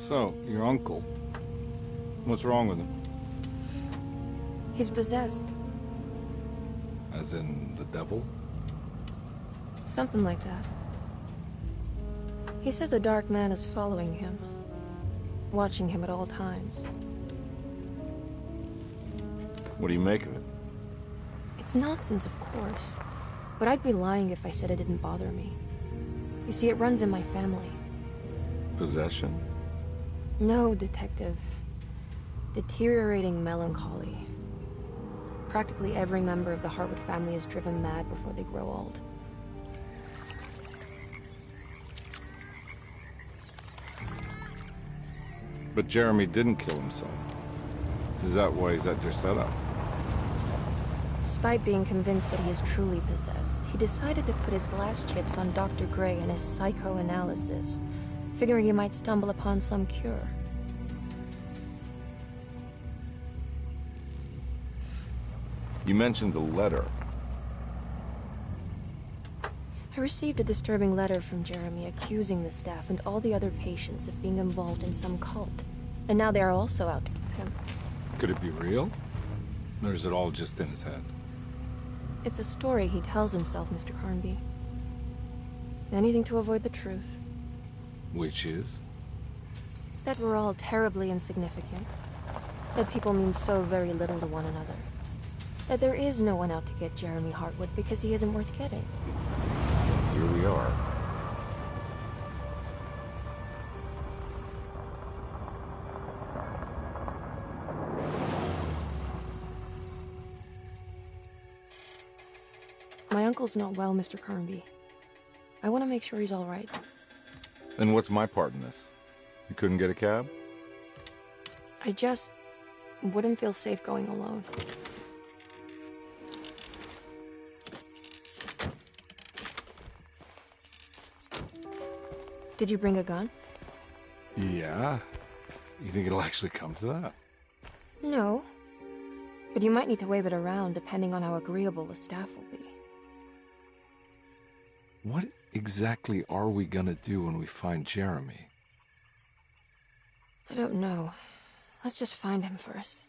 So, your uncle. What's wrong with him? He's possessed. As in the devil? Something like that. He says a dark man is following him, watching him at all times. What do you make of it? It's nonsense, of course. But I'd be lying if I said it didn't bother me. You see, it runs in my family. Possession? No, Detective. Deteriorating melancholy. Practically every member of the Hartwood family is driven mad before they grow old. But Jeremy didn't kill himself. Is that why he's at your setup? Despite being convinced that he is truly possessed, he decided to put his last chips on Dr. Gray and his psychoanalysis, figuring he might stumble upon some cure. You mentioned the letter. I received a disturbing letter from Jeremy accusing the staff and all the other patients of being involved in some cult. And now they are also out to get him. Could it be real? Or is it all just in his head? It's a story he tells himself, Mr. Carnby. Anything to avoid the truth. Which is? That we're all terribly insignificant. That people mean so very little to one another. That there is no one out to get Jeremy Hartwood because he isn't worth getting. Here we are. My uncle's not well, Mr. Carnby. I want to make sure he's all right. Then what's my part in this? You couldn't get a cab? I just wouldn't feel safe going alone. Did you bring a gun? Yeah. You think it'll actually come to that? No. But you might need to wave it around depending on how agreeable the staff will be. What exactly are we gonna do when we find Jeremy? I don't know. Let's just find him first.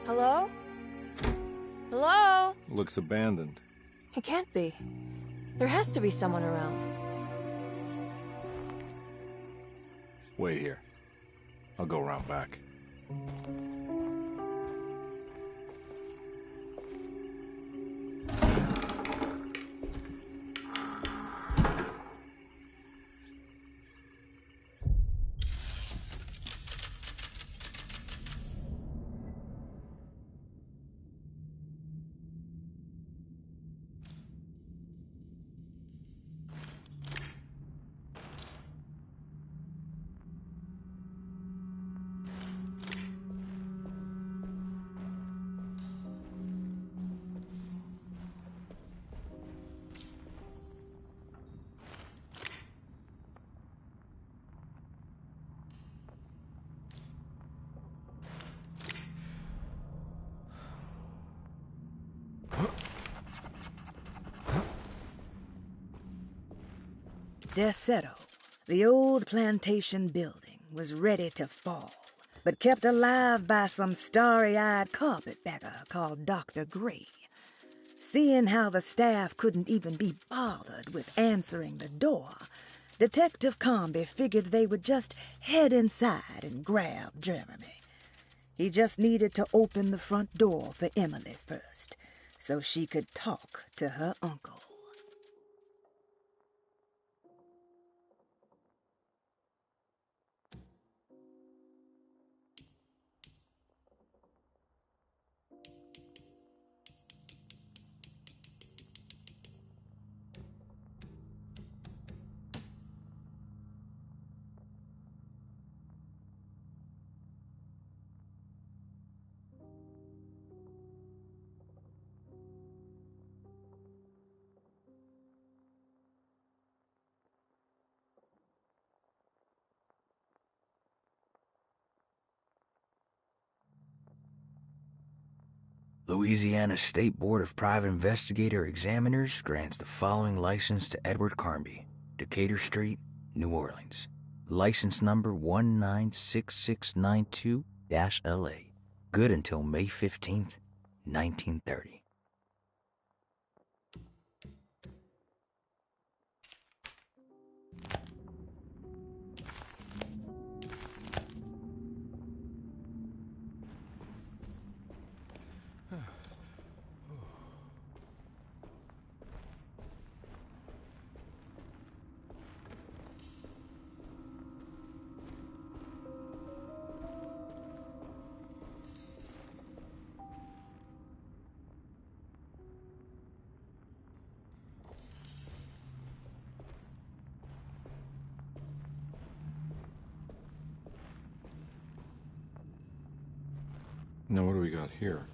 Hello? Hello? Looks abandoned. It can't be. There has to be someone around. Wait here. I'll go around back. Desetto, the old plantation building, was ready to fall, but kept alive by some starry-eyed carpetbagger called Dr. Gray. Seeing how the staff couldn't even be bothered with answering the door, Detective Carnby figured they would just head inside and grab Jeremy. He just needed to open the front door for Emily first, so she could talk to her uncle. Louisiana State Board of Private Investigator Examiners grants the following license to Edward Carnby, Decatur Street, New Orleans. License number 196692-LA. Good until May 15th, 1930. Now, what do we got here?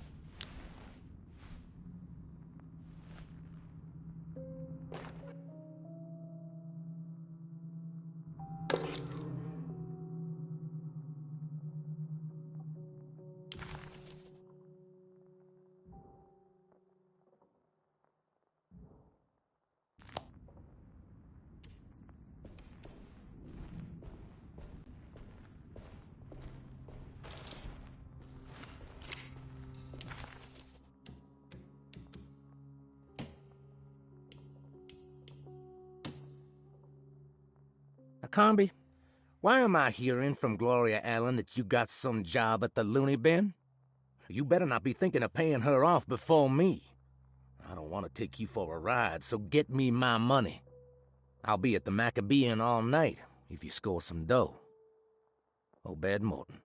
Carnby, why am I hearing from Gloria Allen that you got some job at the loony bin? You better not be thinking of paying her off before me. I don't want to take you for a ride, so get me my money. I'll be at the Maccabean all night if you score some dough. Obed Morton.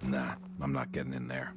Nah, I'm not getting in there.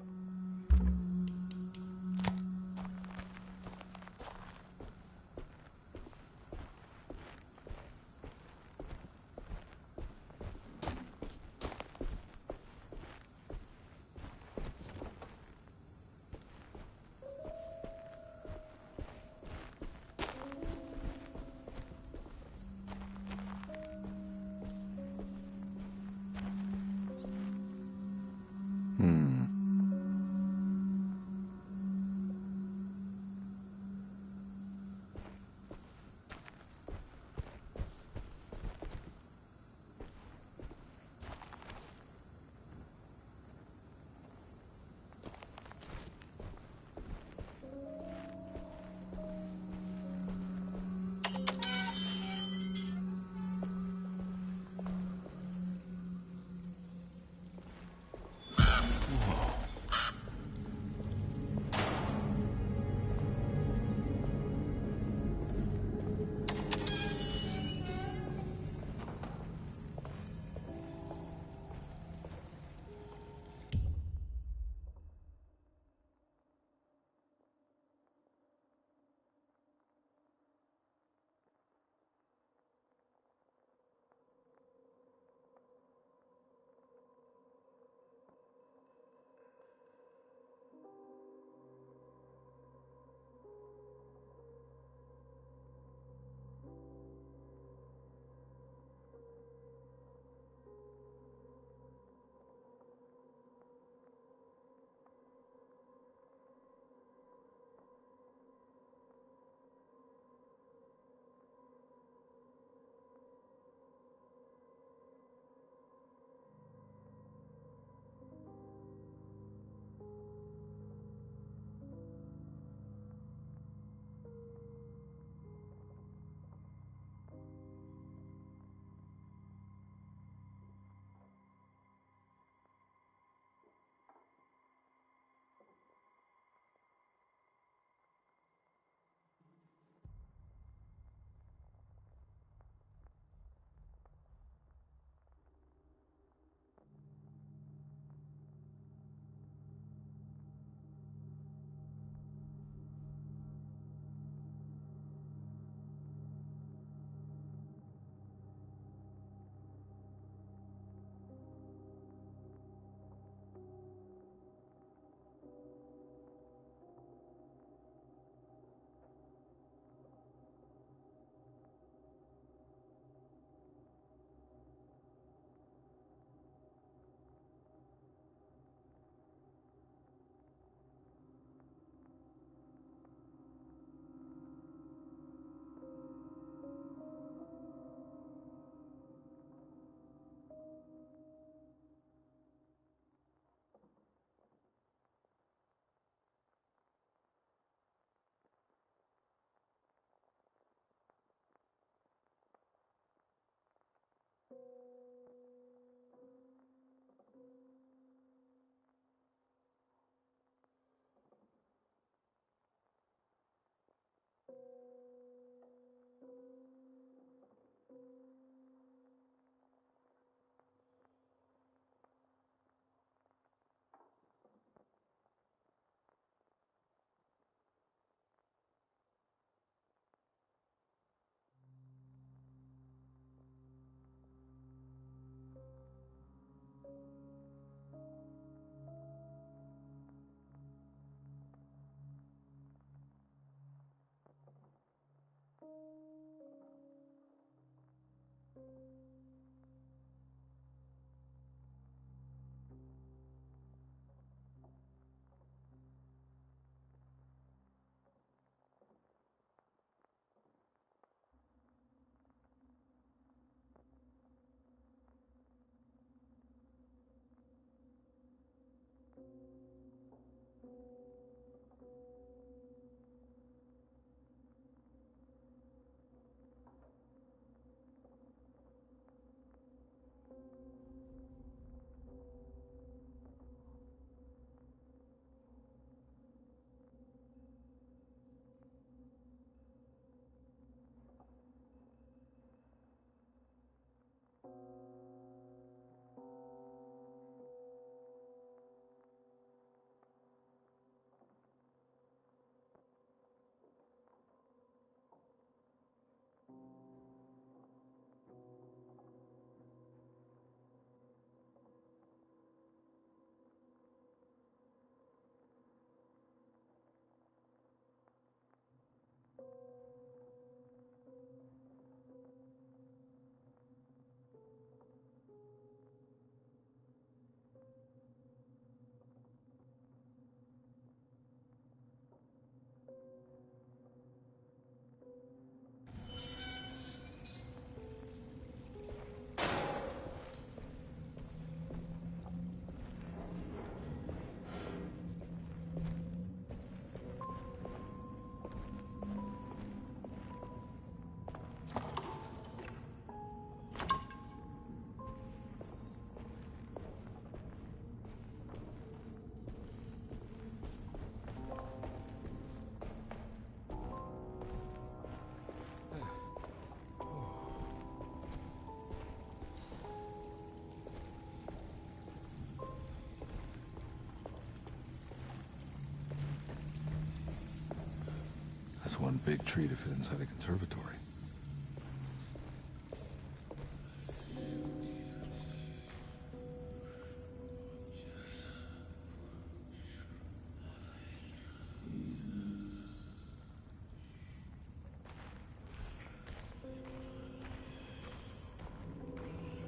That's one big tree to fit inside a conservatory.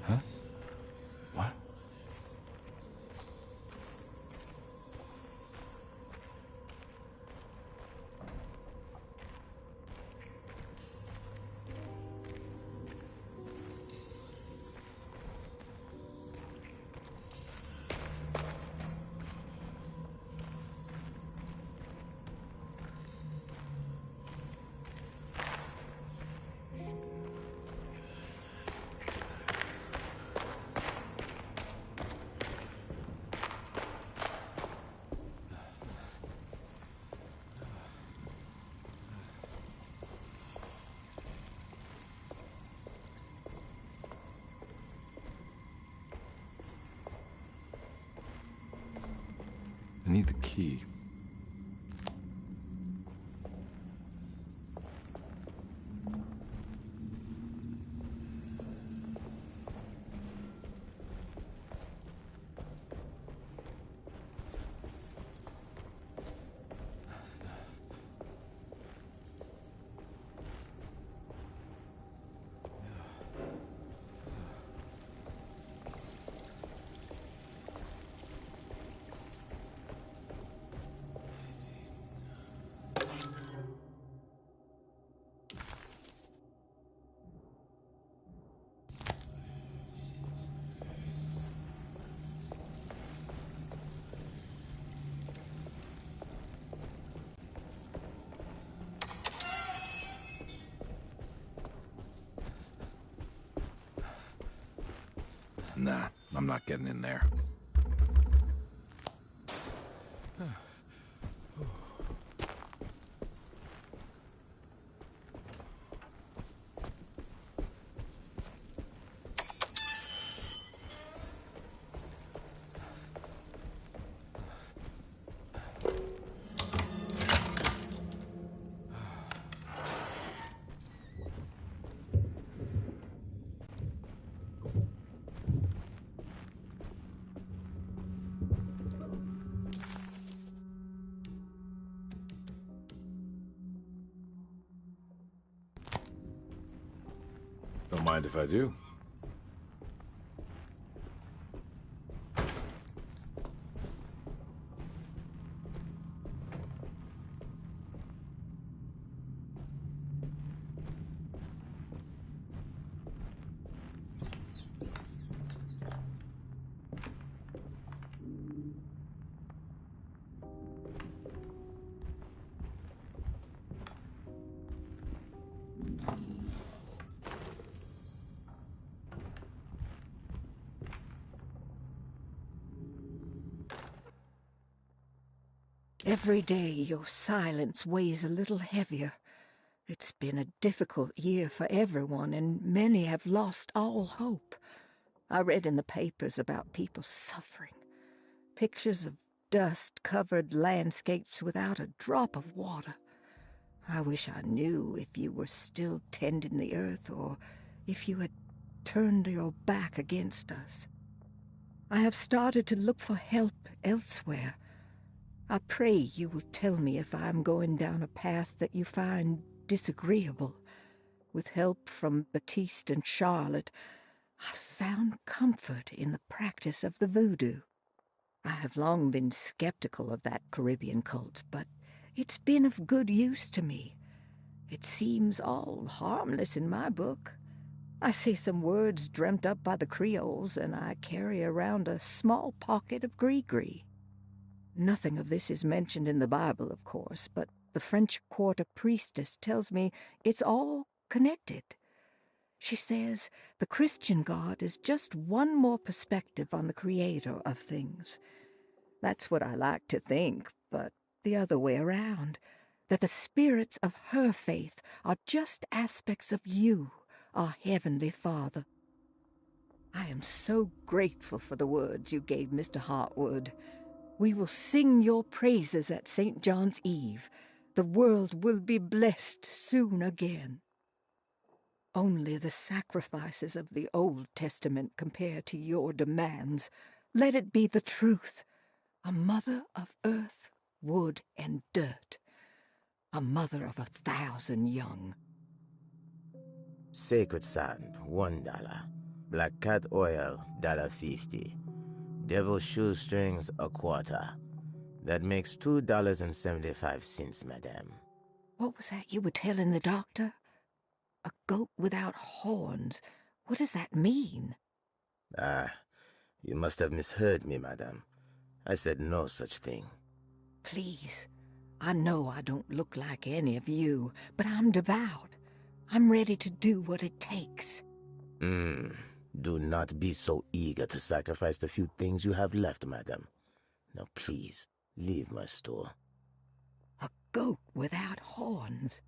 Huh? What? I need the key. Nah, I'm not getting in there. Don't mind if I do. Every day your silence weighs a little heavier. It's been a difficult year for everyone, and many have lost all hope. I read in the papers about people suffering. Pictures of dust-covered landscapes without a drop of water. I wish I knew if you were still tending the earth or if you had turned your back against us. I have started to look for help elsewhere. I pray you will tell me if I am going down a path that you find disagreeable. With help from Baptiste and Charlotte, I found comfort in the practice of the voodoo. I have long been skeptical of that Caribbean cult, but it's been of good use to me. It seems all harmless in my book. I say some words dreamt up by the Creoles, and I carry around a small pocket of gree-gree. Nothing of this is mentioned in the Bible, of course, but the French Quarter priestess tells me it's all connected. She says the Christian God is just one more perspective on the creator of things. That's what I like to think, but the other way around, that the spirits of her faith are just aspects of you, our Heavenly Father. I am so grateful for the words you gave Mr. Hartwood. We will sing your praises at St. John's Eve. The world will be blessed soon again. Only the sacrifices of the Old Testament compare to your demands. Let it be the truth. A mother of earth, wood, and dirt. A mother of 1,000 young. Sacred sand, $1. Black cat oil, $1.50. Devil shoestrings, a quarter. That makes $2.75, madame. What was that you were telling the doctor? A goat without horns. What does that mean? Ah, you must have misheard me, madame. I said no such thing. Please, I know I don't look like any of you, but I'm devout. I'm ready to do what it takes. Do not be so eager to sacrifice the few things you have left, madame. Now please, leave my store. A goat without horns.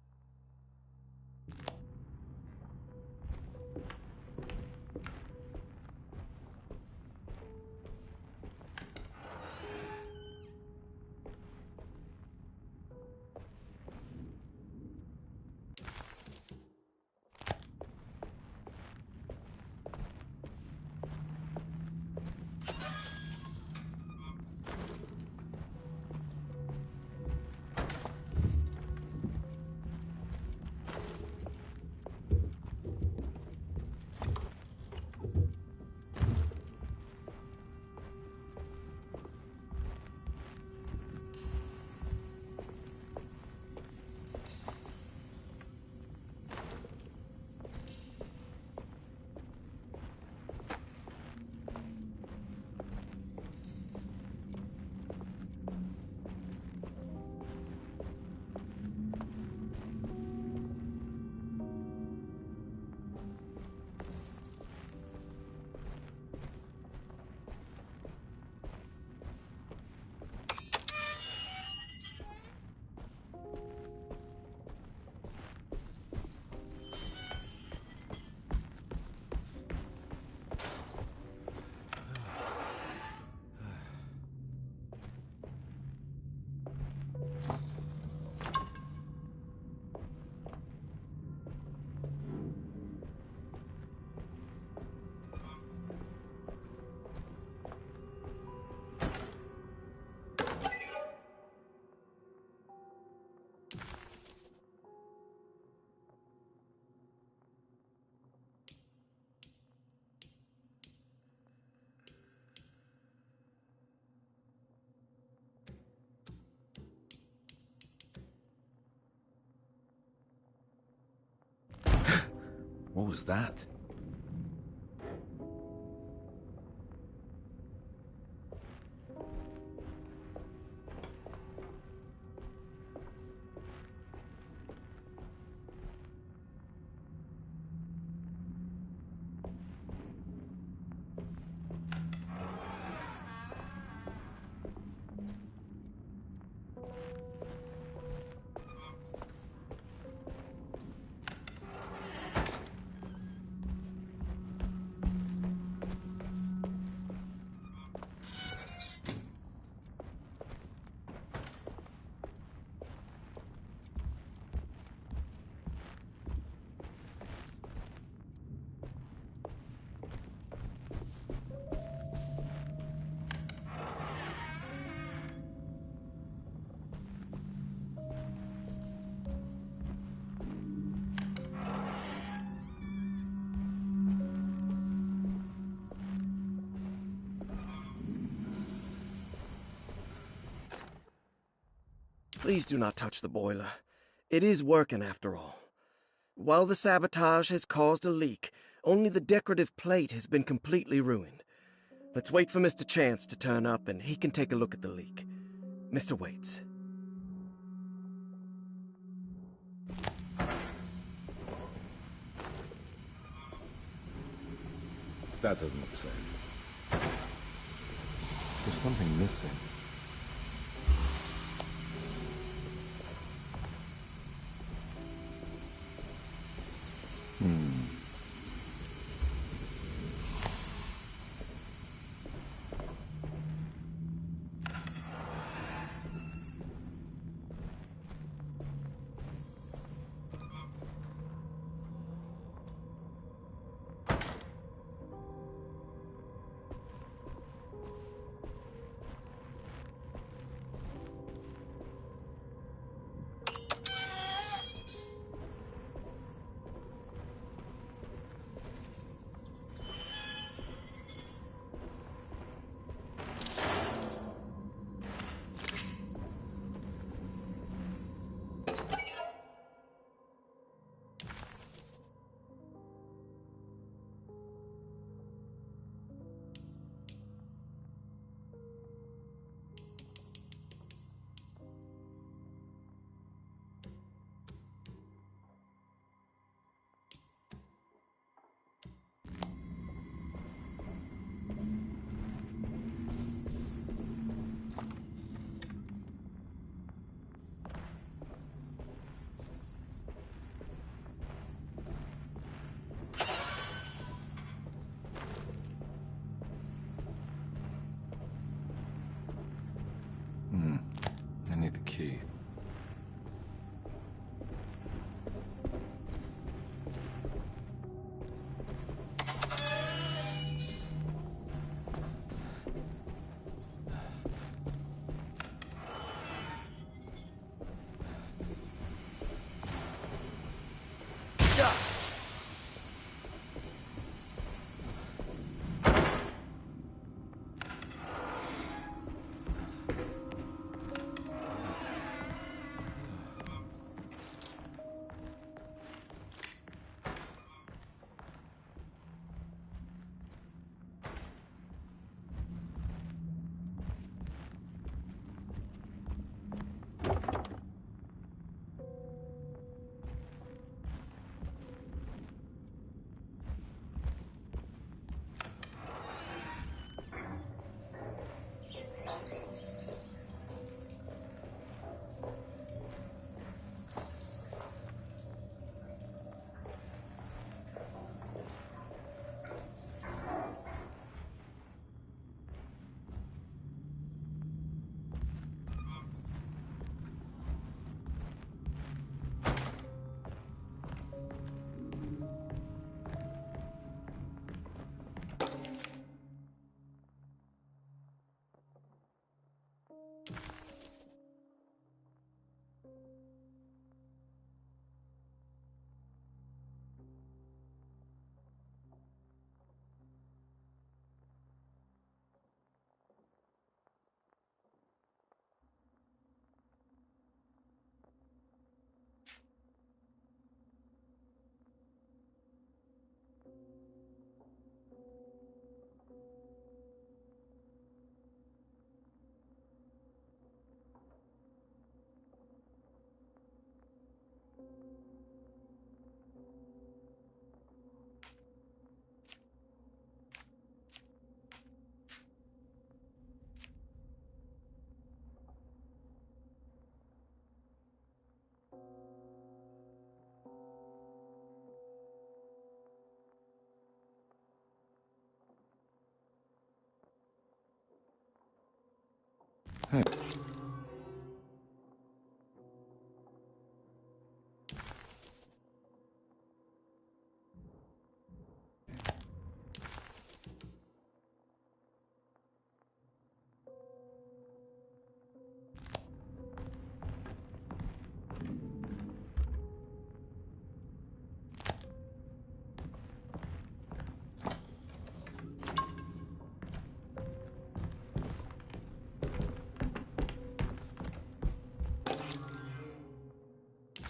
What was that? Please do not touch the boiler. It is working after all. While the sabotage has caused a leak, only the decorative plate has been completely ruined. Let's wait for Mr. Chance to turn up and he can take a look at the leak. Mr. Waits. That doesn't look safe. There's something missing.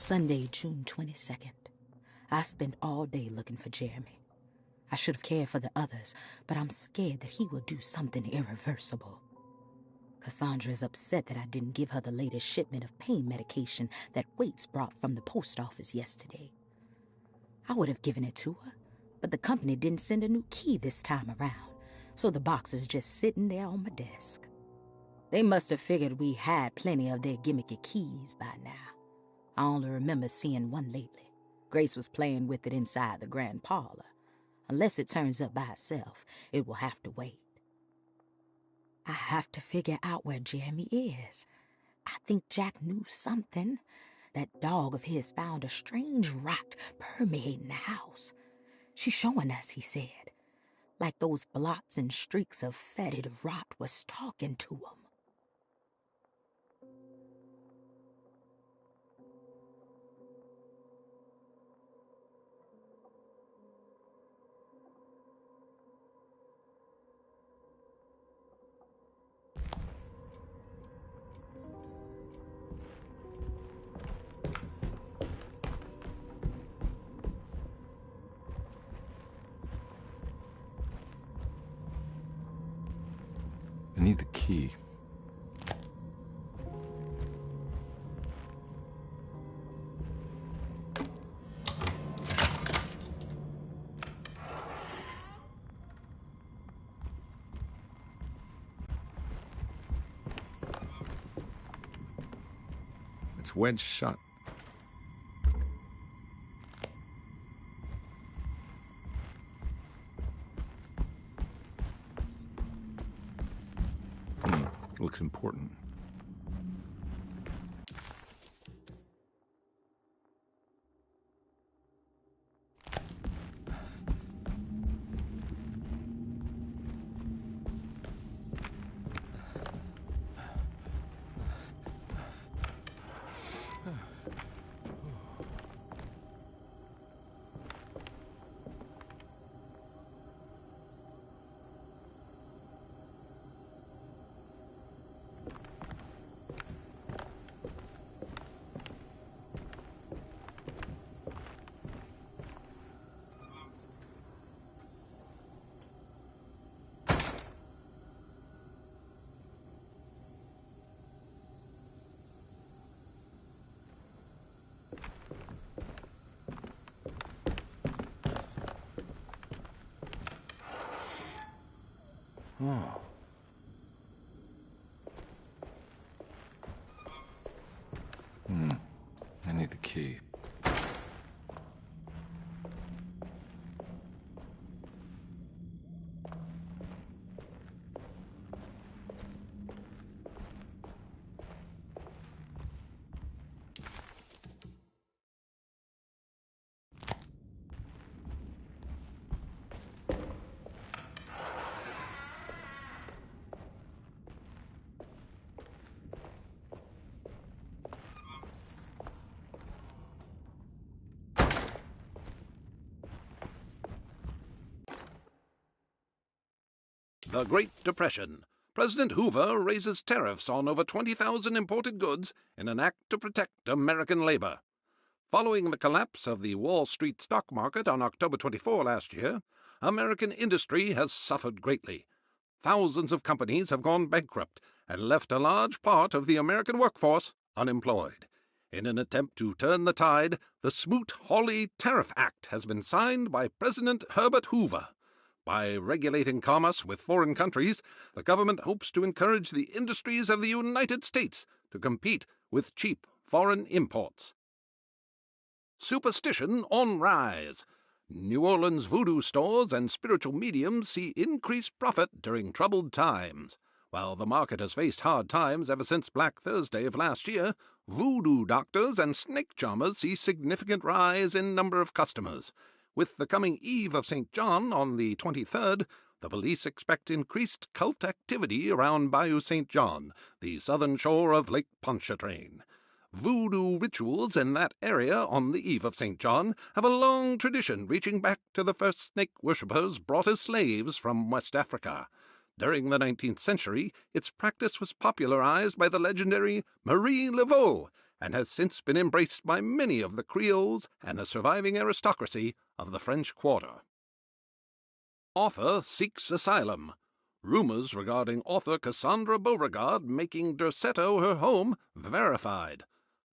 Sunday, June 22nd. I spent all day looking for Jeremy. I should have cared for the others, but I'm scared that he will do something irreversible. Cassandra is upset that I didn't give her the latest shipment of pain medication that Waits brought from the post office yesterday. I would have given it to her, but the company didn't send a new key this time around, so the box is just sitting there on my desk. They must have figured we had plenty of their gimmicky keys by now. I only remember seeing one lately. Grace was playing with it inside the grand parlor. Unless it turns up by itself, it will have to wait. I have to figure out where Jeremy is. I think Jack knew something. That dog of his found a strange rot permeating the house. She's showing us, he said. Like those blots and streaks of fetid rot was talking to him. I need the key. It's wedged shut. Looks important. Oh. I need the key. The Great Depression. President Hoover raises tariffs on over 20,000 imported goods in an act to protect American labor. Following the collapse of the Wall Street stock market on October 24 last year, American industry has suffered greatly. Thousands of companies have gone bankrupt and left a large part of the American workforce unemployed. In an attempt to turn the tide, the Smoot-Hawley Tariff Act has been signed by President Herbert Hoover. By regulating commerce with foreign countries, the government hopes to encourage the industries of the United States to compete with cheap foreign imports. Superstition on rise. New Orleans voodoo stores and spiritual mediums see increased profit during troubled times. While the market has faced hard times ever since Black Thursday of last year, voodoo doctors and snake charmers see significant rise in number of customers. With the coming Eve of St. John on the 23rd, the police expect increased cult activity around Bayou St. John, the southern shore of Lake Pontchartrain. Voodoo rituals in that area on the Eve of St. John have a long tradition reaching back to the first snake worshippers brought as slaves from West Africa. During the 19th century, its practice was popularized by the legendary Marie Laveau and has since been embraced by many of the Creoles and the surviving aristocracy of the French Quarter. Author seeks asylum. Rumors regarding author Cassandra Beauregard making Derceto her home verified.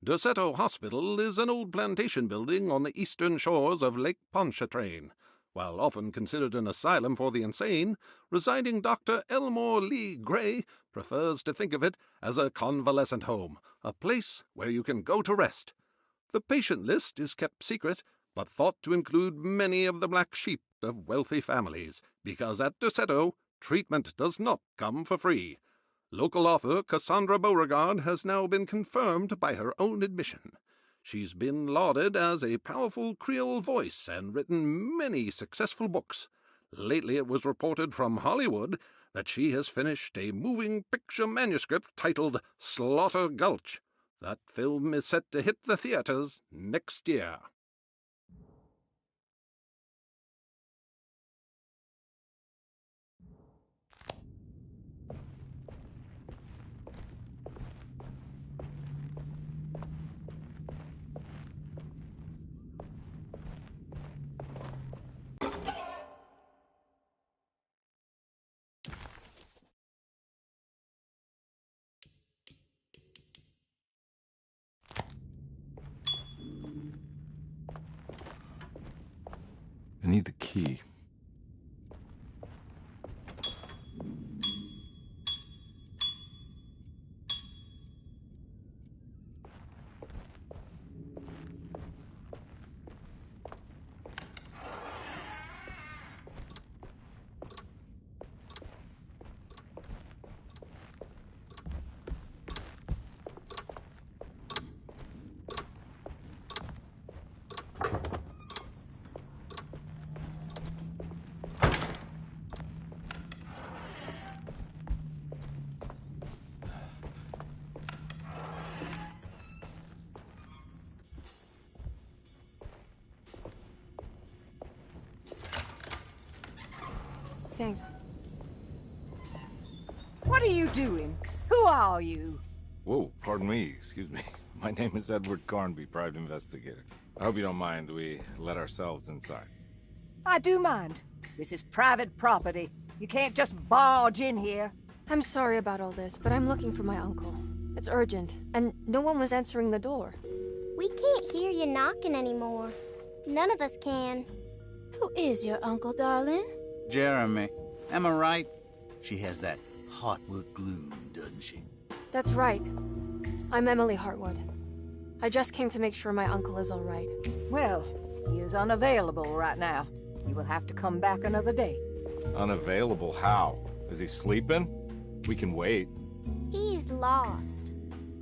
Derceto Hospital is an old plantation building on the eastern shores of Lake Pontchartrain. While often considered an asylum for the insane, residing Dr. Elmore Lee Gray prefers to think of it as a convalescent home, a place where you can go to rest. The patient list is kept secret, but thought to include many of the black sheep of wealthy families, because at Derceto, treatment does not come for free. Local author Cassandra Beauregard has now been confirmed by her own admission. She's been lauded as a powerful Creole voice and written many successful books. Lately it was reported from Hollywood that she has finished a moving picture manuscript titled Slaughter Gulch. That film is set to hit the theaters next year. I need the key. Thanks. What are you doing? Who are you? Whoa, pardon me, excuse me. My name is Edward Carnby, private investigator. I hope you don't mind we let ourselves inside. I do mind. This is private property. You can't just barge in here. I'm sorry about all this, but I'm looking for my uncle. It's urgent, and no one was answering the door. We can't hear you knocking anymore. None of us can. Who is your uncle, darling? Jeremy. Am I right? She has that Heartwood glue, doesn't she? That's right. I'm Emily Hartwood. I just came to make sure my uncle is all right. Well, he is unavailable right now. You will have to come back another day. Unavailable? How? Is he sleeping? We can wait. He's lost.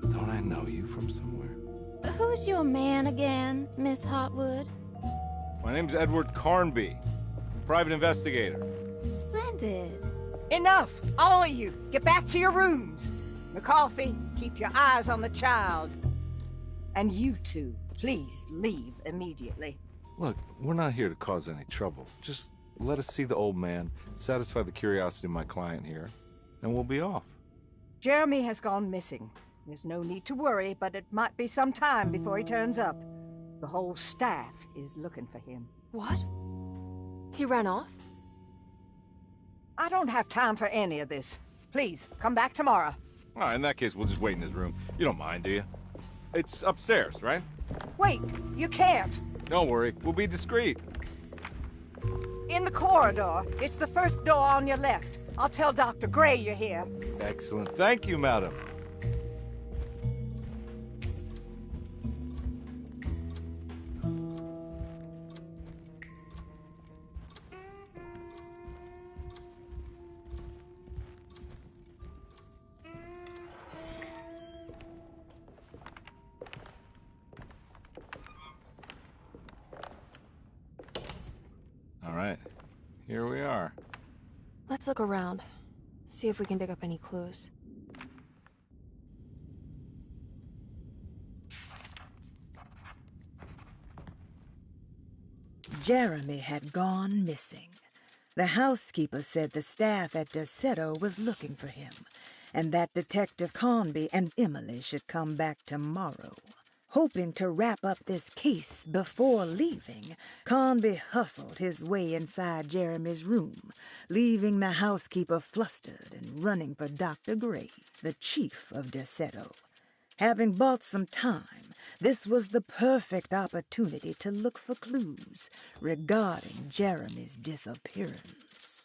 Don't I know you from somewhere? Who's your man again, Miss Hartwood? My name's Edward Carnby, private investigator. Splendid. Enough! All of you! Get back to your rooms! McCarthy, keep your eyes on the child. And you two, please leave immediately. Look, we're not here to cause any trouble. Just let us see the old man, satisfy the curiosity of my client here, and we'll be off. Jeremy has gone missing. There's no need to worry, but it might be some time before he turns up. The whole staff is looking for him. What? He ran off? I don't have time for any of this. Please, come back tomorrow. All right, in that case, we'll just wait in his room. You don't mind, do you? It's upstairs, right? Wait, you can't. Don't worry, we'll be discreet. In the corridor. It's the first door on your left. I'll tell Dr. Gray you're here. Excellent. Thank you, madam. here we are. Let's look around. See if we can dig up any clues. Jeremy had gone missing. The housekeeper said the staff at Derceto was looking for him, and that Detective Conby and Emily should come back tomorrow. Hoping to wrap up this case before leaving, Conby hustled his way inside Jeremy's room, leaving the housekeeper flustered and running for Dr. Gray, the chief of Derceto. Having bought some time, this was the perfect opportunity to look for clues regarding Jeremy's disappearance.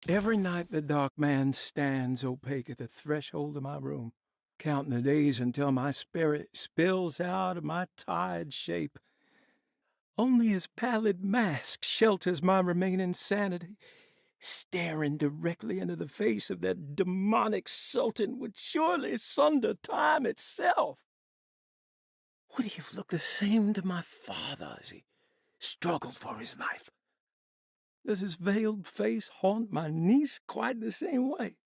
Every night the dark man stands opaque at the threshold of my room, counting the days until my spirit spills out of my tired shape. Only his pallid mask shelters my remaining sanity. Staring directly into the face of that demonic sultan would surely sunder time itself. Would he have looked the same to my father as he struggled for his life? Does his veiled face haunt my niece quite the same way?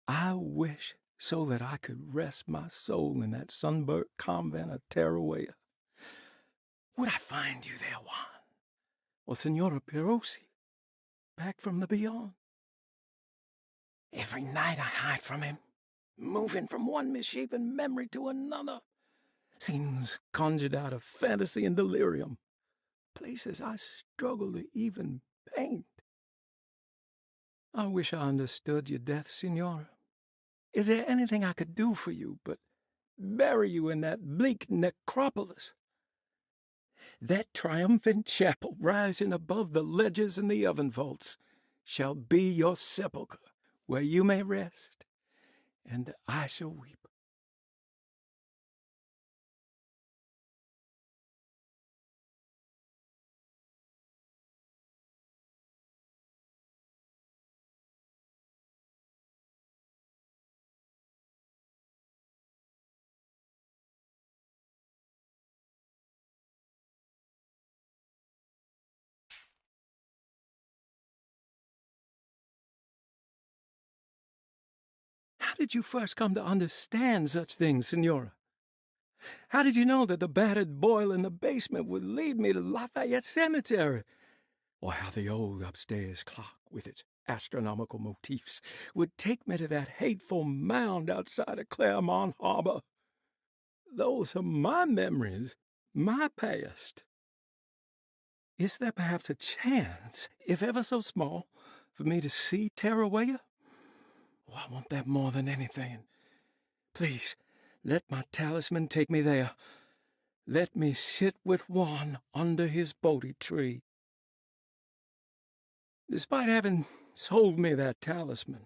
I wish so that I could rest my soul in that sunburnt convent of Tarawea. Would I find you there, Juan? Or Senora Pirosi, back from the beyond? Every night I hide from him, moving from one misshapen memory to another. Scenes conjured out of fantasy and delirium. Places I struggle to even paint. I wish I understood your death, Senora. Is there anything I could do for you but bury you in that bleak necropolis? That triumphant chapel rising above the ledges and the oven vaults shall be your sepulchre, where you may rest, and I shall weep. How did you first come to understand such things, Senora? How did you know that the battered boiler in the basement would lead me to Lafayette Cemetery? Or how the old upstairs clock, with its astronomical motifs, would take me to that hateful mound outside of Claremont Harbor? Those are my memories, my past. Is there perhaps a chance, if ever so small, for me to see Tarawea? Oh, I want that more than anything. Please, let my talisman take me there. Let me sit with Juan under his Bodhi tree. Despite having sold me that talisman,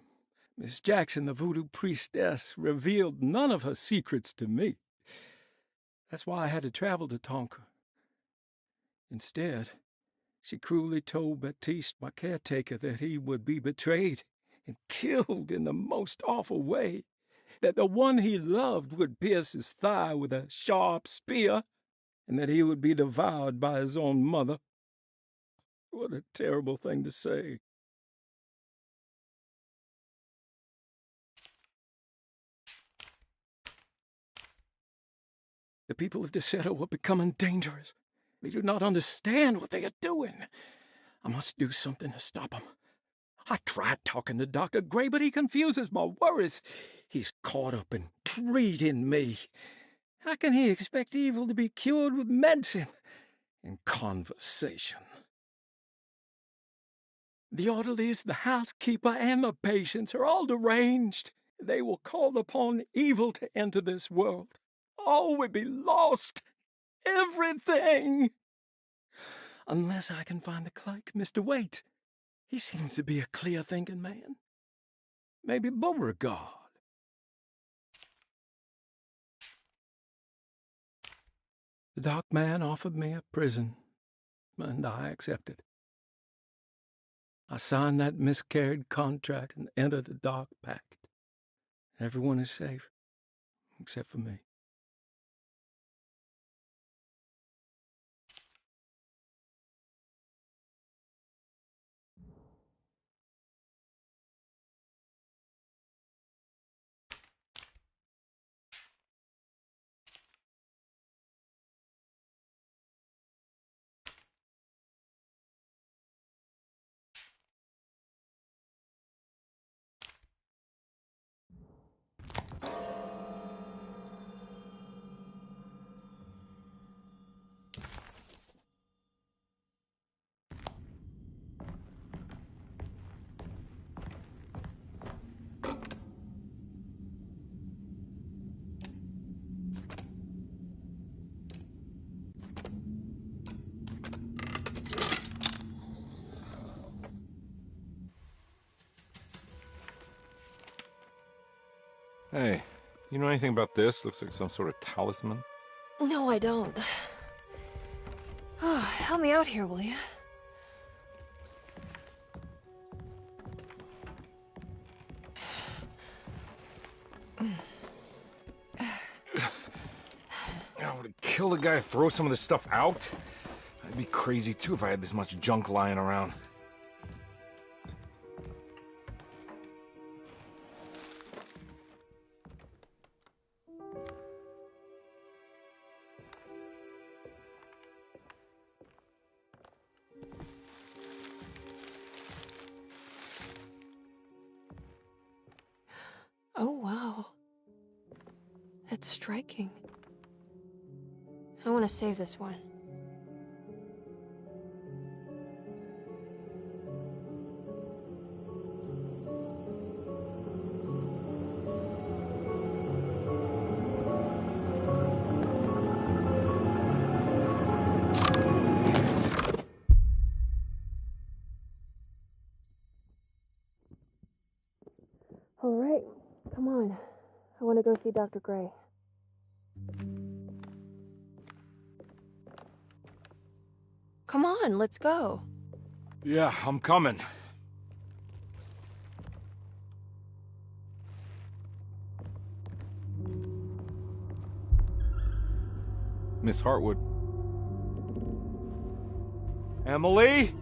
Miss Jackson, the voodoo priestess, revealed none of her secrets to me. That's why I had to travel to Tonka. Instead, she cruelly told Baptiste, my caretaker, that he would be betrayed and killed in the most awful way, that the one he loved would pierce his thigh with a sharp spear, and that he would be devoured by his own mother. What a terrible thing to say. The people of Deseto are becoming dangerous. They do not understand what they are doing. I must do something to stop them. I tried talking to Dr. Gray, but he confuses my worries. He's caught up in treating me. How can he expect evil to be cured with medicine and conversation? The orderlies, the housekeeper, and the patients are all deranged. They will call upon evil to enter this world. All will be lost. Everything. Unless I can find the clerk, Mr. Waite. He seems to be a clear-thinking man. Maybe Beauregard. The dark man offered me a prison, and I accepted. I signed that miscarried contract and entered the dark pact. Everyone is safe, except for me. Hey, you know anything about this? Looks like some sort of talisman. No, I don't. Oh, help me out here, will you? I would kill the guy to throw some of this stuff out. I'd be crazy too if I had this much junk lying around. Oh, wow. That's striking. I want to save this one. All right, come on. I want to go see Dr. Gray. Come on, let's go. Yeah, I'm coming. Miss Hartwood. Emily?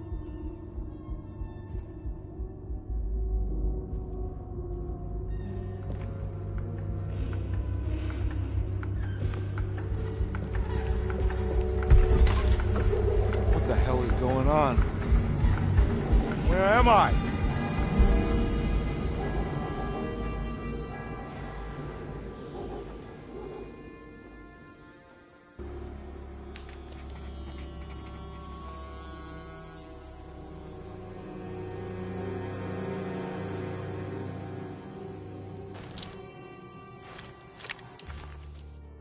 What the hell is going on? Where am I?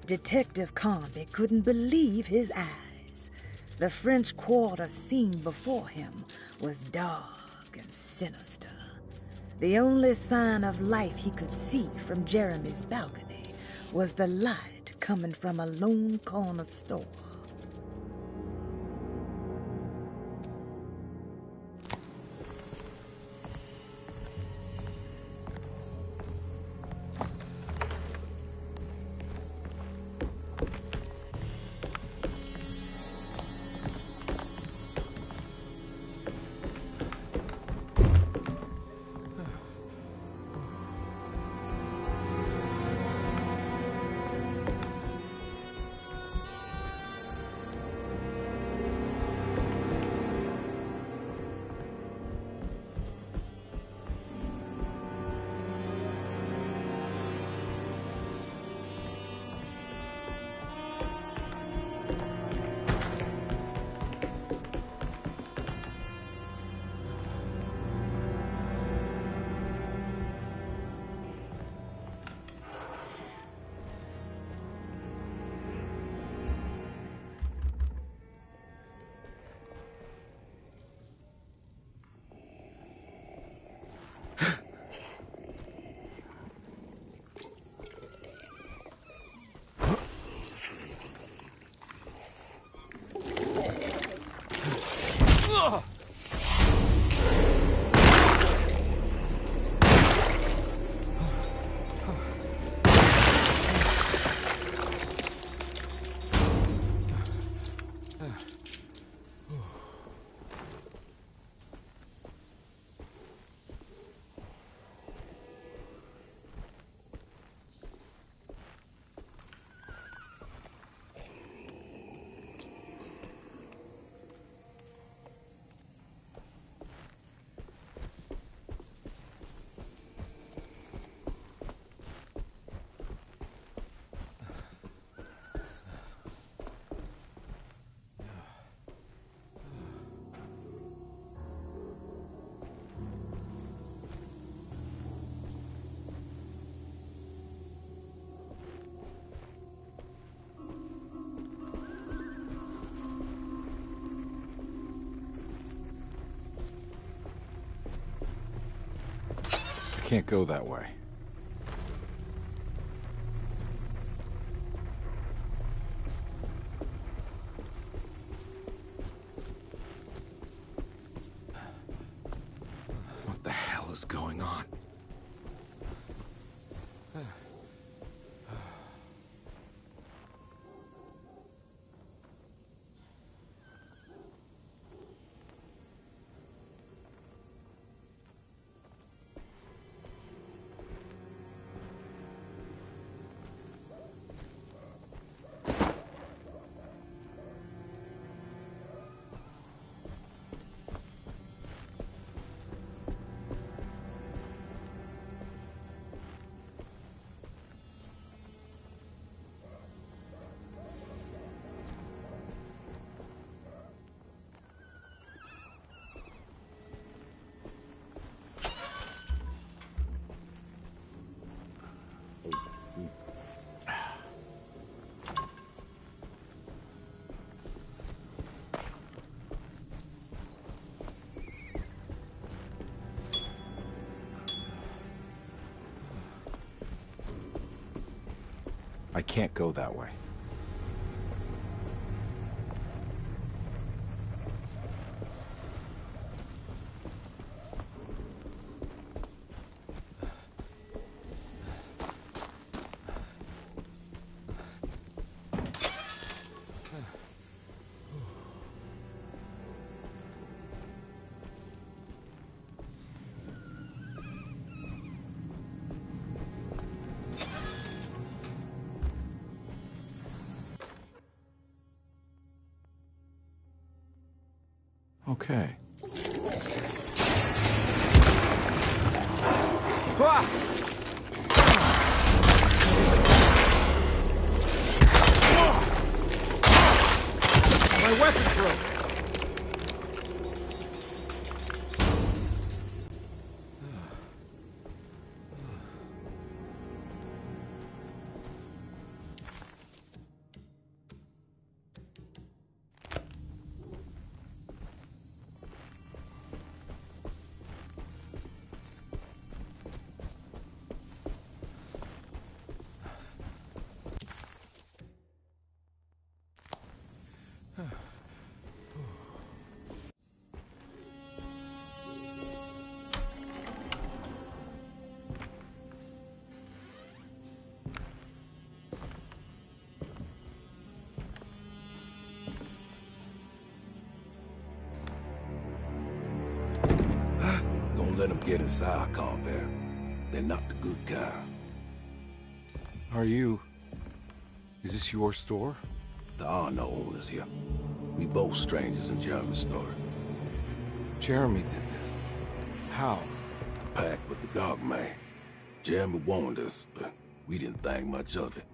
Detective Carnby couldn't believe his eyes. The French Quarter scene before him was dark and sinister. The only sign of life he could see from Jeremy's balcony was the light coming from a lone corner store. Can't go that way. I can't go that way. Okay. Ah! My weapon broke. Don't let them get inside, compare. They're not the good kind. Are you... Is this your store? There are no owners here. We both strangers in Jeremy's story. Jeremy did this. How? The pact with the dog man. Jeremy warned us, but we didn't think much of it.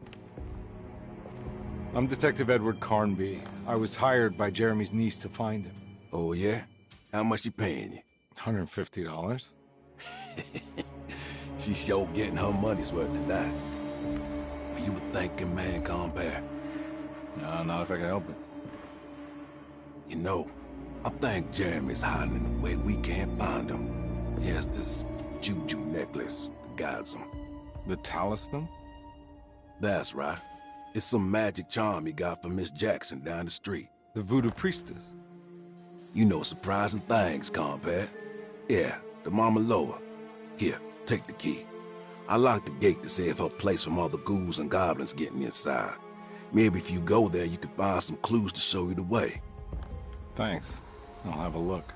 I'm Detective Edward Carnby. I was hired by Jeremy's niece to find him. Oh, yeah? How much she paying you? $150. She's sure getting her money's worth tonight. Are you a thinking man, compare? No, not if I can help it. You know, I think Jeremy's hiding in a way we can't find him. He has this juju necklace that guides him. The talisman? That's right. It's some magic charm he got from Miss Jackson down the street. The voodoo priestess? You know surprising things, compare. Yeah, the Mama Loa. Here, take the key. I locked the gate to save her place from all the ghouls and goblins getting inside. Maybe if you go there, you can find some clues to show you the way. Thanks. I'll have a look.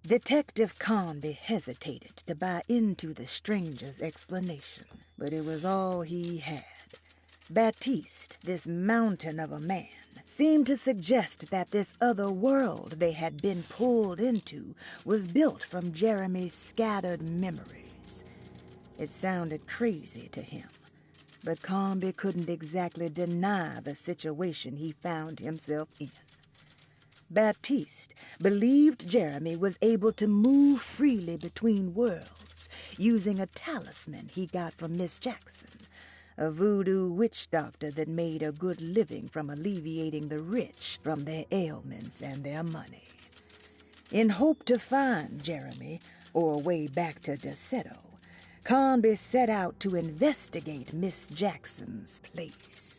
Detective Carnby hesitated to buy into the stranger's explanation, but it was all he had. Baptiste, this mountain of a man, seemed to suggest that this other world they had been pulled into was built from Jeremy's scattered memories. It sounded crazy to him, but Carnby couldn't exactly deny the situation he found himself in. Baptiste believed Jeremy was able to move freely between worlds using a talisman he got from Miss Jackson, a voodoo witch doctor that made a good living from alleviating the rich from their ailments and their money. In hope to find Jeremy, or a way back to Deseto, Carnby set out to investigate Miss Jackson's place.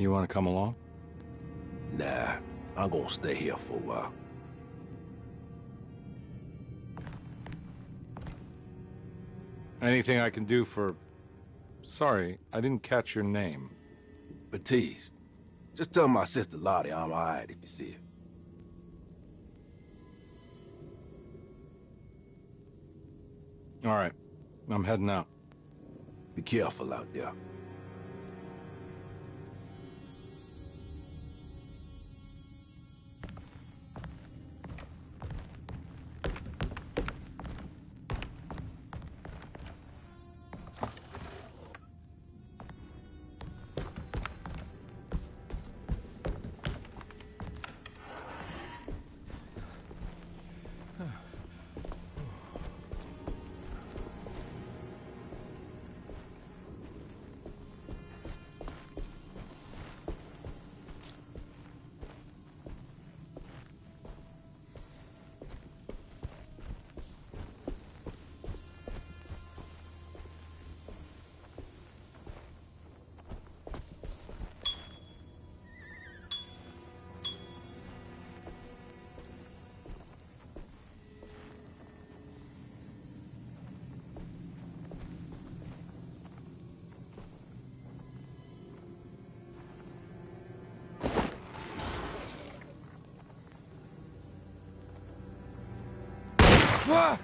You want to come along? Nah, I'm gonna stay here for a while. Anything I can do for... Sorry, I didn't catch your name. Baptiste, just tell my sister Lottie I'm alright if you see her. All right, I'm heading out. Be careful out there. Ah!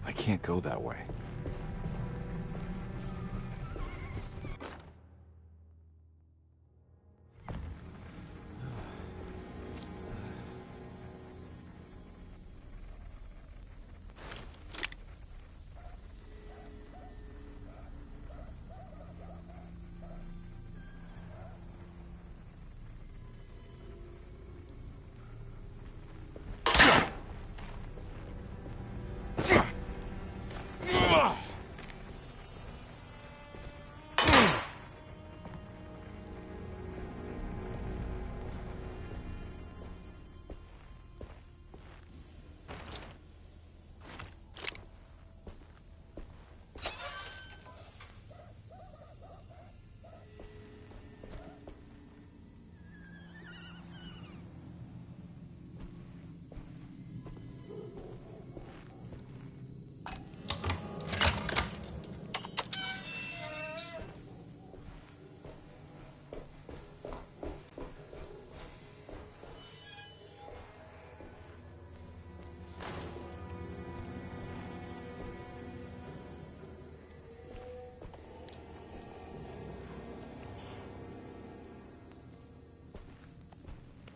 I can't go that way.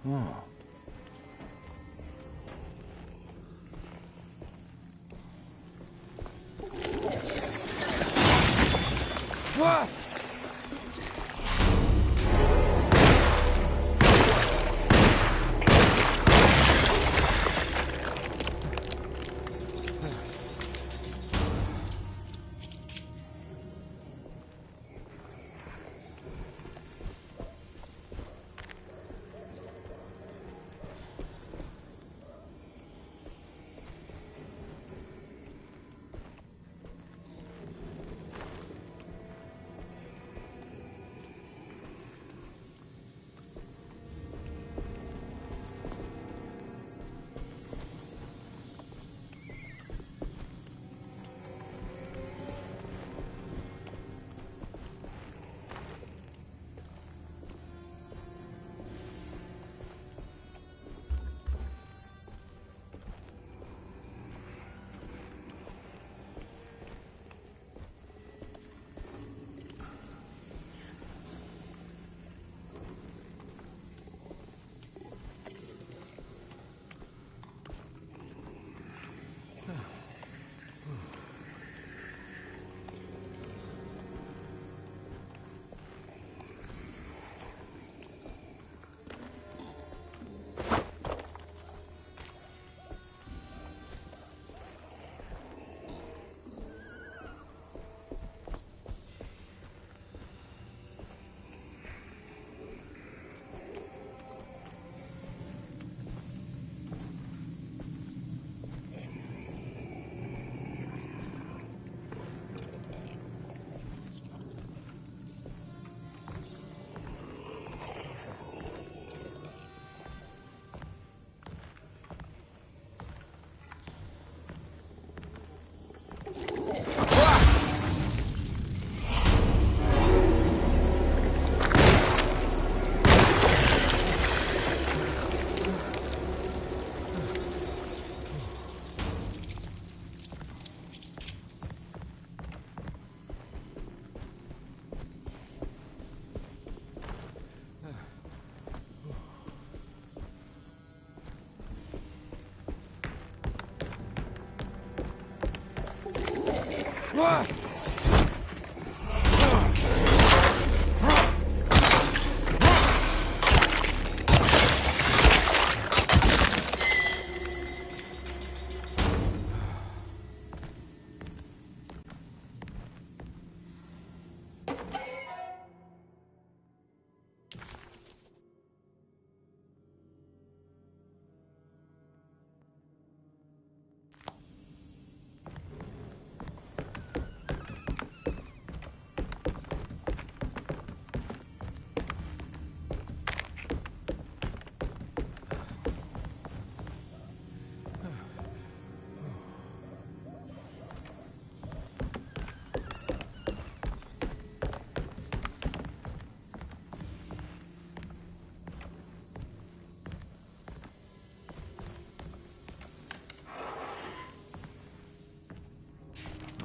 Oh. Ah!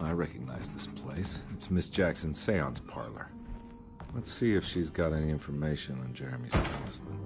I recognize this place. It's Miss Jackson's seance parlor. Let's see if she's got any information on Jeremy's talisman.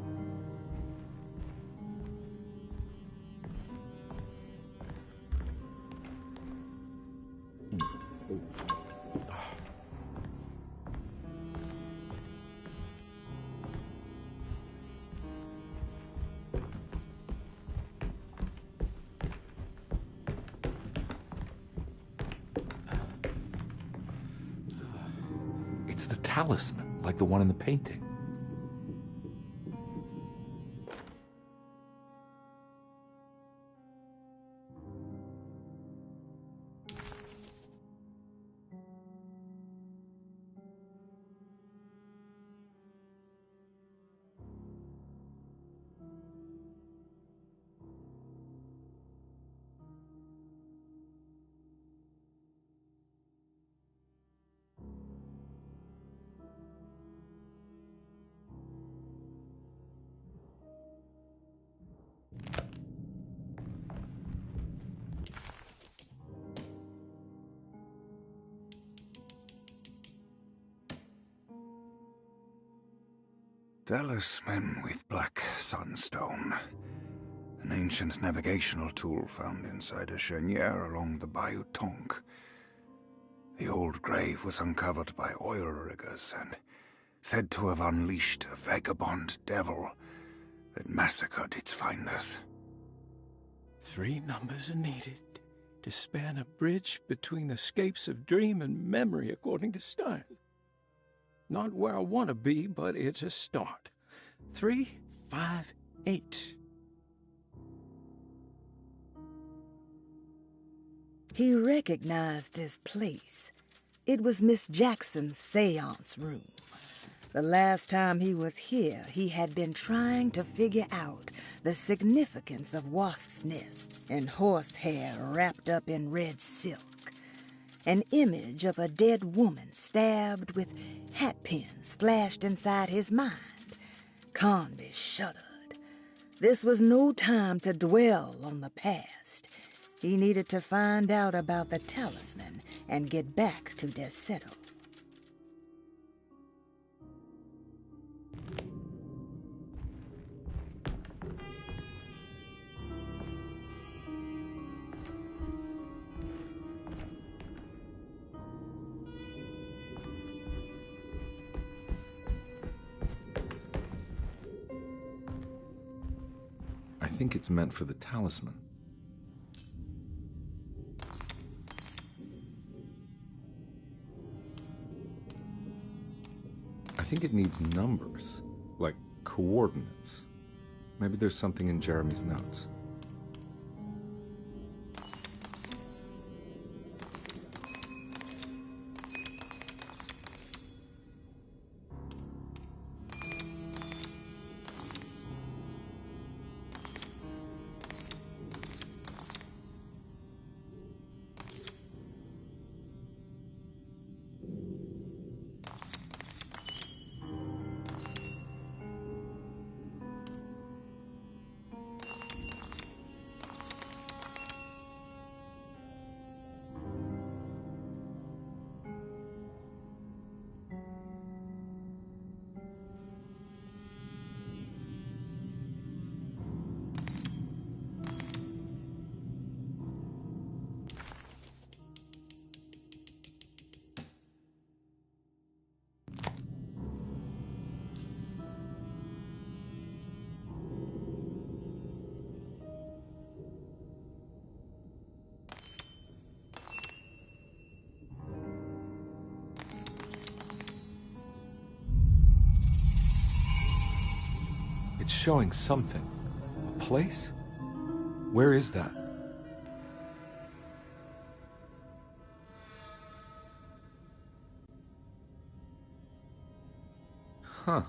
It's the talisman, like the one in the painting. Talisman with black sunstone. An ancient navigational tool found inside a cheniere along the Bayou Tonk. The old grave was uncovered by oil riggers and said to have unleashed a vagabond devil that massacred its finders. 3 numbers are needed to span a bridge between the scapes of dream and memory, according to Stein. Not where I want to be, but it's a start. 3, 5, 8. He recognized this place. It was Miss Jackson's seance room. The last time he was here, he had been trying to figure out the significance of wasps' nests and horsehair wrapped up in red silk. An image of a dead woman stabbed with hatpins flashed inside his mind. Conby shuddered. This was no time to dwell on the past. He needed to find out about the talisman and get back to Desetto. I think it's meant for the talisman. I think it needs numbers, like coordinates. Maybe there's something in Jeremy's notes. It's showing something. A place? Where is that? Huh.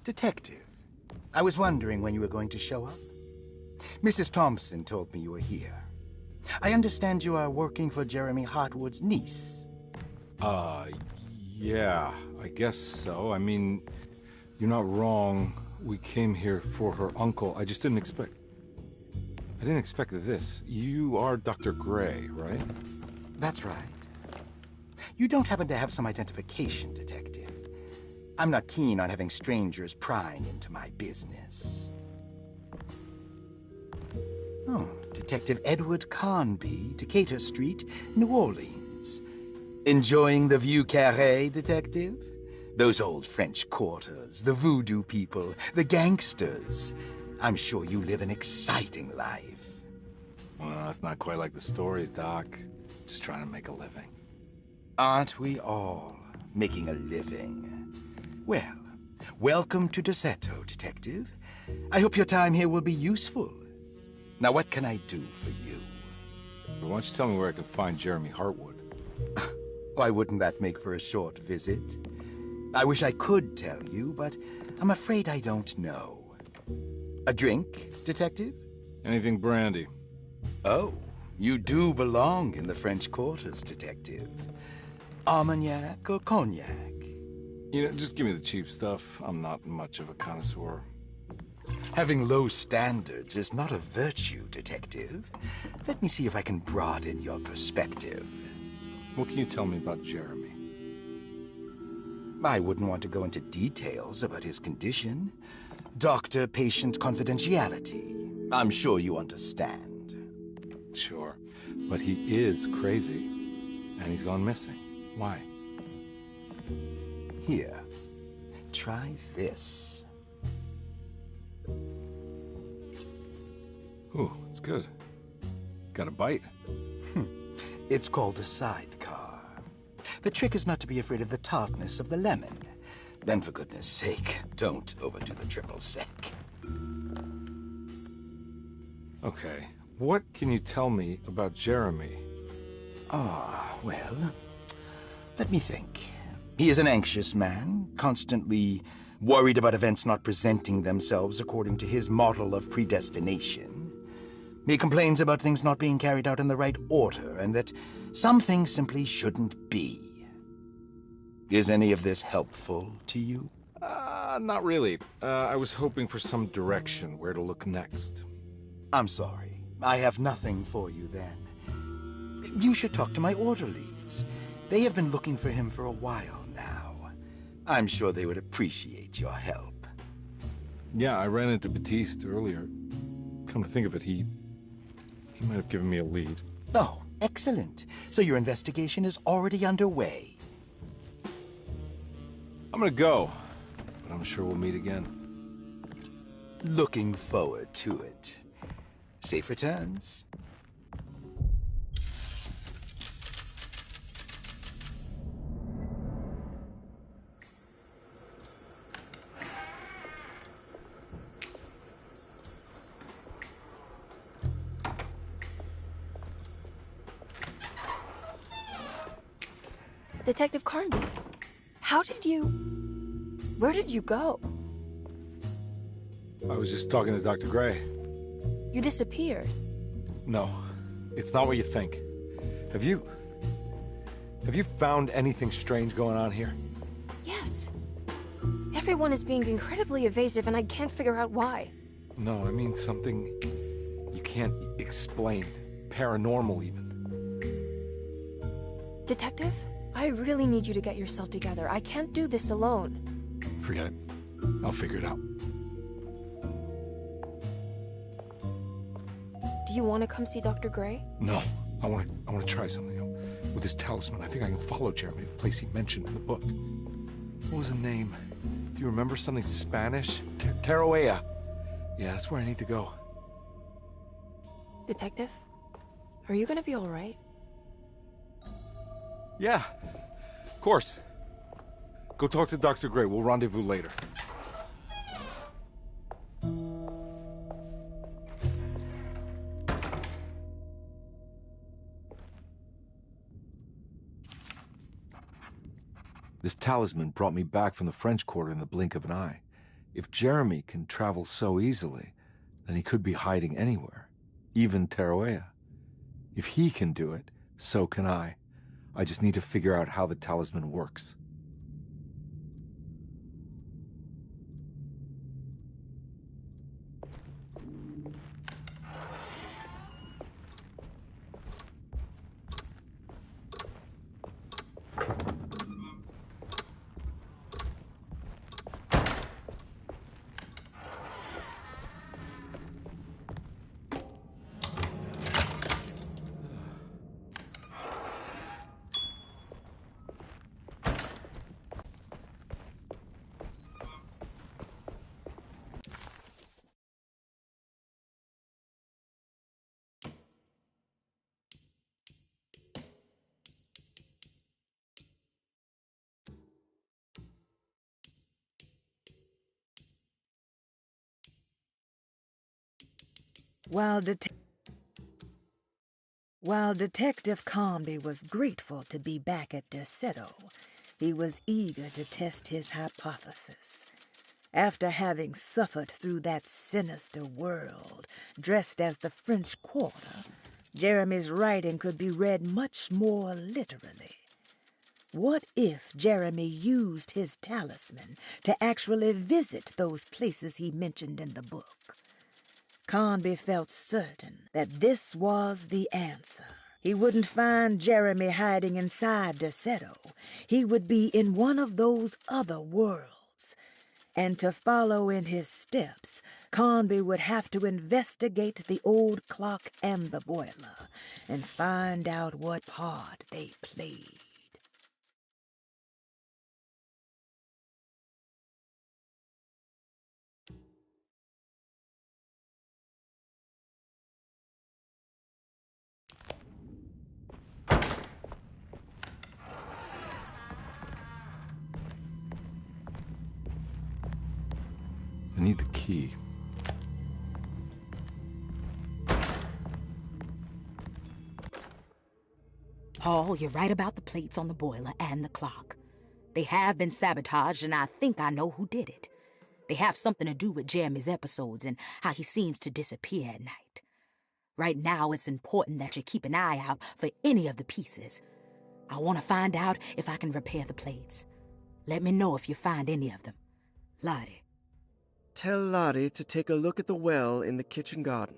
Detective, I was wondering when you were going to show up. Mrs. Thompson told me you were here. I understand you are working for Jeremy Hartwood's niece. Yeah, I guess so. I mean, you're not wrong. We came here for her uncle. I just didn't expect... I didn't expect this. You are Dr. Gray, right? That's right. You don't happen to have some identification, Detective. I'm not keen on having strangers prying into my business. Oh, Detective Edward Carnby, Decatur Street, New Orleans. Enjoying the Vieux Carré, Detective? Those old French quarters, the voodoo people, the gangsters. I'm sure you live an exciting life. Well, it's not quite like the stories, Doc. Just trying to make a living. Aren't we all making a living? Well, welcome to Deseto, Detective. I hope your time here will be useful. Now, what can I do for you? Why don't you tell me where I can find Jeremy Hartwood? Why wouldn't that make for a short visit? I wish I could tell you, but I'm afraid I don't know. A drink, Detective? Anything brandy. Oh, you do belong in the French quarters, Detective. Armagnac or cognac? You know, just give me the cheap stuff. I'm not much of a connoisseur. Having low standards is not a virtue, Detective. Let me see if I can broaden your perspective. What can you tell me about Jeremy? I wouldn't want to go into details about his condition. Doctor-patient confidentiality. I'm sure you understand. Sure, but he is crazy, and he's gone missing. Why? Here, try this. Ooh, it's good. Got a bite? It's called a sidecar. The trick is not to be afraid of the tartness of the lemon. Then, for goodness sake, don't overdo the triple sec. Okay, what can you tell me about Jeremy? Well, let me think. He is an anxious man, constantly worried about events not presenting themselves according to his model of predestination. He complains about things not being carried out in the right order, and that some things simply shouldn't be. Is any of this helpful to you? Not really. I was hoping for some direction where to look next. I'm sorry. I have nothing for you then. You should talk to my orderlies. They have been looking for him for a while now. I'm sure they would appreciate your help. Yeah, I ran into Batiste earlier. Come to think of it, he might have given me a lead. Oh, excellent. So your investigation is already underway. I'm gonna go, but I'm sure we'll meet again. Looking forward to it. Safe returns. Detective Carnby, where did you go? I was just talking to Dr. Gray. You disappeared. No, it's not what you think. Have you found anything strange going on here? Yes. Everyone is being incredibly evasive and I can't figure out why. No, I mean something you can't explain. Paranormal, even. Detective, I really need you to get yourself together. I can't do this alone. Forget it. I'll figure it out. Do you want to come see Dr. Gray? No, I want to try something. With this talisman, I think I can follow Jeremy to the place he mentioned in the book. What was the name? Do you remember something Spanish? Tarawea. Yeah, that's where I need to go. Detective? Are you gonna be alright? Yeah, of course. Go talk to Dr. Gray. We'll rendezvous later. This talisman brought me back from the French Quarter in the blink of an eye. If Jeremy can travel so easily, then he could be hiding anywhere, even Tarawea. If he can do it, so can I. I just need to figure out how the talisman works. While Detective Comby was grateful to be back at Derceto, he was eager to test his hypothesis. After having suffered through that sinister world, dressed as the French Quarter, Jeremy's writing could be read much more literally. What if Jeremy used his talisman to actually visit those places he mentioned in the book? Conby felt certain that this was the answer. He wouldn't find Jeremy hiding inside Derceto. He would be in one of those other worlds. And to follow in his steps, Conby would have to investigate the old clock and the boiler and find out what part they played. I need the key. Paul, you're right about the plates on the boiler and the clock. They have been sabotaged, and I think I know who did it. They have something to do with Jeremy's episodes and how he seems to disappear at night. Right now, it's important that you keep an eye out for any of the pieces. I want to find out if I can repair the plates. Let me know if you find any of them. Lottie. Tell Lottie to take a look at the well in the kitchen garden.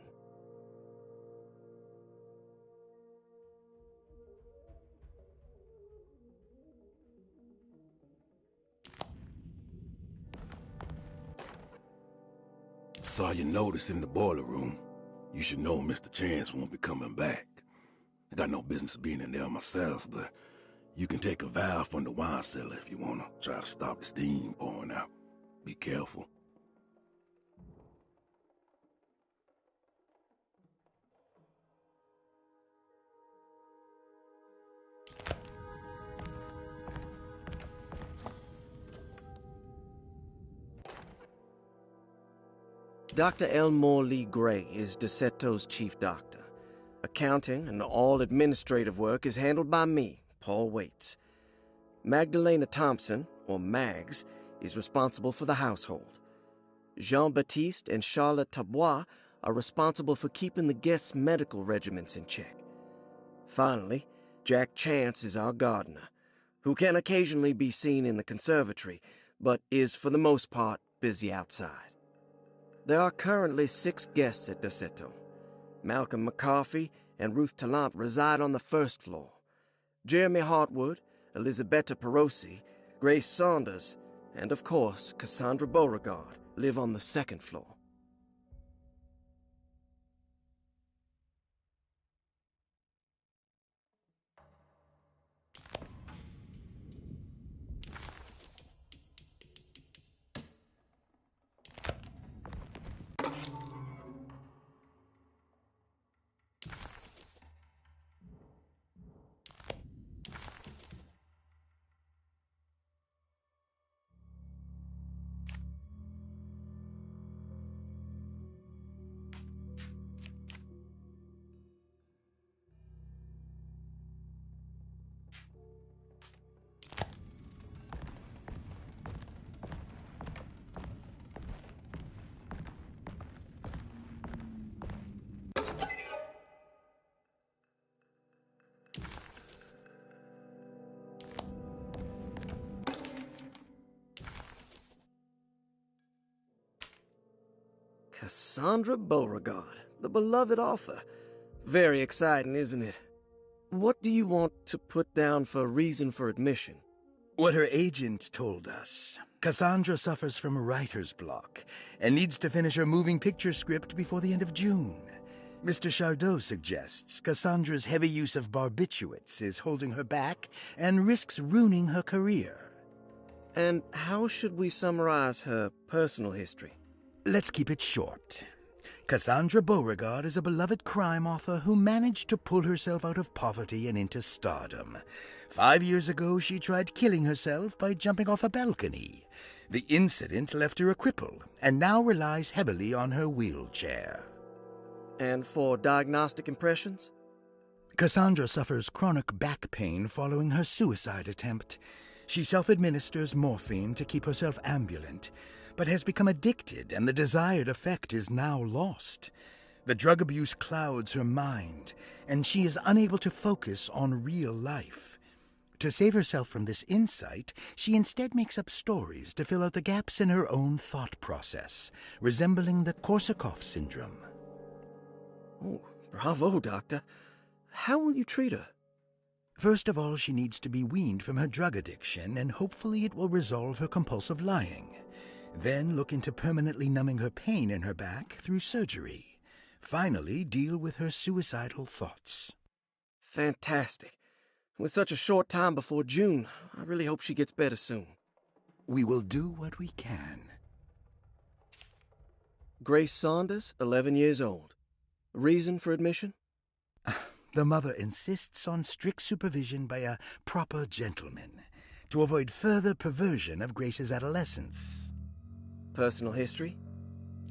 Saw your notice in the boiler room. You should know Mr. Chance won't be coming back. I got no business being in there myself, but you can take a valve from the wine cellar if you want to try to stop the steam pouring out. Be careful. Dr. Elmore Lee Gray is Derceto's chief doctor. Accounting and all administrative work is handled by me, Paul Waits. Magdalena Thompson, or Mags, is responsible for the household. Jean-Baptiste and Charlotte Tabois are responsible for keeping the guests' medical regimens in check. Finally, Jack Chance is our gardener, who can occasionally be seen in the conservatory, but is for the most part busy outside. There are currently 6 guests at Derceto. Malcolm McCarthy and Ruth Tallant reside on the first floor. Jeremy Hartwood, Elisabetta Perosi, Grace Saunders, and of course Cassandra Beauregard live on the second floor. Cassandra Beauregard, the beloved author. Very exciting, isn't it? What do you want to put down for reason for admission? What her agent told us. Cassandra suffers from writer's block and needs to finish her moving picture script before the end of June. Mr. Chardot suggests Cassandra's heavy use of barbiturates is holding her back and risks ruining her career. And how should we summarize her personal history? Let's keep it short. Cassandra Beauregard is a beloved crime author who managed to pull herself out of poverty and into stardom. 5 years ago, she tried killing herself by jumping off a balcony. The incident left her a cripple and now relies heavily on her wheelchair. And for diagnostic impressions? Cassandra suffers chronic back pain following her suicide attempt. She self-administers morphine to keep herself ambulant, but has become addicted and the desired effect is now lost. The drug abuse clouds her mind, and she is unable to focus on real life. To save herself from this insight, she instead makes up stories to fill out the gaps in her own thought process, resembling the Korsakoff syndrome. Oh, bravo, Doctor. How will you treat her? First of all, she needs to be weaned from her drug addiction, and hopefully it will resolve her compulsive lying. Then look into permanently numbing her pain in her back through surgery. Finally, deal with her suicidal thoughts. Fantastic. With such a short time before June, I really hope she gets better soon. We will do what we can. Grace Saunders, 11 years old. Reason for admission? The mother insists on strict supervision by a proper gentleman to avoid further perversion of Grace's adolescence. Personal history?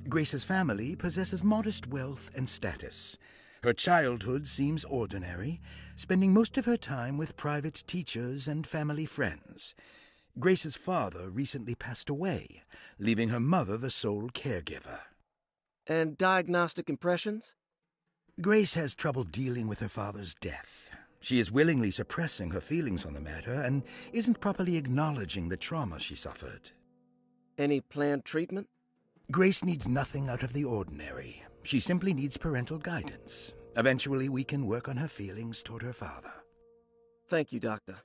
Grace's family possesses modest wealth and status. Her childhood seems ordinary, spending most of her time with private teachers and family friends. Grace's father recently passed away, leaving her mother the sole caregiver. And diagnostic impressions? Grace has trouble dealing with her father's death. She is willingly suppressing her feelings on the matter and isn't properly acknowledging the trauma she suffered. Any planned treatment? Grace needs nothing out of the ordinary. She simply needs parental guidance. Eventually, we can work on her feelings toward her father. Thank you, Doctor.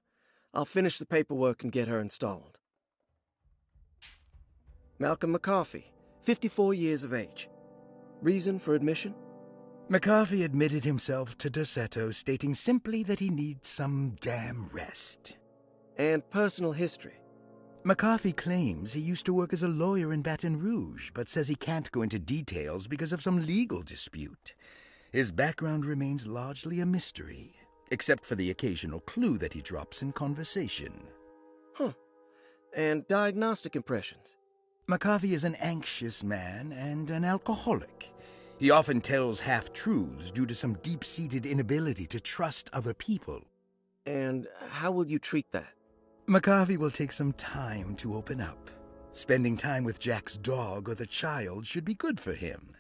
I'll finish the paperwork and get her installed. Malcolm McCarthy, 54 years of age. Reason for admission? McCarthy admitted himself to Dorsetto, stating simply that he needs some damn rest. And personal history? McCarthy claims he used to work as a lawyer in Baton Rouge, but says he can't go into details because of some legal dispute. His background remains largely a mystery, except for the occasional clue that he drops in conversation. Huh. And diagnostic impressions? McCarthy is an anxious man and an alcoholic. He often tells half-truths due to some deep-seated inability to trust other people. And how will you treat that? McCarthy will take some time to open up. Spending time with Jack's dog or the child should be good for him.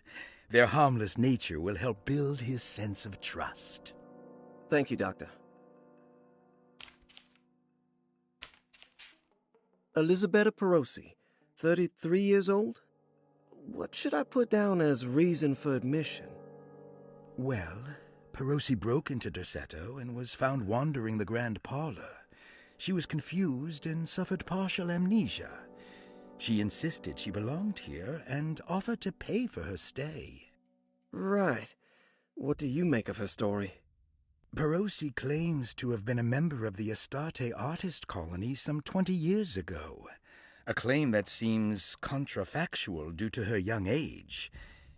Their harmless nature will help build his sense of trust. Thank you, Doctor. Elisabetta Perosi, 33 years old? What should I put down as reason for admission? Well, Perosi broke into Dorsetto and was found wandering the grand parlor. She was confused and suffered partial amnesia. She insisted she belonged here and offered to pay for her stay. Right. What do you make of her story? Perosi claims to have been a member of the Astarte artist colony some 20 years ago, a claim that seems contrafactual due to her young age.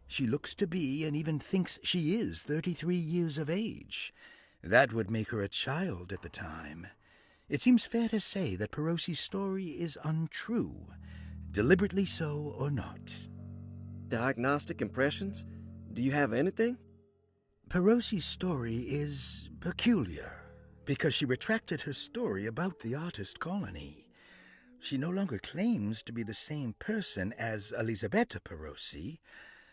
She looks to be and even thinks she is 33 years of age. That would make her a child at the time. It seems fair to say that Perosi's story is untrue, deliberately so or not. Diagnostic impressions? Do you have anything? Perosi's story is peculiar because she retracted her story about the artist colony. She no longer claims to be the same person as Elisabetta Perosi.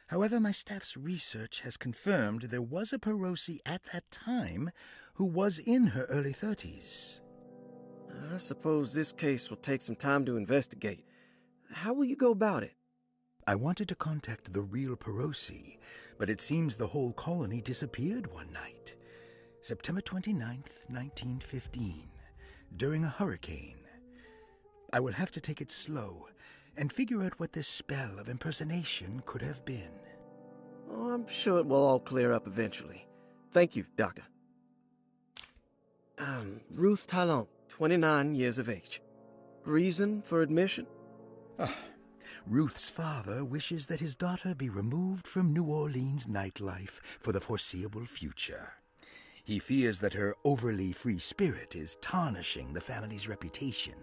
However, my staff's research has confirmed there was a Perosi at that time who was in her early 30s. I suppose this case will take some time to investigate. How will you go about it? I wanted to contact the real Perosi, but it seems the whole colony disappeared one night. September 29th, 1915, during a hurricane. I will have to take it slow and figure out what this spell of impersonation could have been. Oh, I'm sure it will all clear up eventually. Thank you, Doctor. Ruth Talon, 29 years of age. Reason for admission? Ruth's father wishes that his daughter be removed from New Orleans nightlife for the foreseeable future. He fears that her overly free spirit is tarnishing the family's reputation.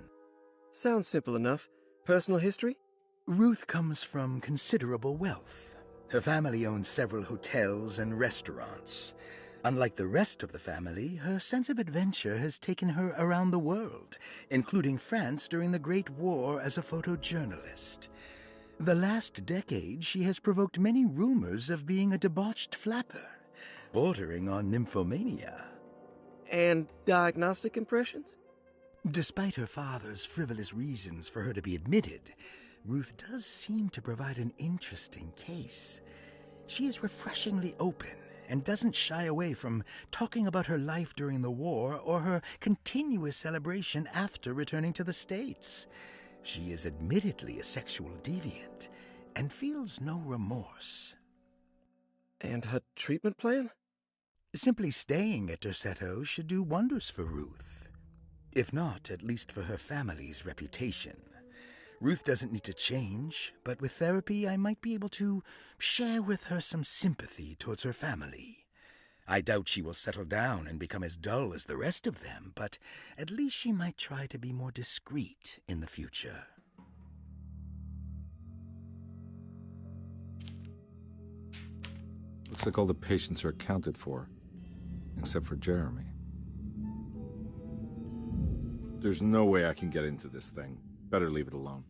Sounds simple enough. Personal history? Ruth comes from considerable wealth. Her family owns several hotels and restaurants. Unlike the rest of the family, her sense of adventure has taken her around the world, including France during the Great War as a photojournalist. The last decade, she has provoked many rumors of being a debauched flapper, bordering on nymphomania. And diagnostic impressions? Despite her father's frivolous reasons for her to be admitted, Ruth does seem to provide an interesting case. She is refreshingly open and doesn't shy away from talking about her life during the war or her continuous celebration after returning to the States. She is admittedly a sexual deviant and feels no remorse. And her treatment plan? Simply staying at Derceto should do wonders for Ruth. If not, at least for her family's reputation. Ruth doesn't need to change, but with therapy I might be able to share with her some sympathy towards her family. I doubt she will settle down and become as dull as the rest of them, but at least she might try to be more discreet in the future. Looks like all the patients are accounted for, except for Jeremy. There's no way I can get into this thing. Better leave it alone.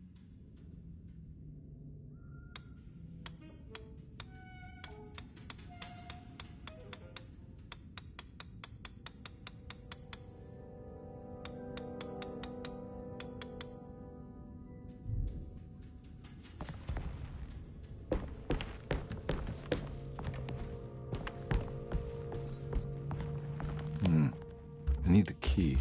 I need the key.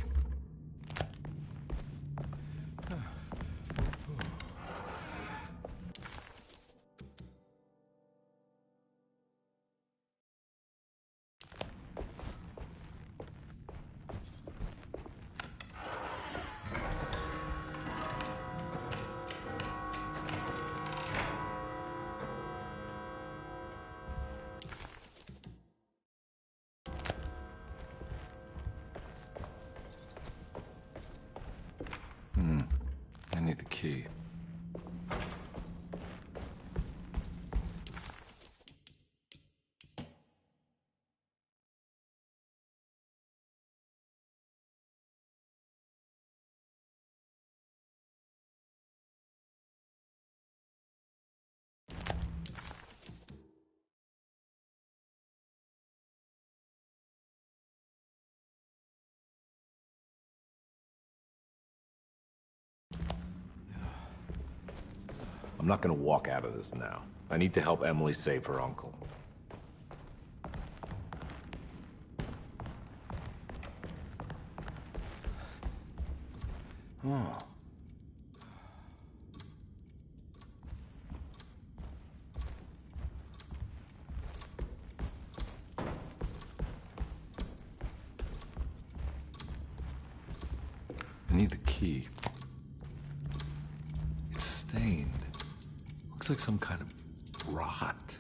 I need the key. I'm not gonna walk out of this now. I need to help Emily save her uncle. Oh. I need the key. It's stained. Looks like some kind of rot.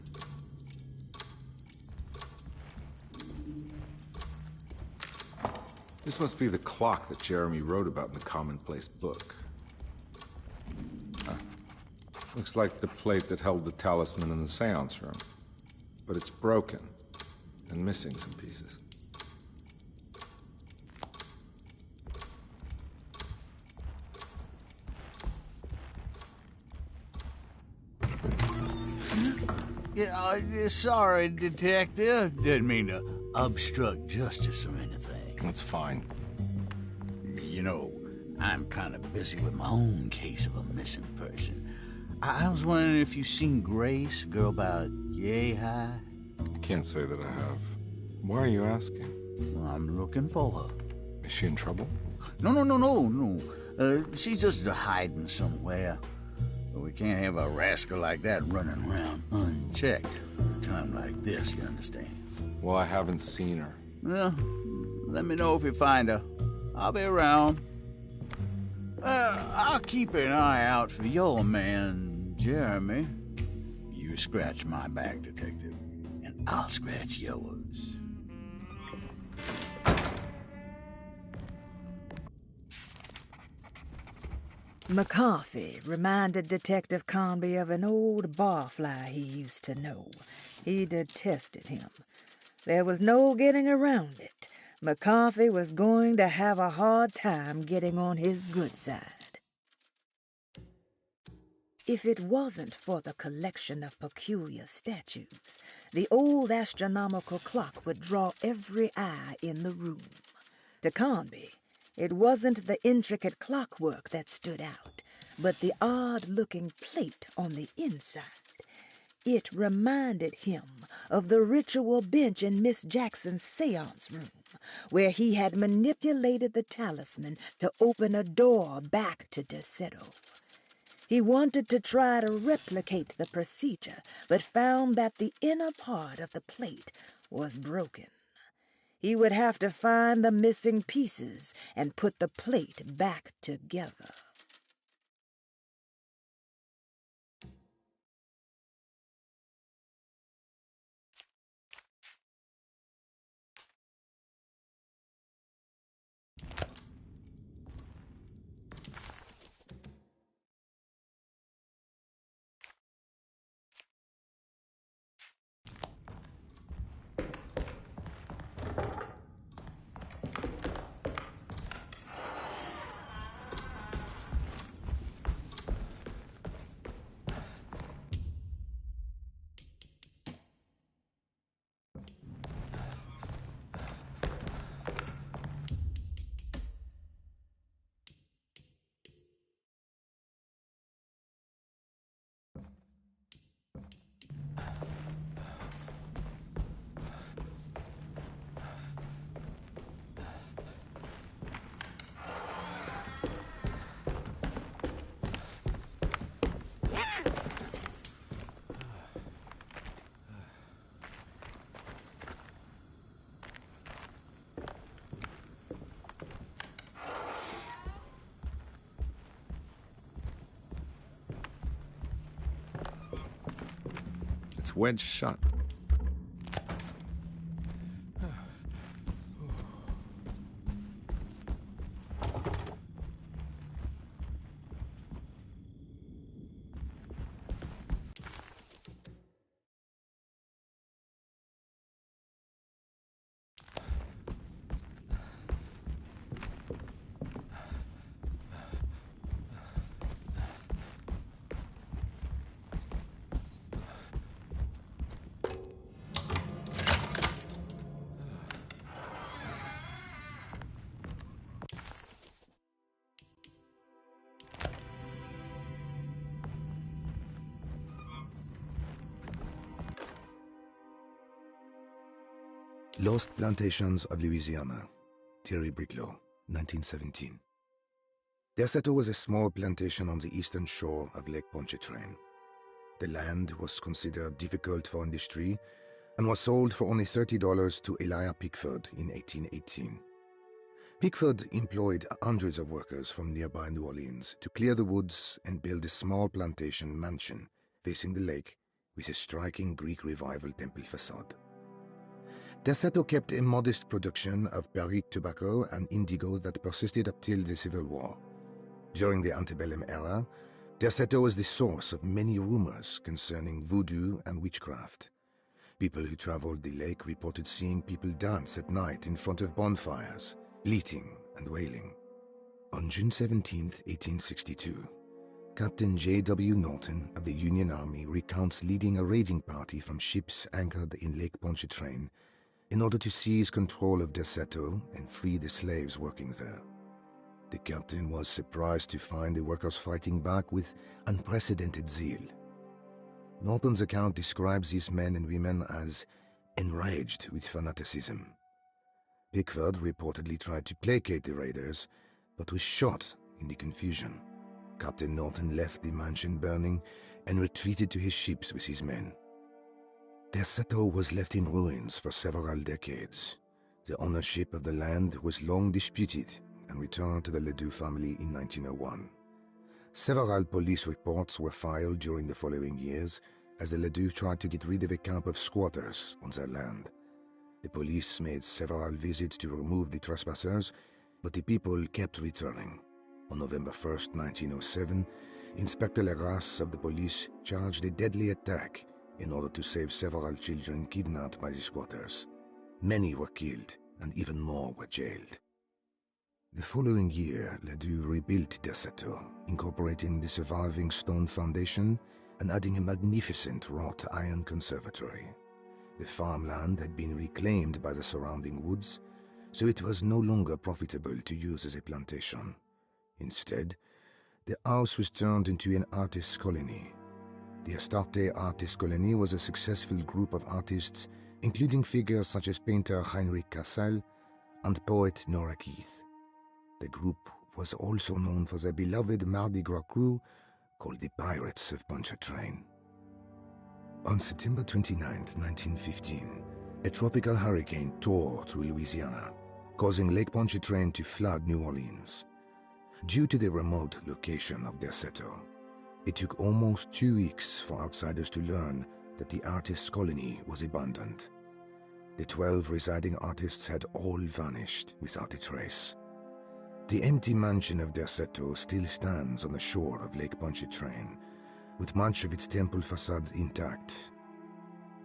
This must be the clock that Jeremy wrote about in the commonplace book. Looks like the plate that held the talisman in the seance room. But it's broken and missing some pieces. Yeah, sorry, Detective. Didn't mean to obstruct justice or anything. That's fine. You know, I'm kind of busy with my own case of a missing person. I was wondering if you seen Grace, girl about yay high. I can't say that I have. Why are you asking? Well, I'm looking for her. Is she in trouble? No. She's just hiding somewhere. But we can't have a rascal like that running around unchecked at a time like this, you understand? Well, I haven't seen her. Well, let me know if you find her. I'll be around. I'll keep an eye out for your man, Jeremy. You scratch my back, Detective, and I'll scratch yours. McCarthy reminded Detective Conby of an old barfly he used to know. He detested him. There was no getting around it. McCarthy was going to have a hard time getting on his good side. If it wasn't for the collection of peculiar statues, the old astronomical clock would draw every eye in the room. To Conby, it wasn't the intricate clockwork that stood out, but the odd-looking plate on the inside. It reminded him of the ritual bench in Miss Jackson's seance room, where he had manipulated the talisman to open a door back to Desetto. He wanted to try to replicate the procedure, but found that the inner part of the plate was broken. He would have to find the missing pieces and put the plate back together. It's wedged shut. Lost Plantations of Louisiana, Thierry Briclot, 1917. Desetto was a small plantation on the eastern shore of Lake Pontchartrain. The land was considered difficult for industry and was sold for only $30 to Elijah Pickford in 1818. Pickford employed hundreds of workers from nearby New Orleans to clear the woods and build a small plantation mansion facing the lake with a striking Greek Revival temple facade. Desetto kept a modest production of Perique tobacco and indigo that persisted up till the Civil War. During the antebellum era, Desetto was the source of many rumors concerning voodoo and witchcraft. People who traveled the lake reported seeing people dance at night in front of bonfires, bleating and wailing. On June 17, 1862, Captain J.W. Norton of the Union Army recounts leading a raiding party from ships anchored in Lake Pontchartrain in order to seize control of Desetto and free the slaves working there. the captain was surprised to find the workers fighting back with unprecedented zeal. Norton's account describes these men and women as enraged with fanaticism. Pickford reportedly tried to placate the raiders, but was shot in the confusion. Captain Norton left the mansion burning and retreated to his ships with his men. Derceto was left in ruins for several decades. The ownership of the land was long disputed and returned to the Ledoux family in 1901. Several police reports were filed during the following years as the Ledoux tried to get rid of a camp of squatters on their land. The police made several visits to remove the trespassers, but the people kept returning. On November 1st, 1907, Inspector Legrasse of the police charged a deadly attack in order to save several children kidnapped by the squatters. Many were killed, and even more were jailed. The following year, Ledoux rebuilt Derceto, incorporating the surviving stone foundation and adding a magnificent wrought iron conservatory. The farmland had been reclaimed by the surrounding woods, so it was no longer profitable to use as a plantation. Instead, the house was turned into an artist's colony. The Astarte Artist Colony was a successful group of artists, including figures such as painter Heinrich Cassel and poet Nora Keith. The group was also known for their beloved Mardi Gras crew called the Pirates of Pontchartrain. On September 29, 1915, a tropical hurricane tore through Louisiana, causing Lake Pontchartrain to flood New Orleans. Due to the remote location of Derceto, it took almost 2 weeks for outsiders to learn that the artist's colony was abandoned. The 12 residing artists had all vanished without a trace. The empty mansion of Derceto still stands on the shore of Lake Pontchartrain, with much of its temple facade intact.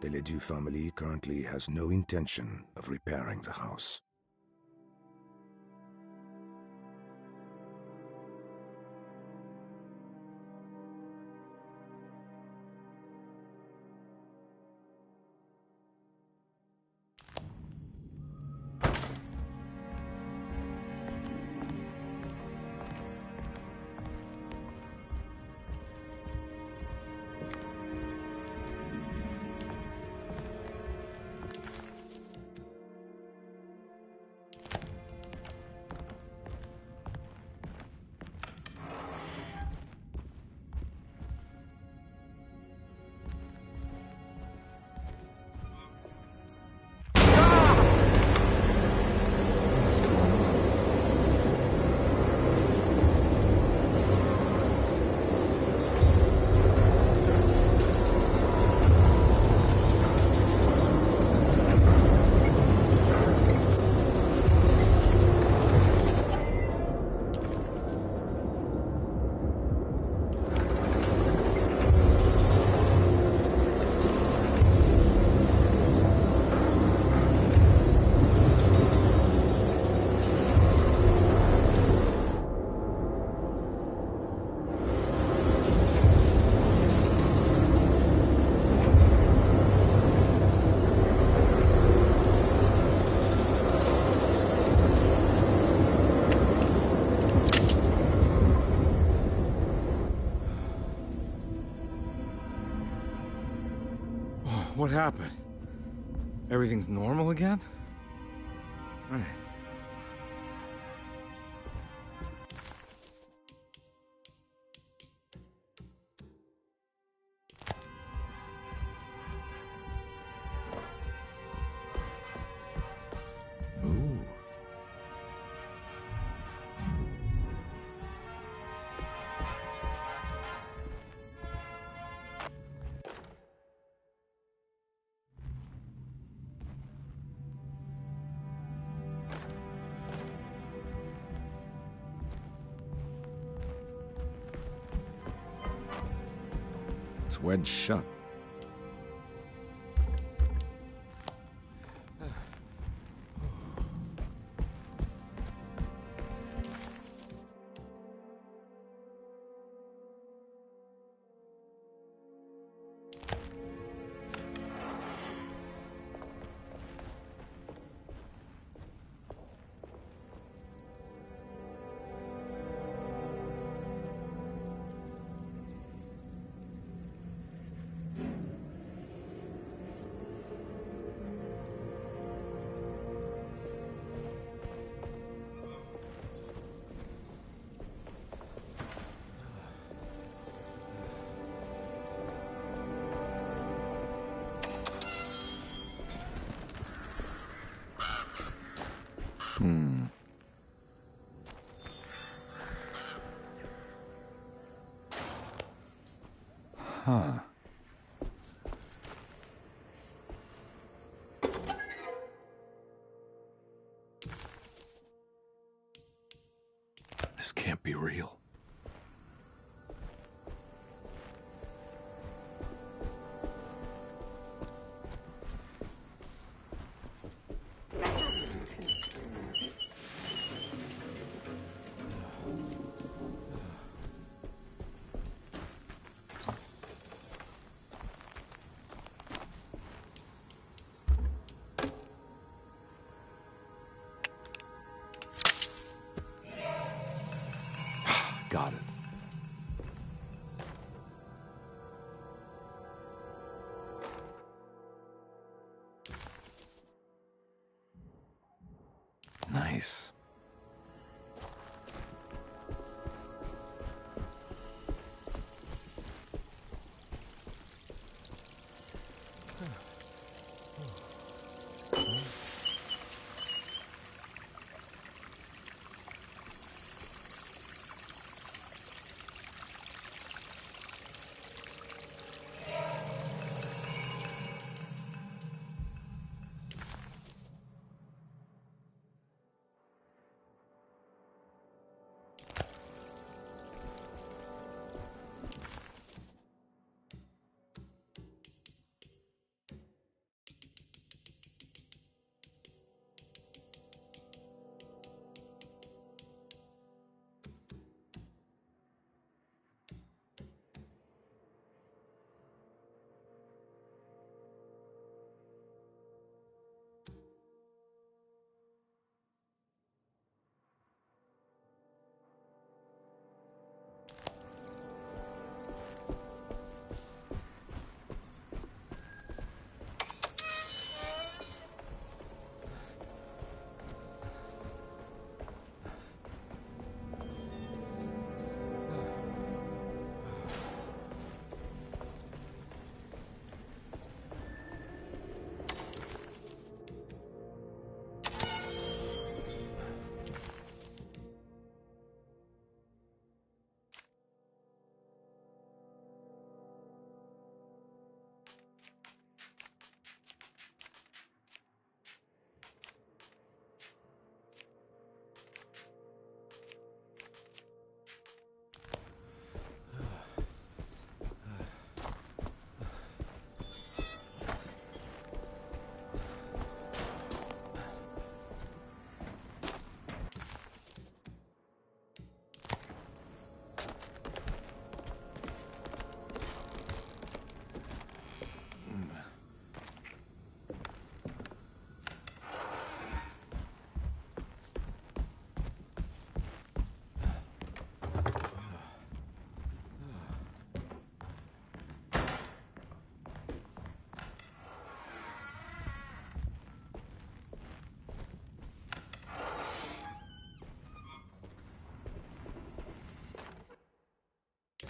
The Ledoux family currently has no intention of repairing the house. What happened? Everything's normal again? Right. Ooh. It's wedged shut. Huh. This can't be real. Got it. Nice.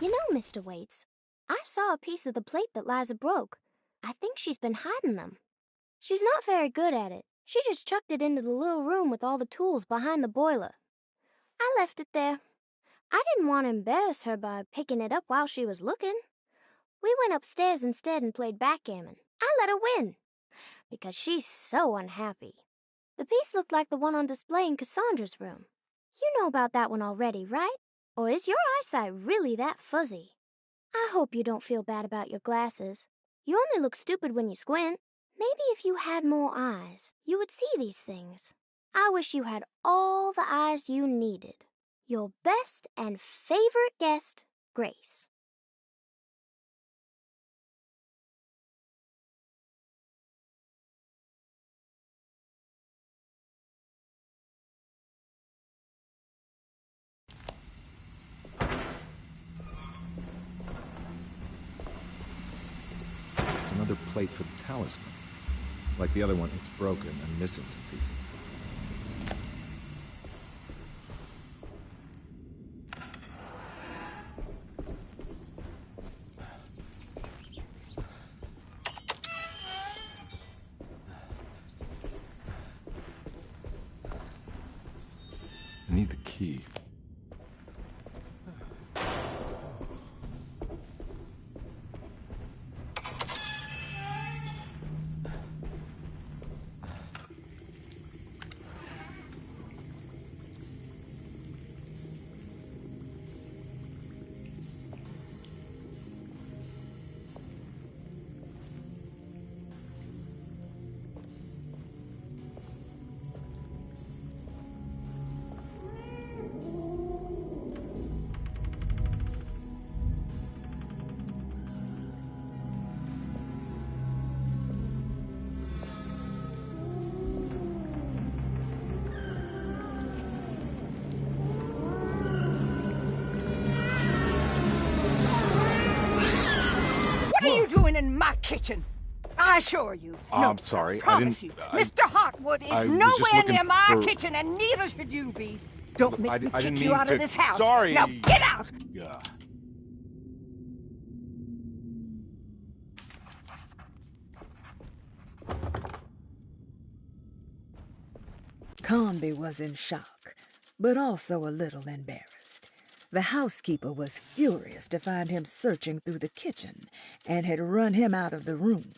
You know, Mr. Waits, I saw a piece of the plate that Liza broke. I think she's been hiding them. She's not very good at it. She just chucked it into the little room with all the tools behind the boiler. I left it there. I didn't want to embarrass her by picking it up while she was looking. We went upstairs instead and played backgammon. I let her win, because she's so unhappy. The piece looked like the one on display in Cassandra's room. You know about that one already, right? Or is your eyesight really that fuzzy? I hope you don't feel bad about your glasses. You only look stupid when you squint. Maybe if you had more eyes, you would see these things. I wish you had all the eyes you needed. Your best and favorite guest, Grace. It's another plate for the talisman. Like the other one, it's broken and missing some pieces. I need the key. What are you doing in my kitchen? I assure you. No, I'm sorry. I promise you. Mr. Hotwood is nowhere near my kitchen, and neither should you be. Don't make me kick you out of this house. Sorry. Now get out! Yeah. Conby was in shock, but also a little embarrassed. The housekeeper was furious to find him searching through the kitchen and had run him out of the room.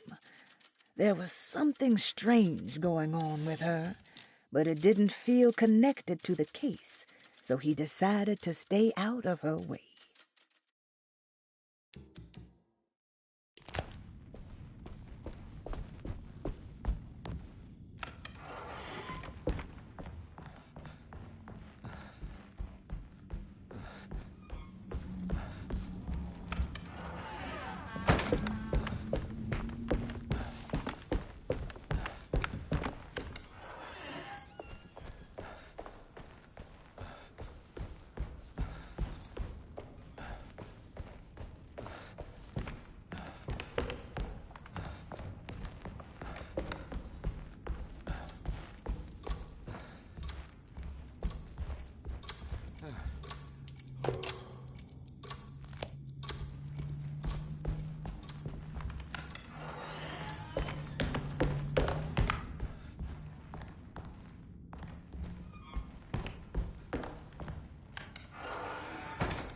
There was something strange going on with her, but it didn't feel connected to the case, so he decided to stay out of her way.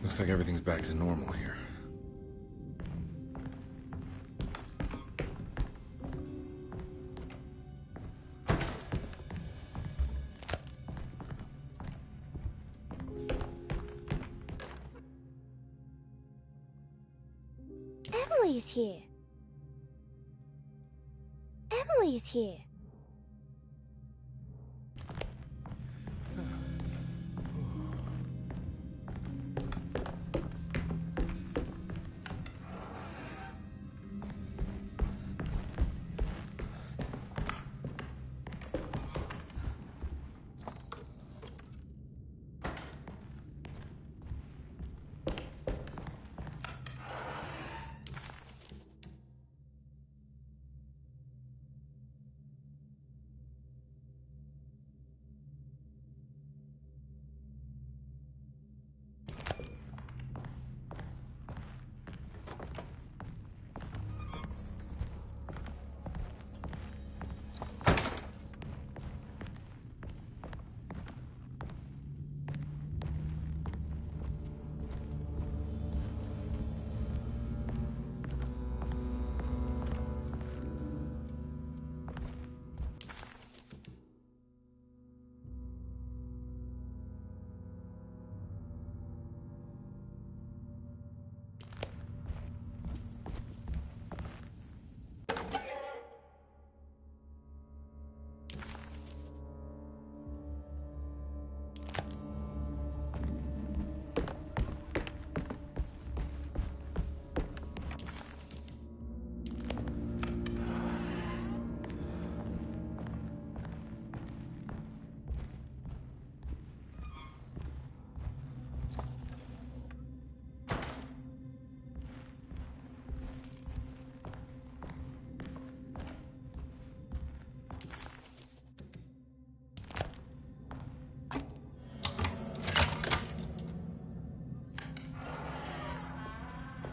Looks like everything's back to normal here. Emily's here. Emily's here.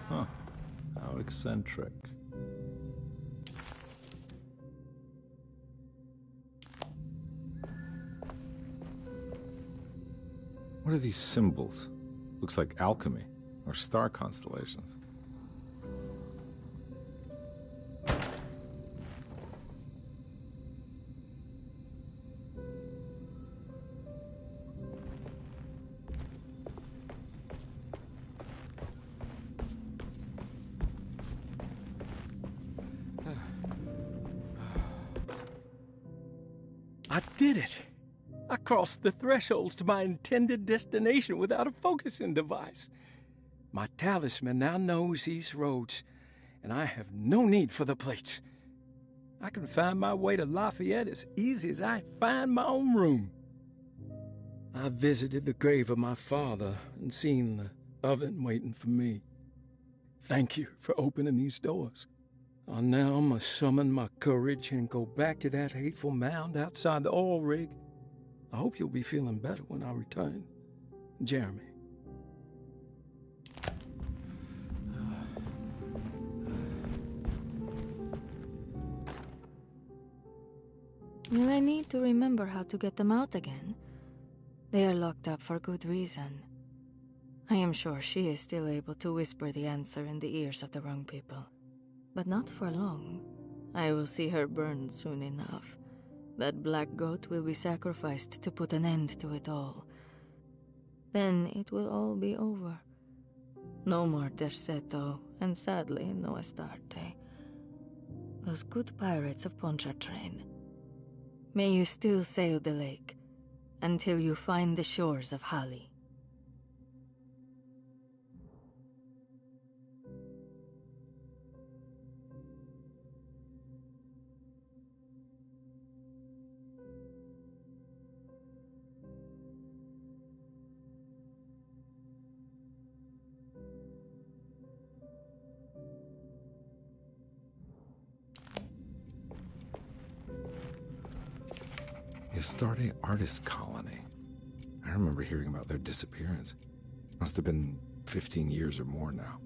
Huh. How eccentric. What are these symbols? Looks like alchemy or star constellations. I did it! I crossed the thresholds to my intended destination without a focusing device. My talisman now knows these roads, and I have no need for the plates. I can find my way to Lafayette as easy as I find my own room. I visited the grave of my father and seen the oven waiting for me. Thank you for opening these doors. I now must summon my courage and go back to that hateful mound outside the oil rig. I hope you'll be feeling better when I return. Jeremy. Will I need to remember how to get them out again? They are locked up for good reason. I am sure she is still able to whisper the answer in the ears of the wrong people. But not for long. I will see her burned soon enough. That black goat will be sacrificed to put an end to it all. Then it will all be over. No more Terceto, and sadly, no Astarte. Those good pirates of Pontchartrain. May you still sail the lake, until you find the shores of Hali. Astarte Artist Colony. I remember hearing about their disappearance. Must have been 15 years or more now.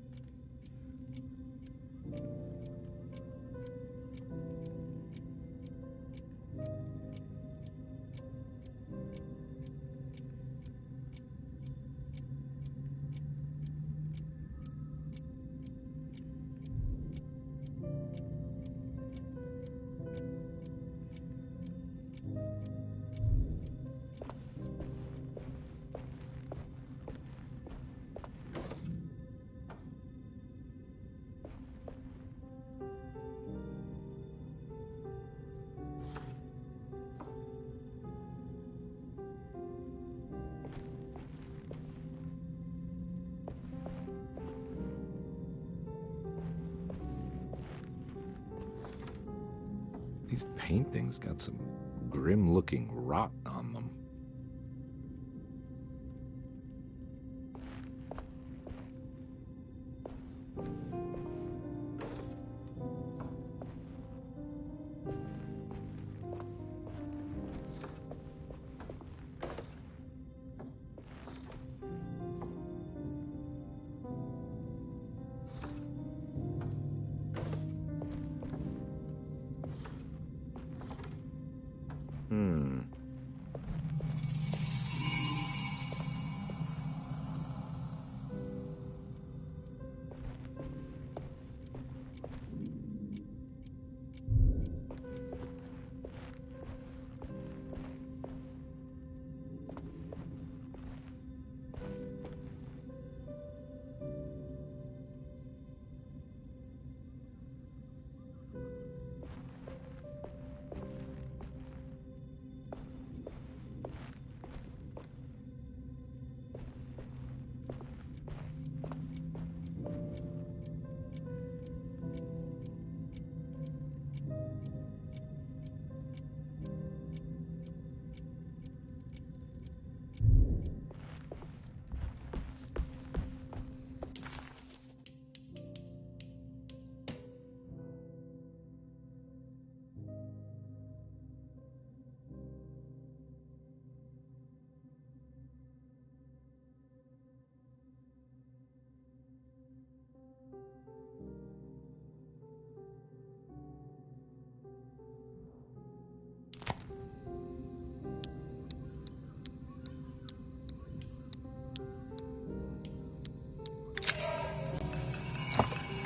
These paintings got some grim-looking rot on them.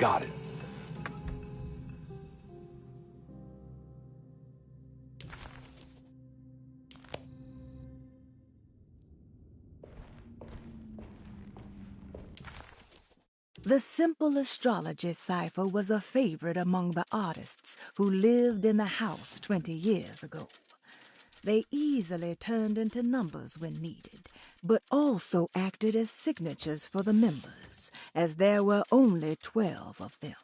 Got it. The simple astrology cipher was a favorite among the artists who lived in the house 20 years ago. They easily turned into numbers when needed, but also acted as signatures for the members, as there were only 12 of them.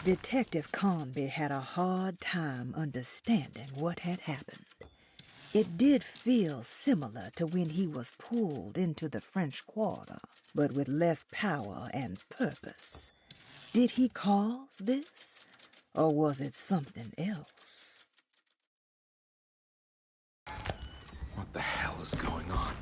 Detective Conby had a hard time understanding what had happened. It did feel similar to when he was pulled into the French Quarter, but with less power and purpose. Did he cause this, or was it something else? What the hell is going on?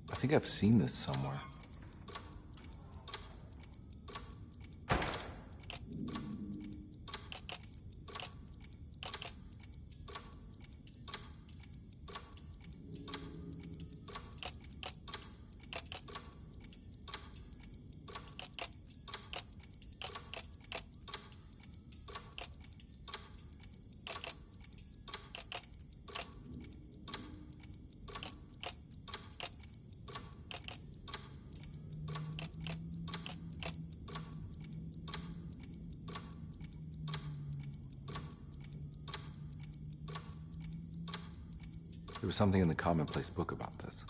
I think I've seen this somewhere. There was something in the commonplace book about this.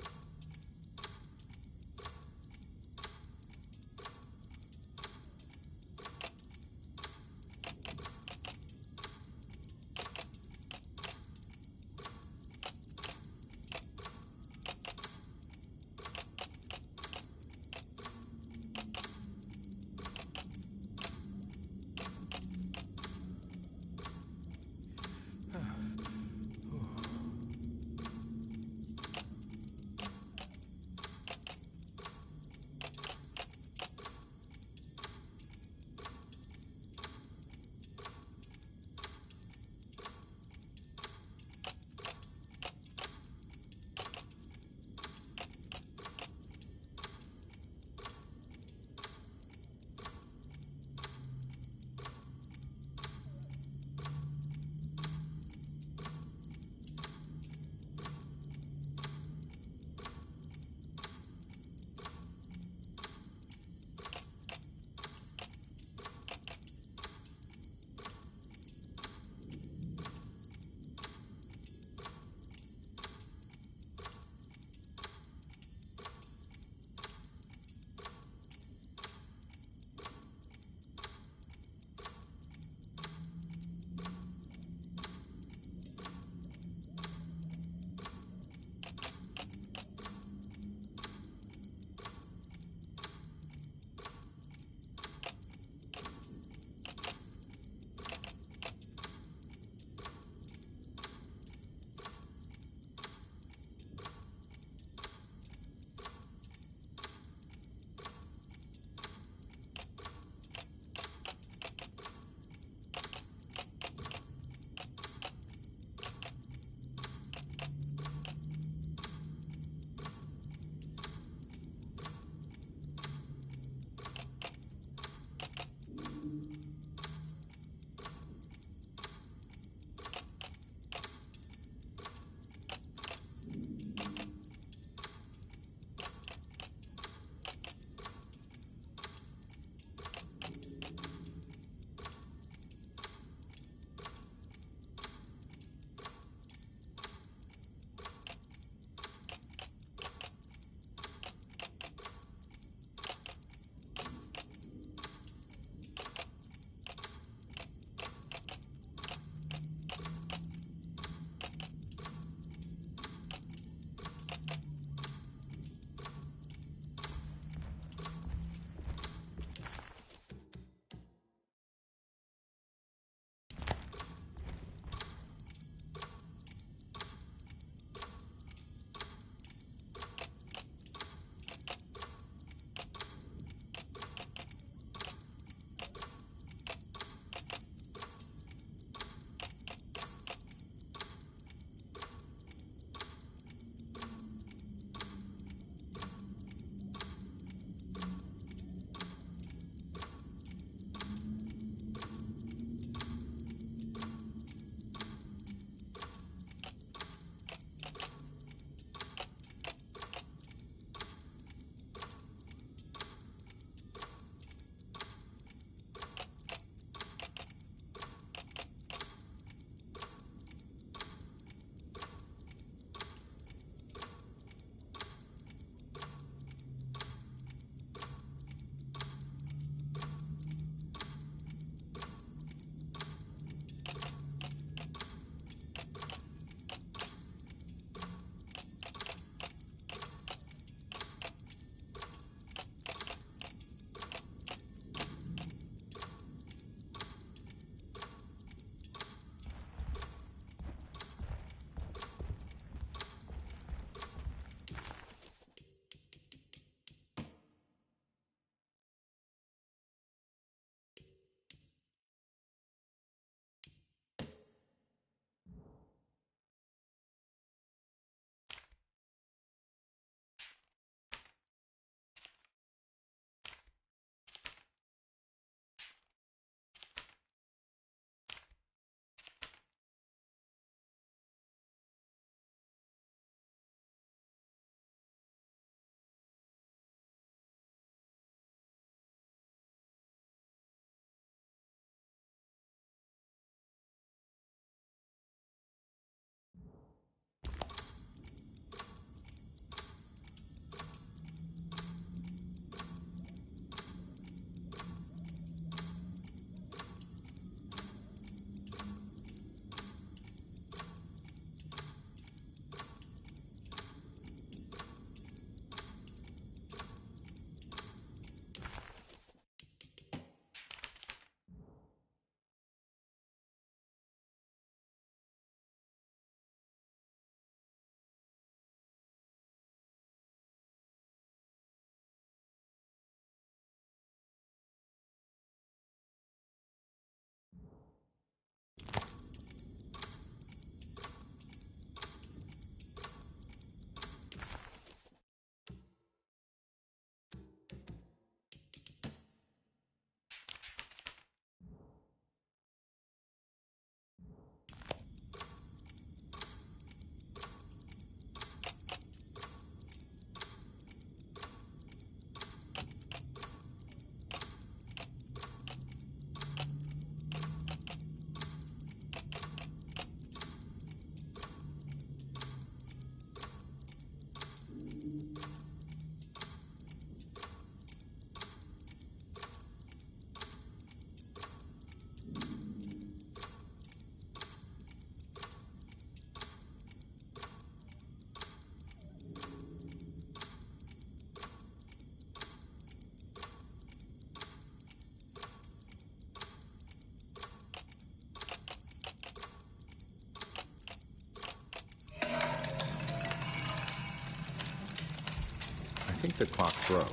think the clock broke.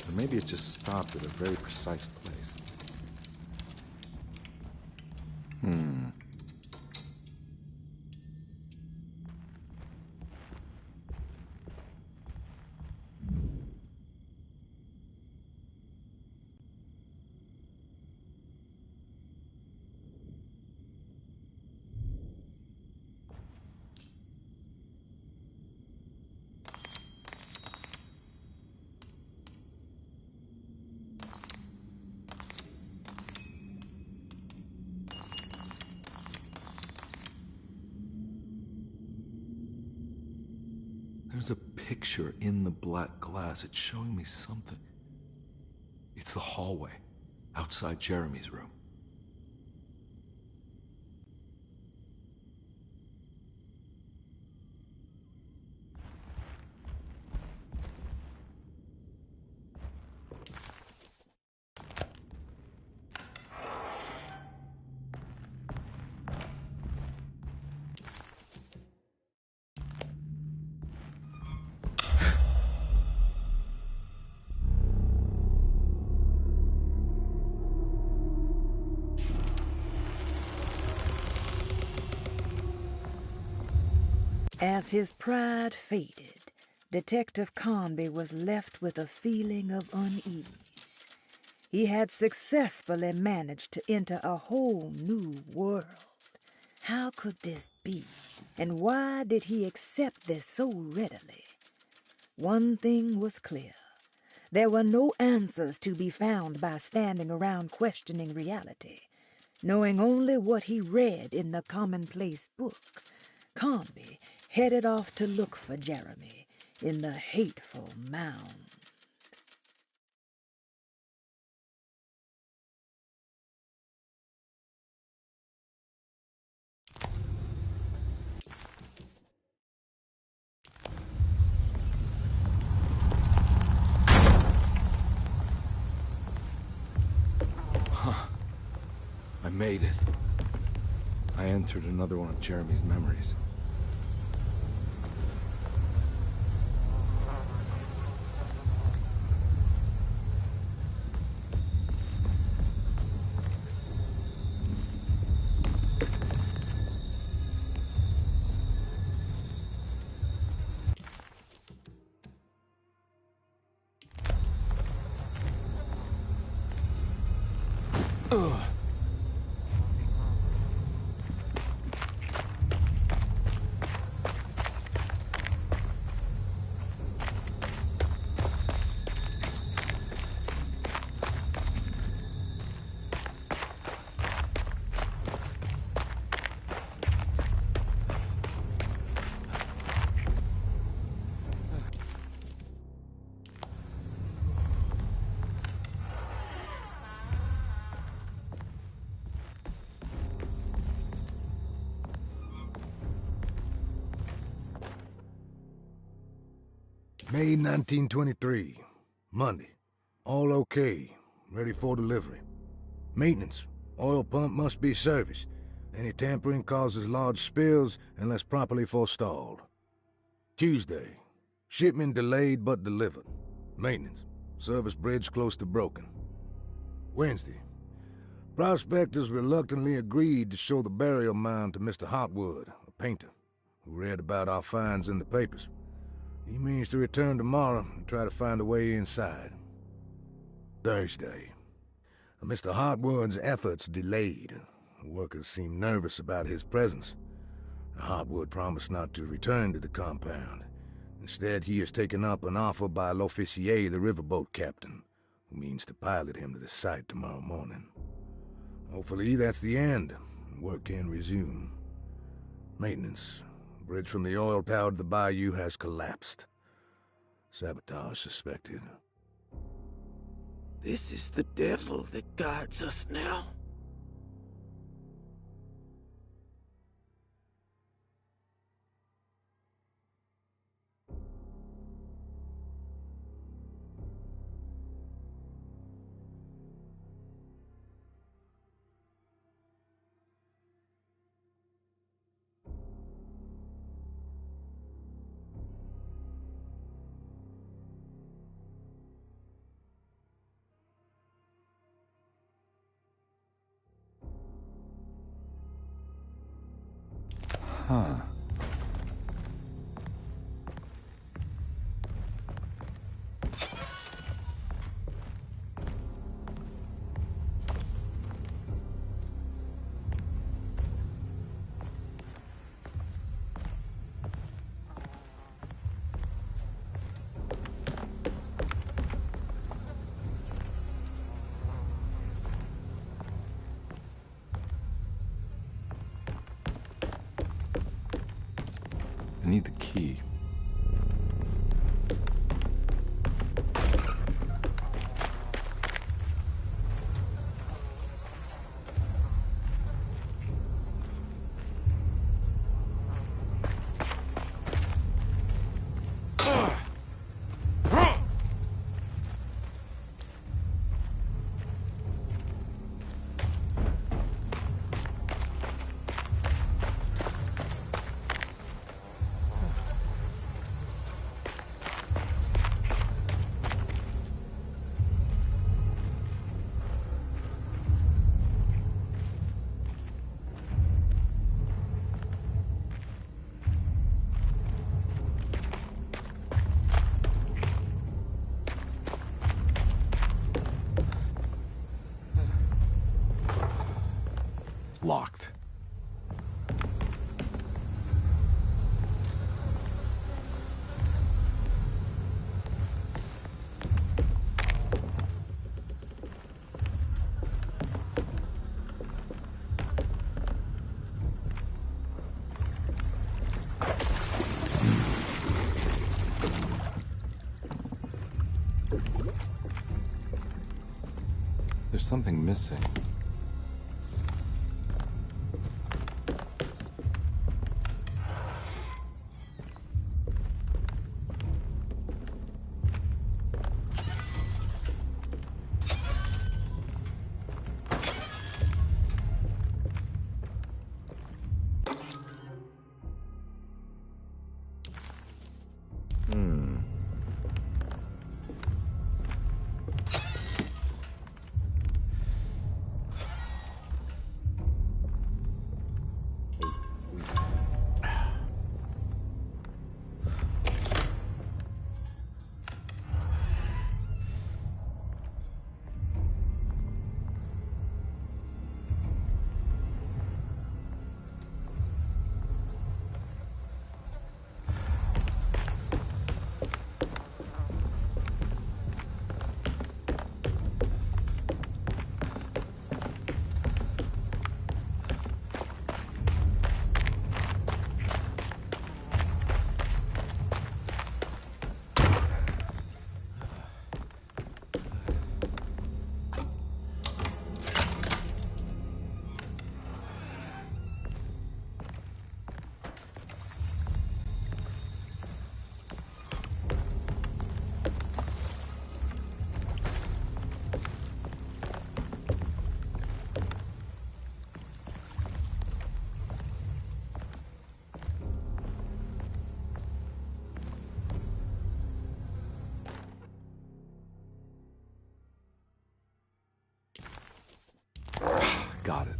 Or maybe it just stopped at a very precise place. There's a picture in the black glass. It's showing me something. It's the hallway outside Jeremy's room. As his pride faded, Detective Conby was left with a feeling of unease. He had successfully managed to enter a whole new world. How could this be? And why did he accept this so readily? One thing was clear. There were no answers to be found by standing around questioning reality. Knowing only what he read in the commonplace book, Conby headed off to look for Jeremy in the hateful mound. I made it. I entered another one of Jeremy's memories. May 1923, Monday. All okay, ready for delivery. Maintenance, oil pump must be serviced. Any tampering causes large spills unless properly forestalled. Tuesday, shipment delayed but delivered. Maintenance, service bridge close to broken. Wednesday, prospectors reluctantly agreed to show the burial mound to Mr. Hotwood, a painter, who read about our finds in the papers. He means to return tomorrow and try to find a way inside. Thursday. Mr. Hotwood's efforts delayed. The workers seemed nervous about his presence. Hotwood promised not to return to the compound. Instead, he has taken up an offer by L'Officier, the riverboat captain, who means to pilot him to the site tomorrow morning. Hopefully that's the end, and work can resume. Maintenance. Bridge from the oil tower to the bayou has collapsed. Sabotage suspected. This is the devil that guides us now. Huh. I need the key. Locked. There's something missing. Got it.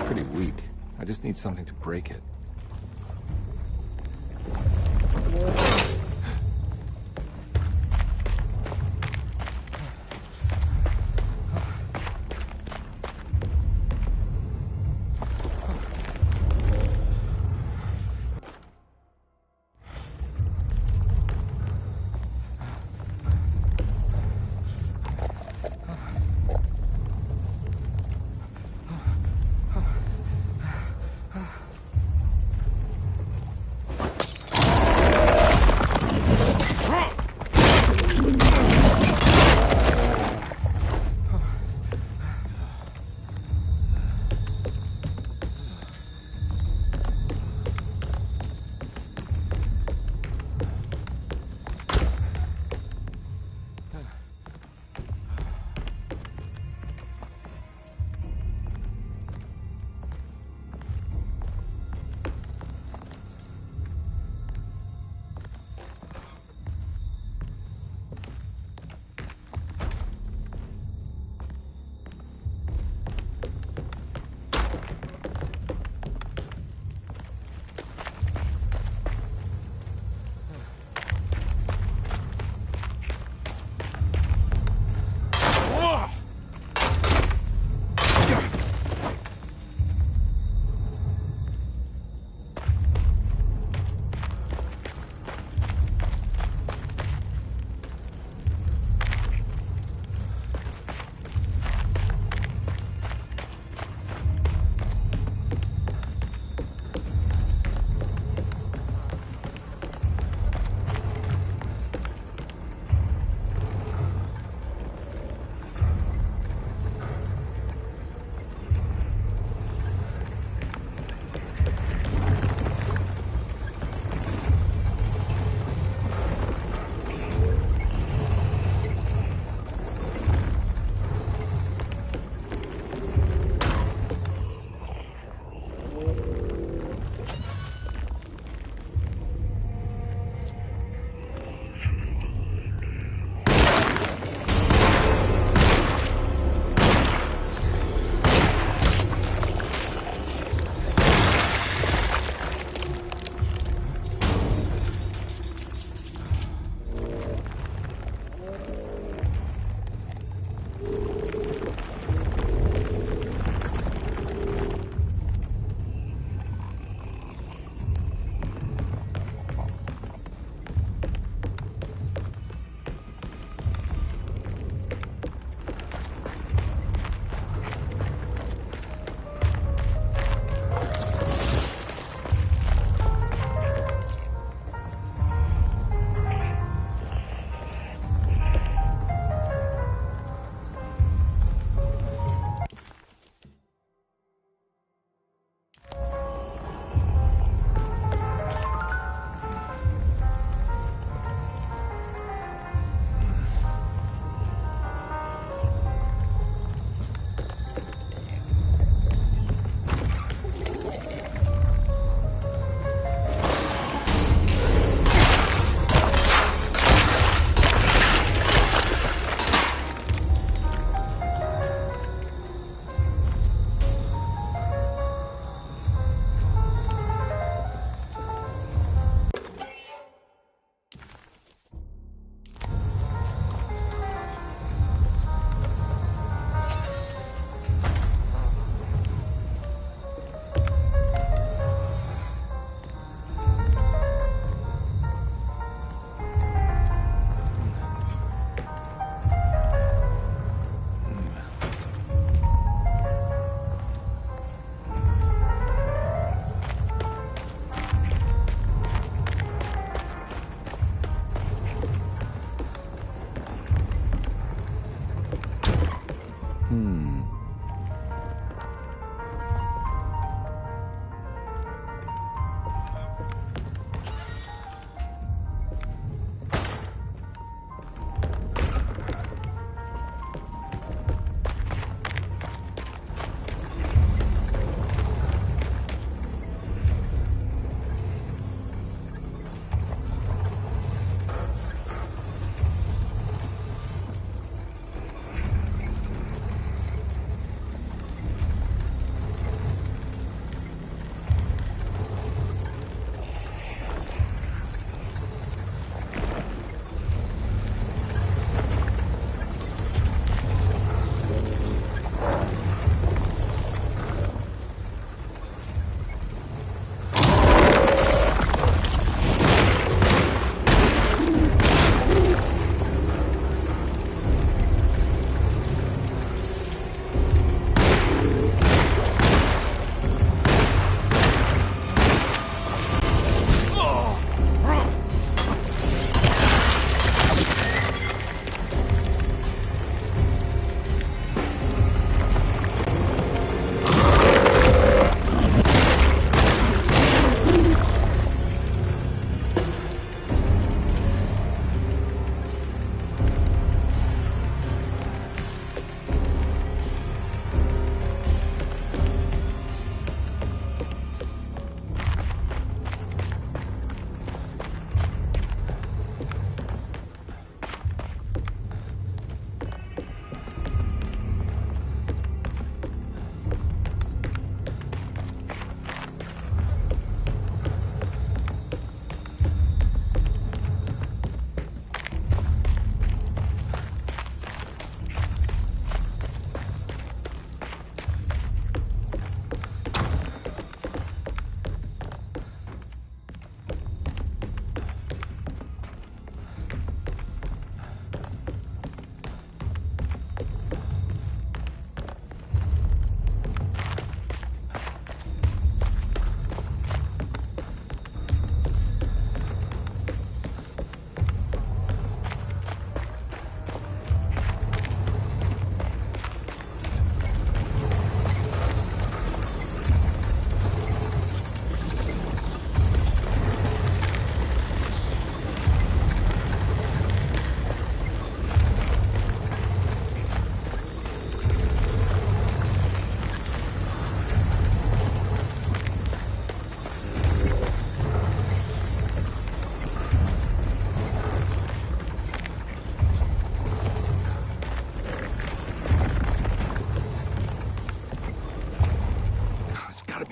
Pretty weak. I just need something to break it.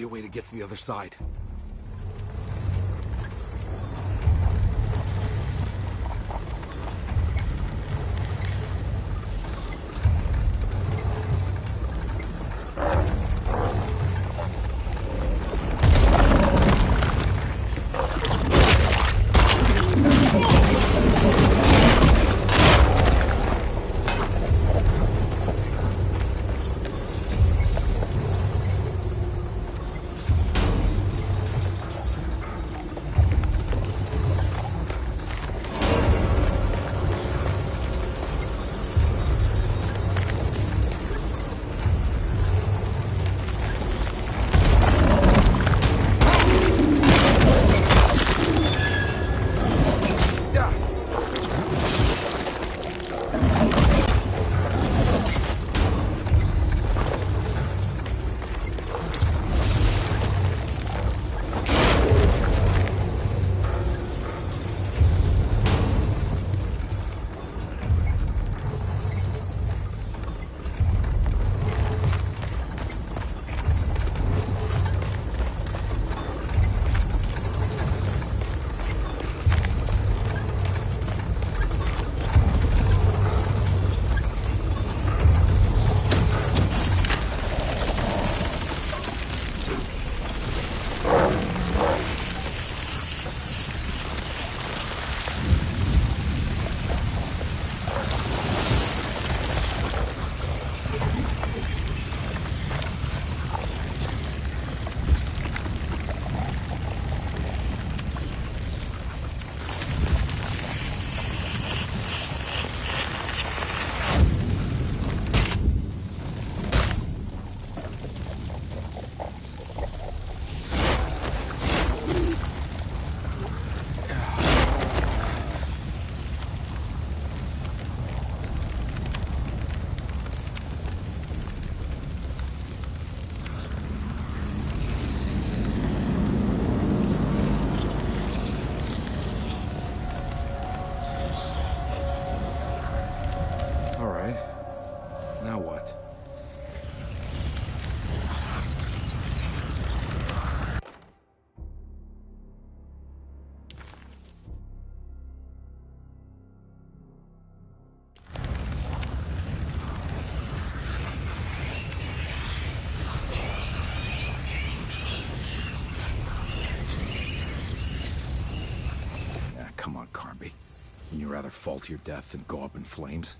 a way to get to the other side. Now what? Come on, Carby. Wouldn't you rather fall to your death than go up in flames?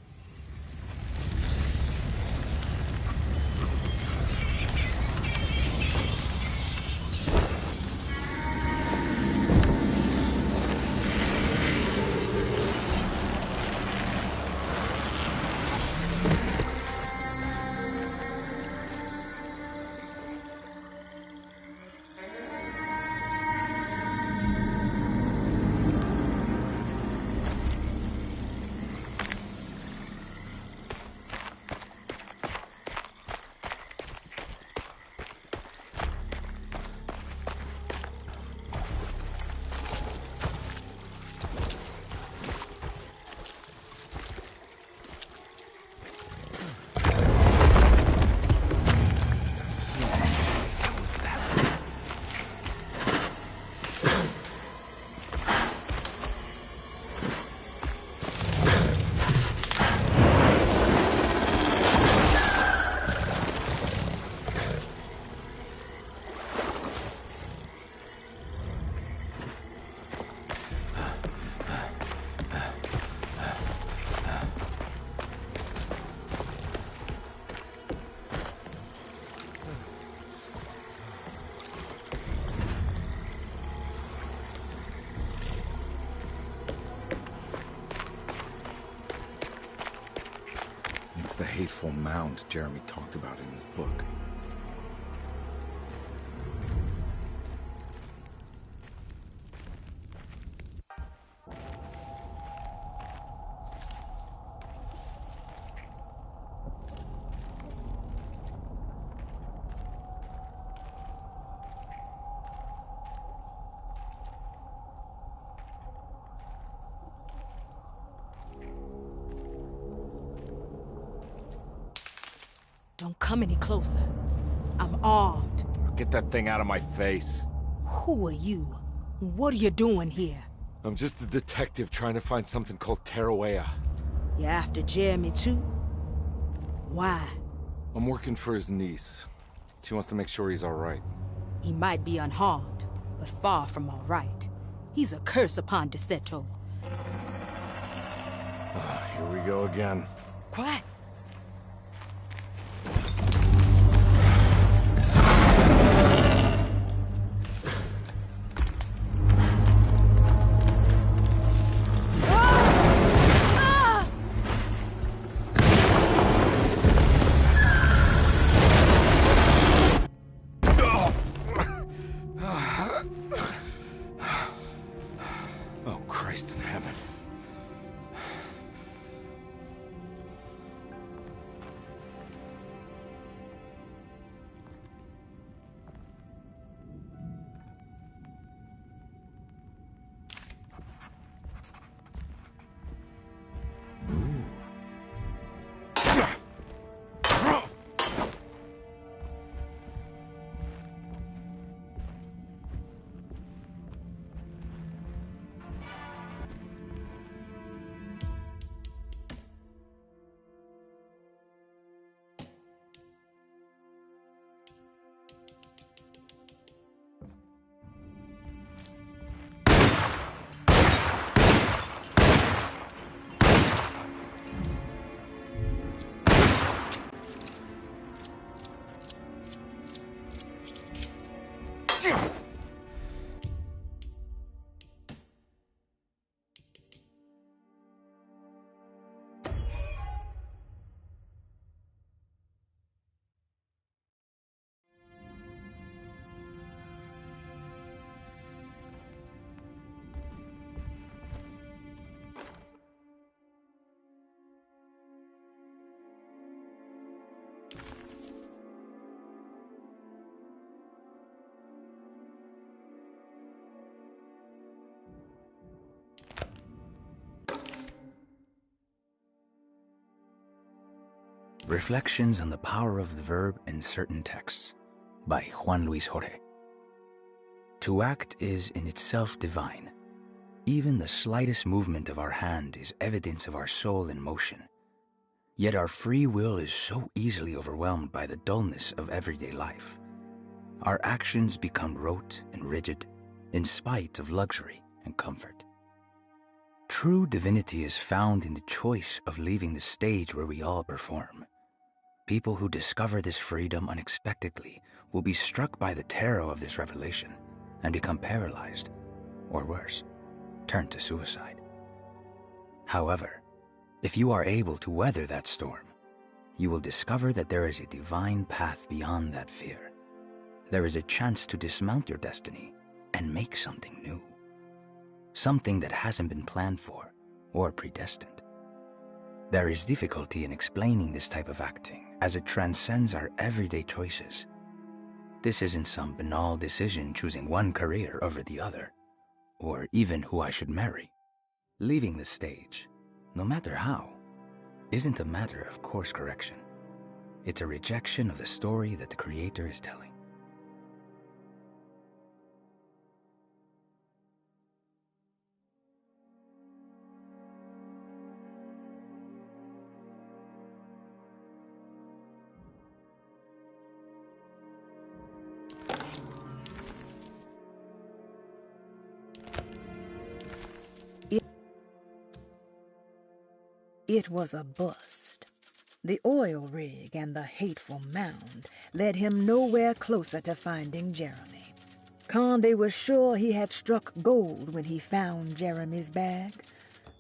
The hateful mound Jeremy talked about in his book. Don't come any closer. I'm armed. get that thing out of my face. Who are you? What are you doing here? I'm just a detective trying to find something called Tarawea. You after Jeremy too? Why? I'm working for his niece. She wants to make sure he's alright. He might be unharmed, but far from alright. He's a curse upon DeSeto. Here we go again. Quiet! Oh, Christ in heaven. Reflections on the Power of the Verb in Certain Texts by Juan Luis Jorge. To act is in itself divine. Even the slightest movement of our hand is evidence of our soul in motion. Yet our free will is so easily overwhelmed by the dullness of everyday life. Our actions become rote and rigid, in spite of luxury and comfort. True divinity is found in the choice of leaving the stage where we all perform. People who discover this freedom unexpectedly will be struck by the terror of this revelation and become paralyzed, or worse, turn to suicide. However, if you are able to weather that storm, you will discover that there is a divine path beyond that fear. There is a chance to dismount your destiny and make something new. Something that hasn't been planned for or predestined. There is difficulty in explaining this type of acting as it transcends our everyday choices. This isn't some banal decision choosing one career over the other, or even who I should marry. Leaving the stage, no matter how, isn't a matter of course correction. It's a rejection of the story that the Creator is telling. It was a bust. The oil rig and the hateful mound led him nowhere closer to finding Jeremy. Conde was sure he had struck gold when he found Jeremy's bag,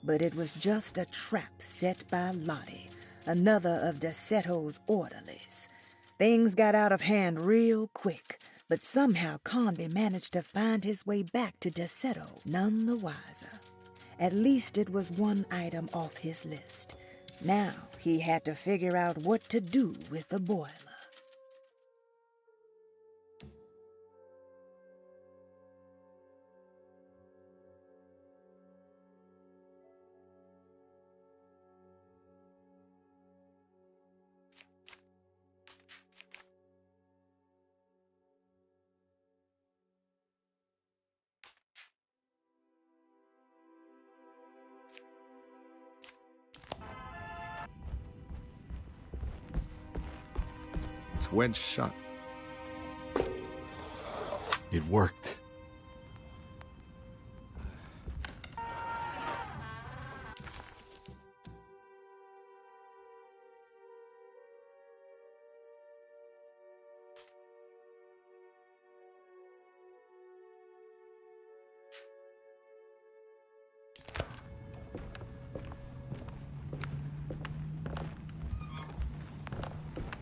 but it was just a trap set by Lottie, another of DeSeto's orderlies. Things got out of hand real quick, but somehow Conde managed to find his way back to DeSeto none the wiser. At least it was one item off his list. Now he had to figure out what to do with the boiler. it's wedged shut. It worked.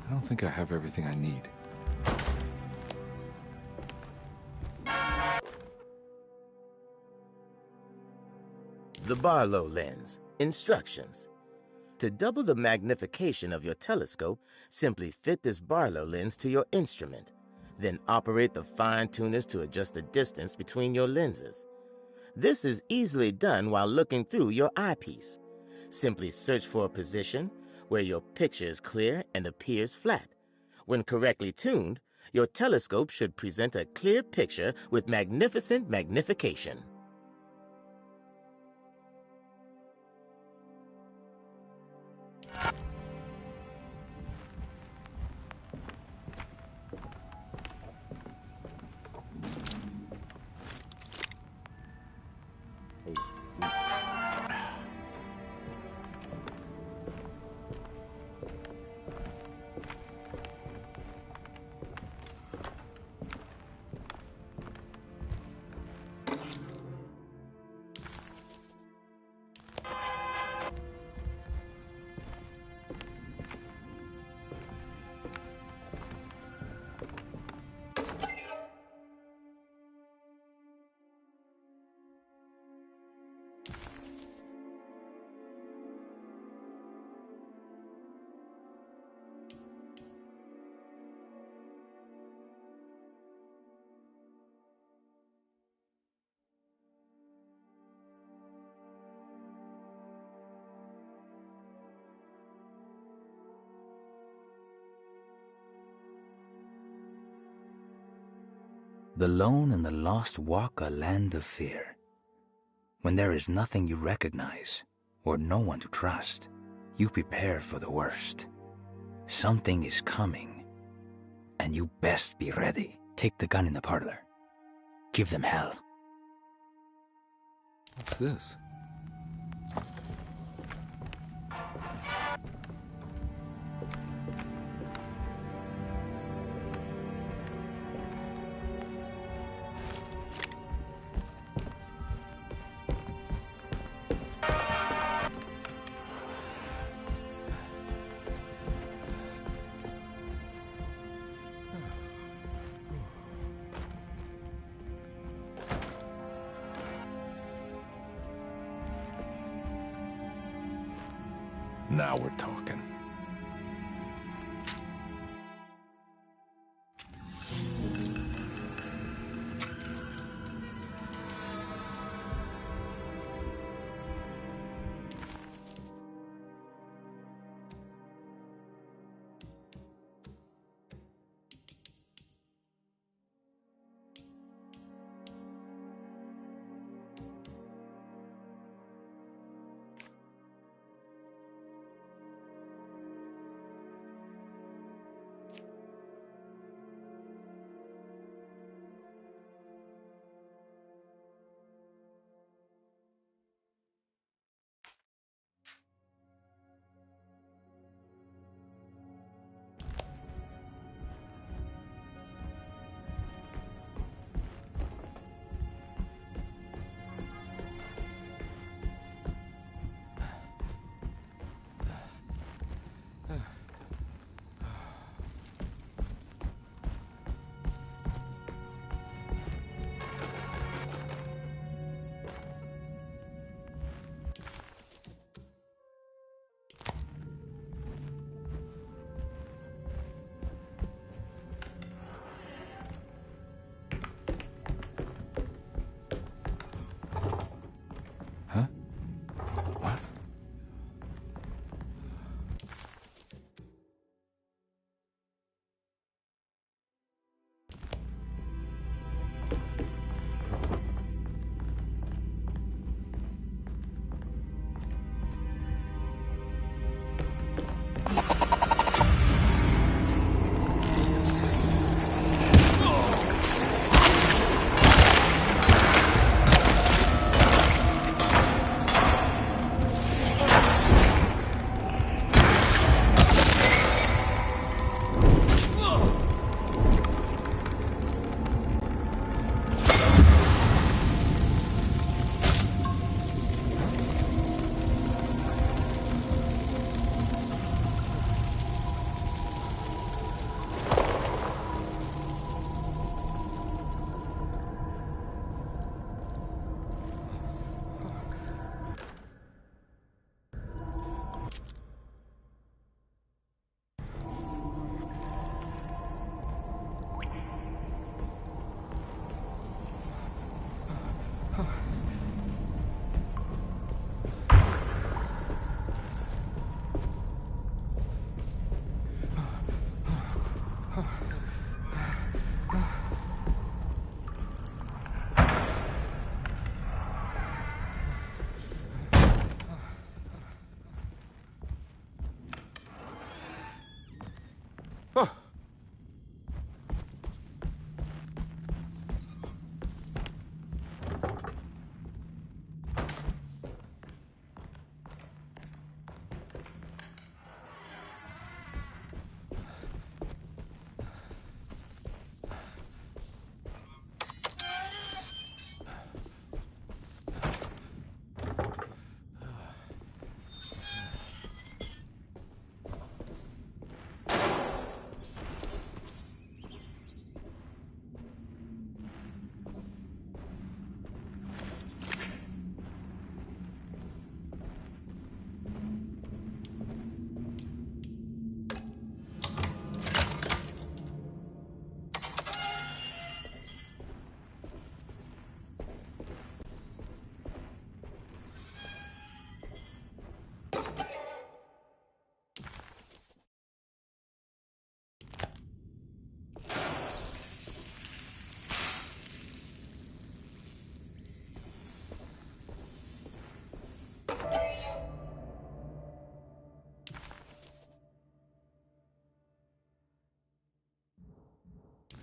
I don't think I have everything I need. The Barlow lens. Instructions. To double the magnification of your telescope, simply fit this Barlow lens to your instrument. Then operate the fine tuners to adjust the distance between your lenses. This is easily done while looking through your eyepiece. Simply search for a position where your picture is clear and appears flat. When correctly tuned, your telescope should present a clear picture with magnificent magnification. The lone and the lost walk a land of fear. When there is nothing you recognize, or no one to trust, you prepare for the worst. Something is coming, and you best be ready. Take the gun in the parlor. Give them hell. What's this? Now we're talking. Oh.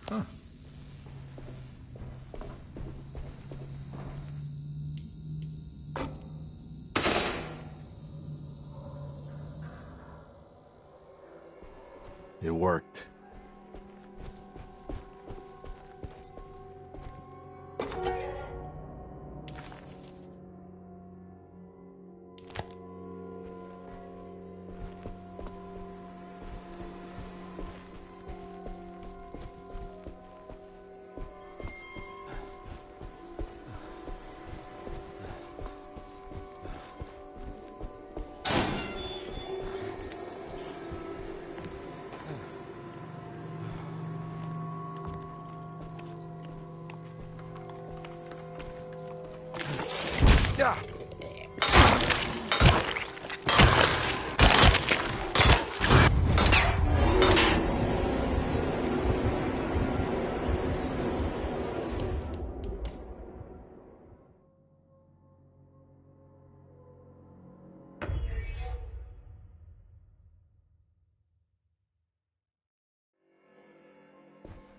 Huh. It worked. Yeah.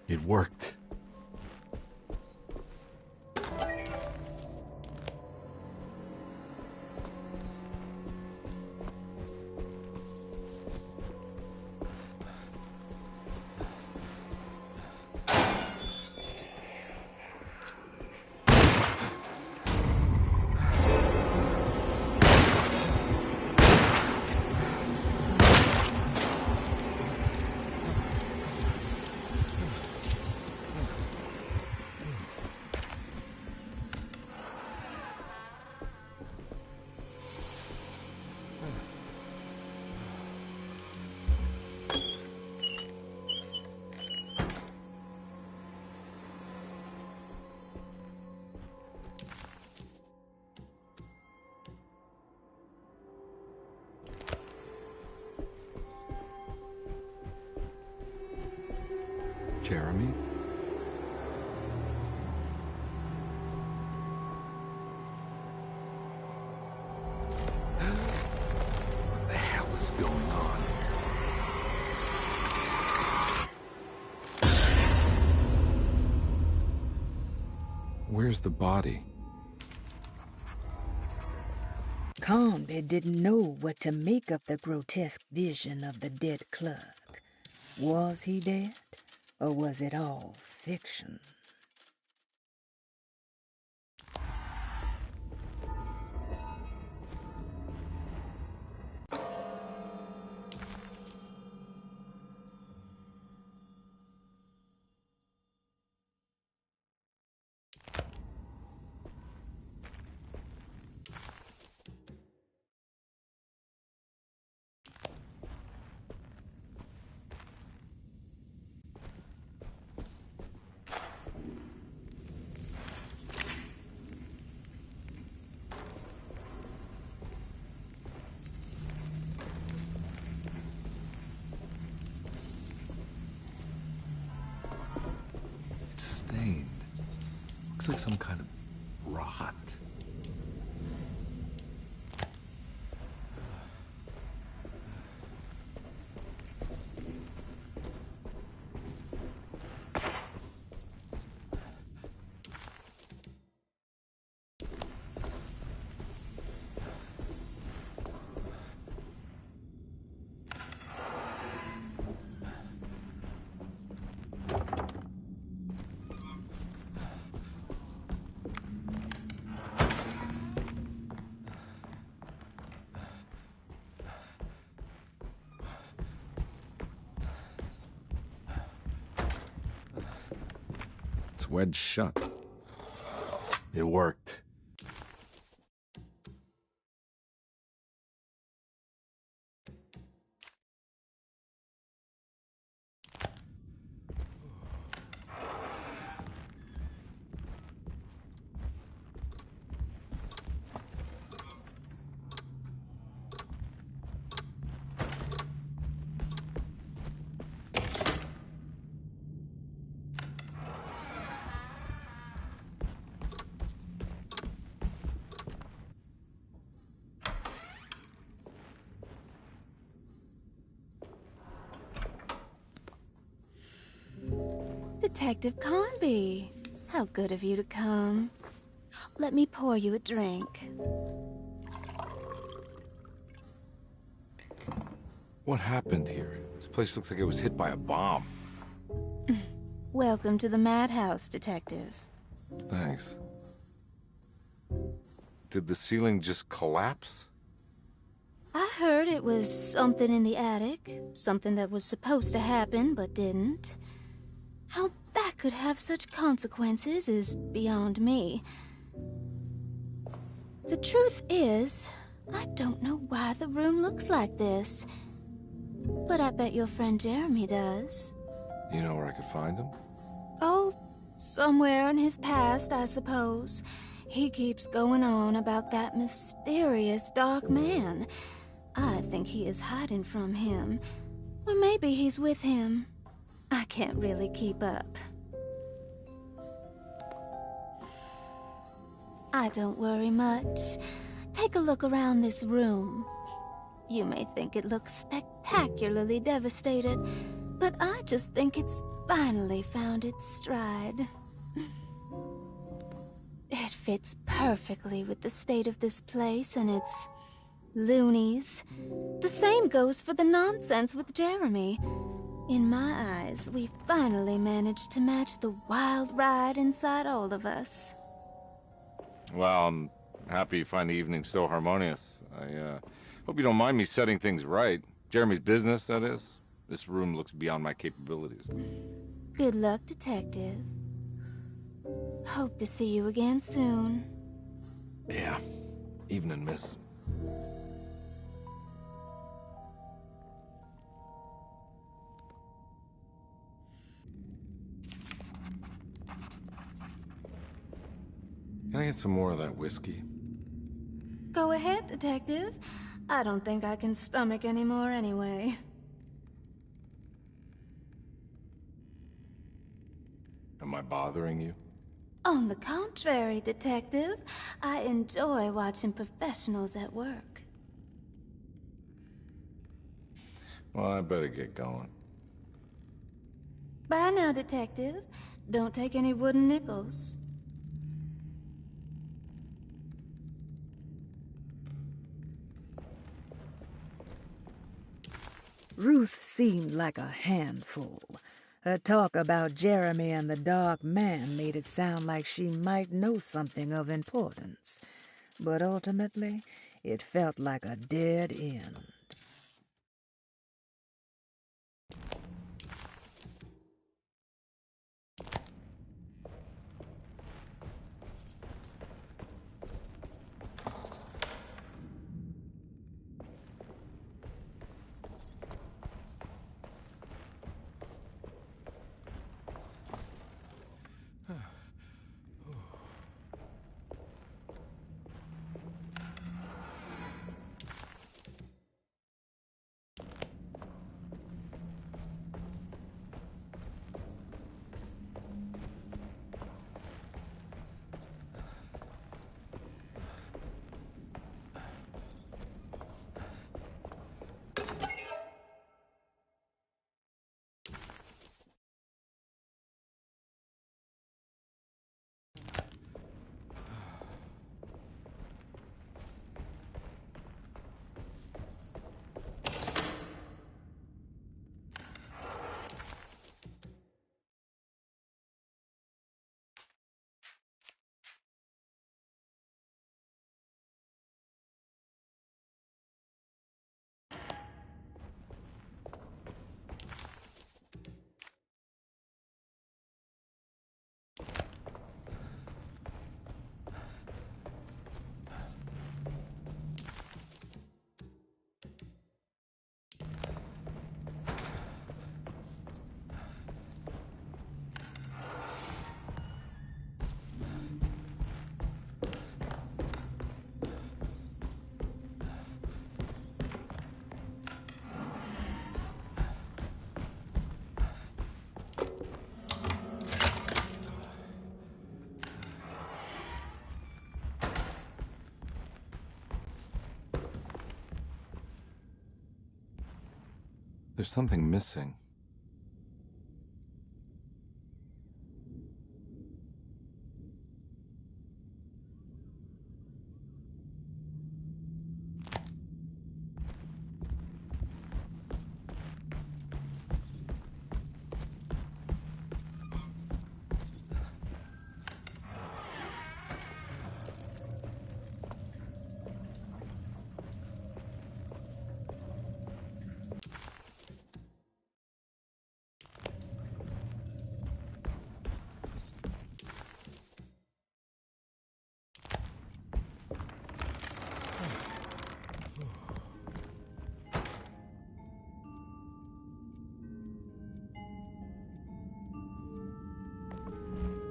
It worked. Jeremy? What the hell is going on? Where's the body? Conby didn't know what to make of the grotesque vision of the dead clerk. Was he dead, or was it all fiction? Stained. Looks like some kind of rot. It's wedged shut. It worked. Detective Conby, how good of you to come. Let me pour you a drink. What happened here? This place looks like it was hit by a bomb. Welcome to the madhouse, Detective. Thanks. Did the ceiling just collapse? I heard it was something in the attic, something that was supposed to happen but didn't. How that could have such consequences is beyond me. The truth is, I don't know why the room looks like this. But I bet your friend Jeremy does. You know where I could find him? Oh, somewhere in his past, I suppose. He keeps going on about that mysterious dark man. I think he is hiding from him. Or maybe he's with him. I can't really keep up. I don't worry much. Take a look around this room. You may think it looks spectacularly devastated, but I just think it's finally found its stride. It fits perfectly with the state of this place and its loonies. The same goes for the nonsense with Jeremy. In my eyes, we finally managed to match the wild ride inside all of us. Well, I'm happy you find the evening still harmonious. I hope you don't mind me setting things right. Jeremy's business, that is. This room looks beyond my capabilities. Good luck, Detective. Hope to see you again soon. Yeah. Evening, miss. Can I get some more of that whiskey? Go ahead, Detective. I don't think I can stomach any more anyway. Am I bothering you? On the contrary, Detective. I enjoy watching professionals at work. Well, I better get going. Bye now, Detective. Don't take any wooden nickels. Ruth seemed like a handful. Her talk about Jeremy and the Dark Man made it sound like she might know something of importance. But ultimately, it felt like a dead end. There's something missing.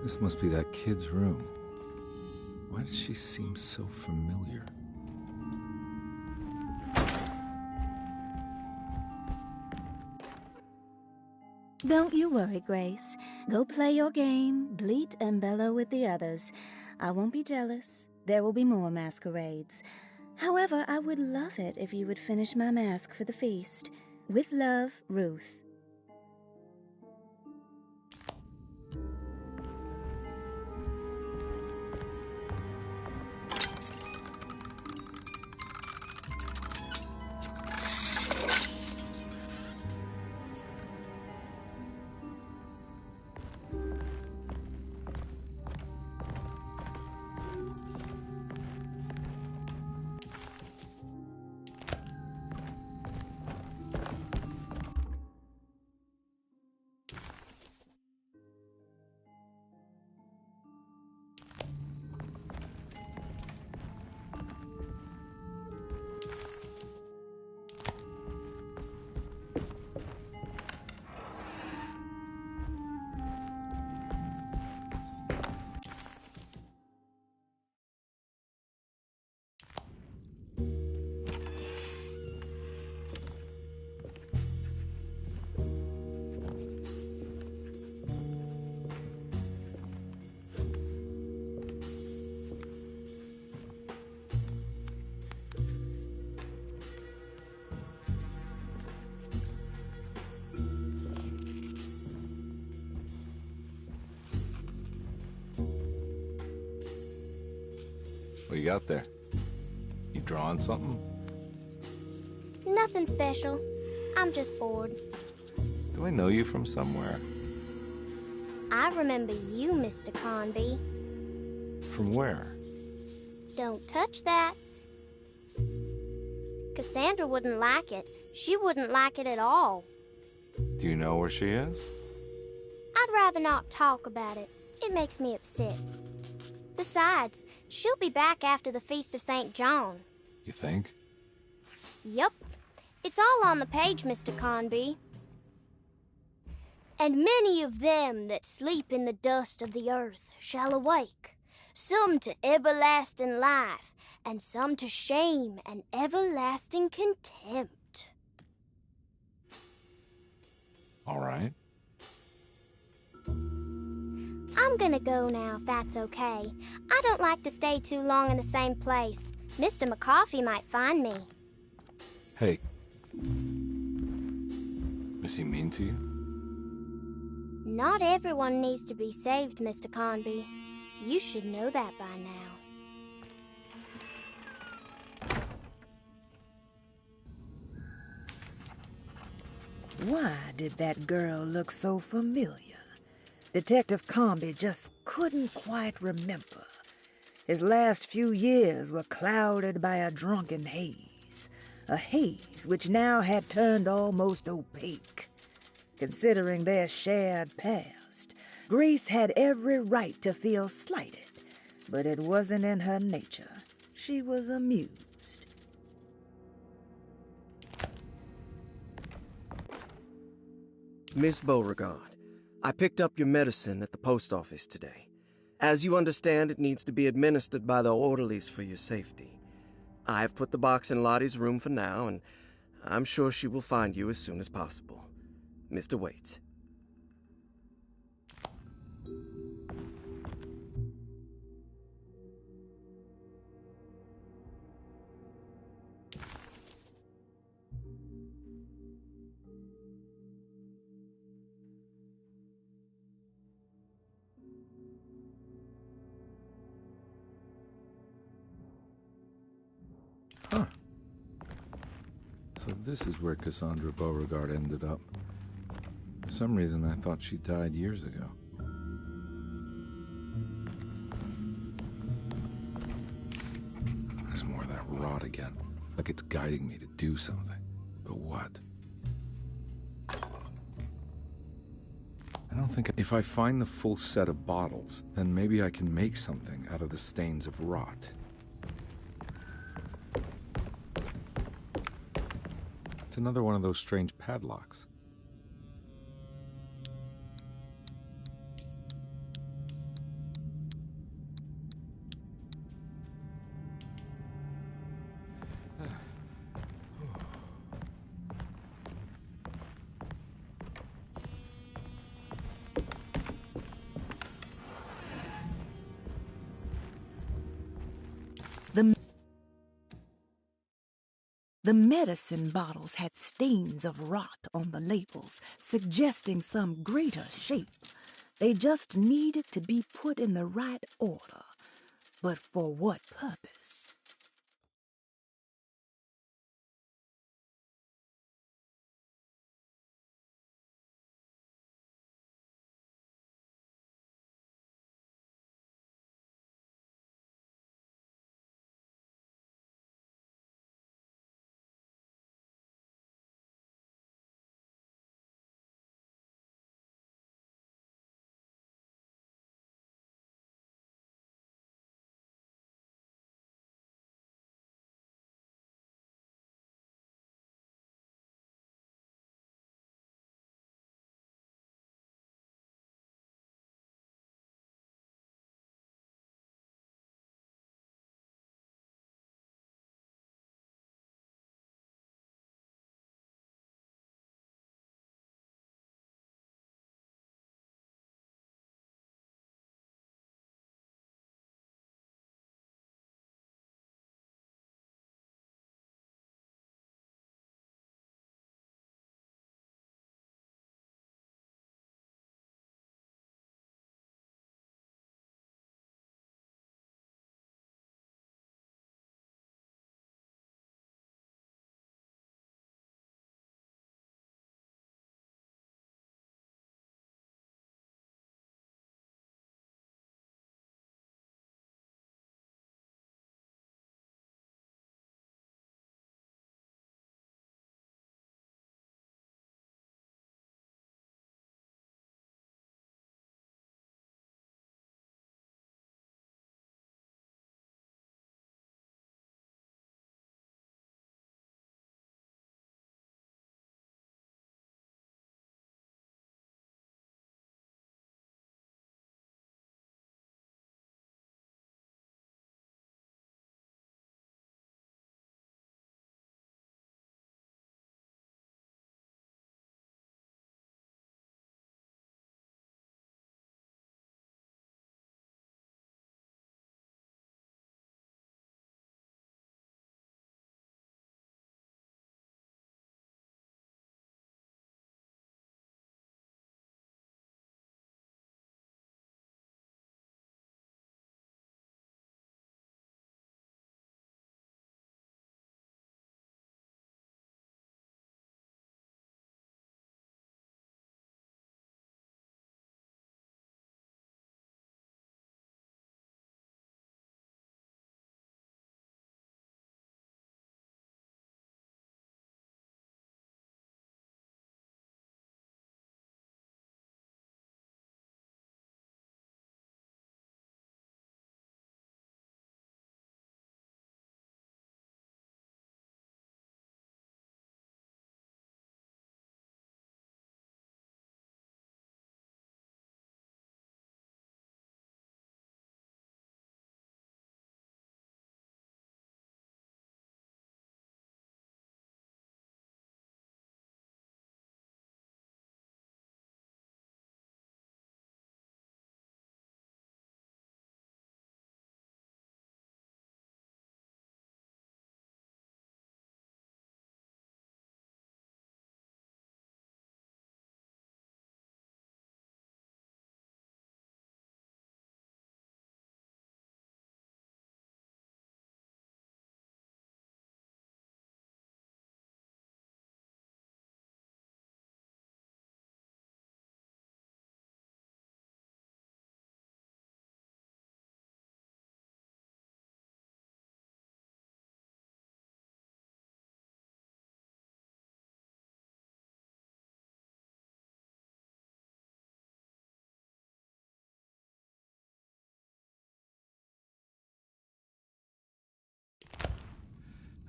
This must be that kid's room. Why does she seem so familiar? Don't you worry, Grace. Go play your game, bleat and bellow with the others. I won't be jealous. There will be more masquerades. However, I would love it if you would finish my mask for the feast. With love, Ruth. What you got there? You drawing something? Nothing special. I'm just bored. Do I know you from somewhere? I remember you, Mr. Conby. From where? Don't touch that. Cassandra wouldn't like it. She wouldn't like it at all. Do you know where she is? I'd rather not talk about it. It makes me upset. Besides, she'll be back after the Feast of St. John. You think? Yup. It's all on the page, Mr. Conby. And many of them that sleep in the dust of the earth shall awake, some to everlasting life, and some to shame and everlasting contempt. All right. I'm gonna go now, if that's okay. I don't like to stay too long in the same place. Mr. McCoffey might find me. Hey. Is he mean to you? Not everyone needs to be saved, Mr. Conby. You should know that by now. Why did that girl look so familiar? Detective Conby just couldn't quite remember. His last few years were clouded by a drunken haze, a haze which now had turned almost opaque. Considering their shared past, Grace had every right to feel slighted, but it wasn't in her nature. She was amused. Miss Beauregard, I picked up your medicine at the post office today. As you understand, it needs to be administered by the orderlies for your safety. I've put the box in Lottie's room for now, and I'm sure she will find you as soon as possible. Mr. Waits. So this is where Cassandra Beauregard ended up. For some reason, I thought she died years ago. There's more of that rot again. Like it's guiding me to do something. But what? I don't think... If I find the full set of bottles, then maybe I can make something out of the stains of rot. It's another one of those strange padlocks. The medicine bottles had stains of rot on the labels, suggesting some greater shape. They just needed to be put in the right order. But for what purpose?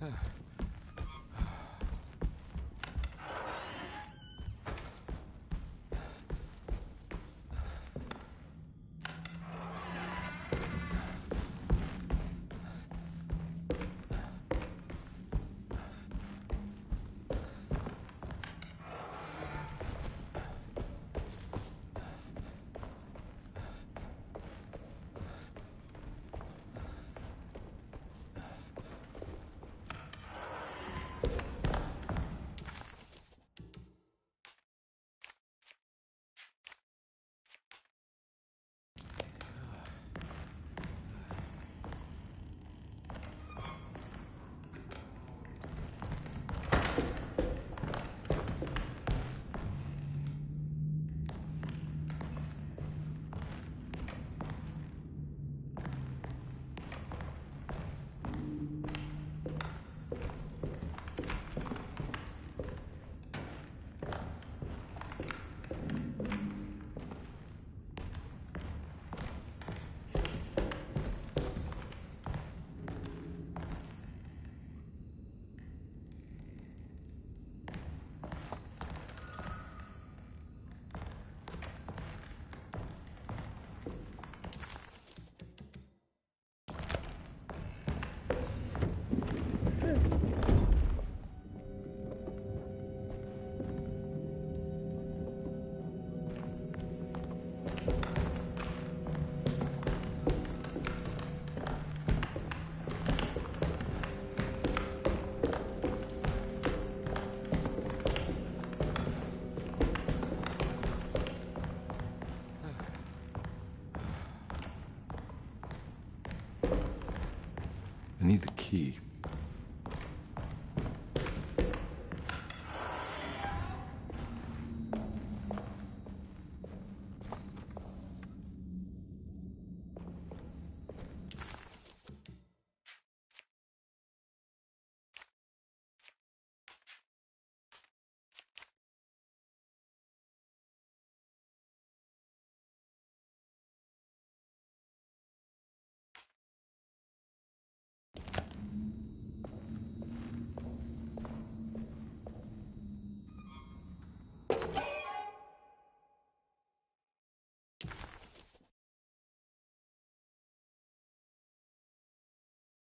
I need the key.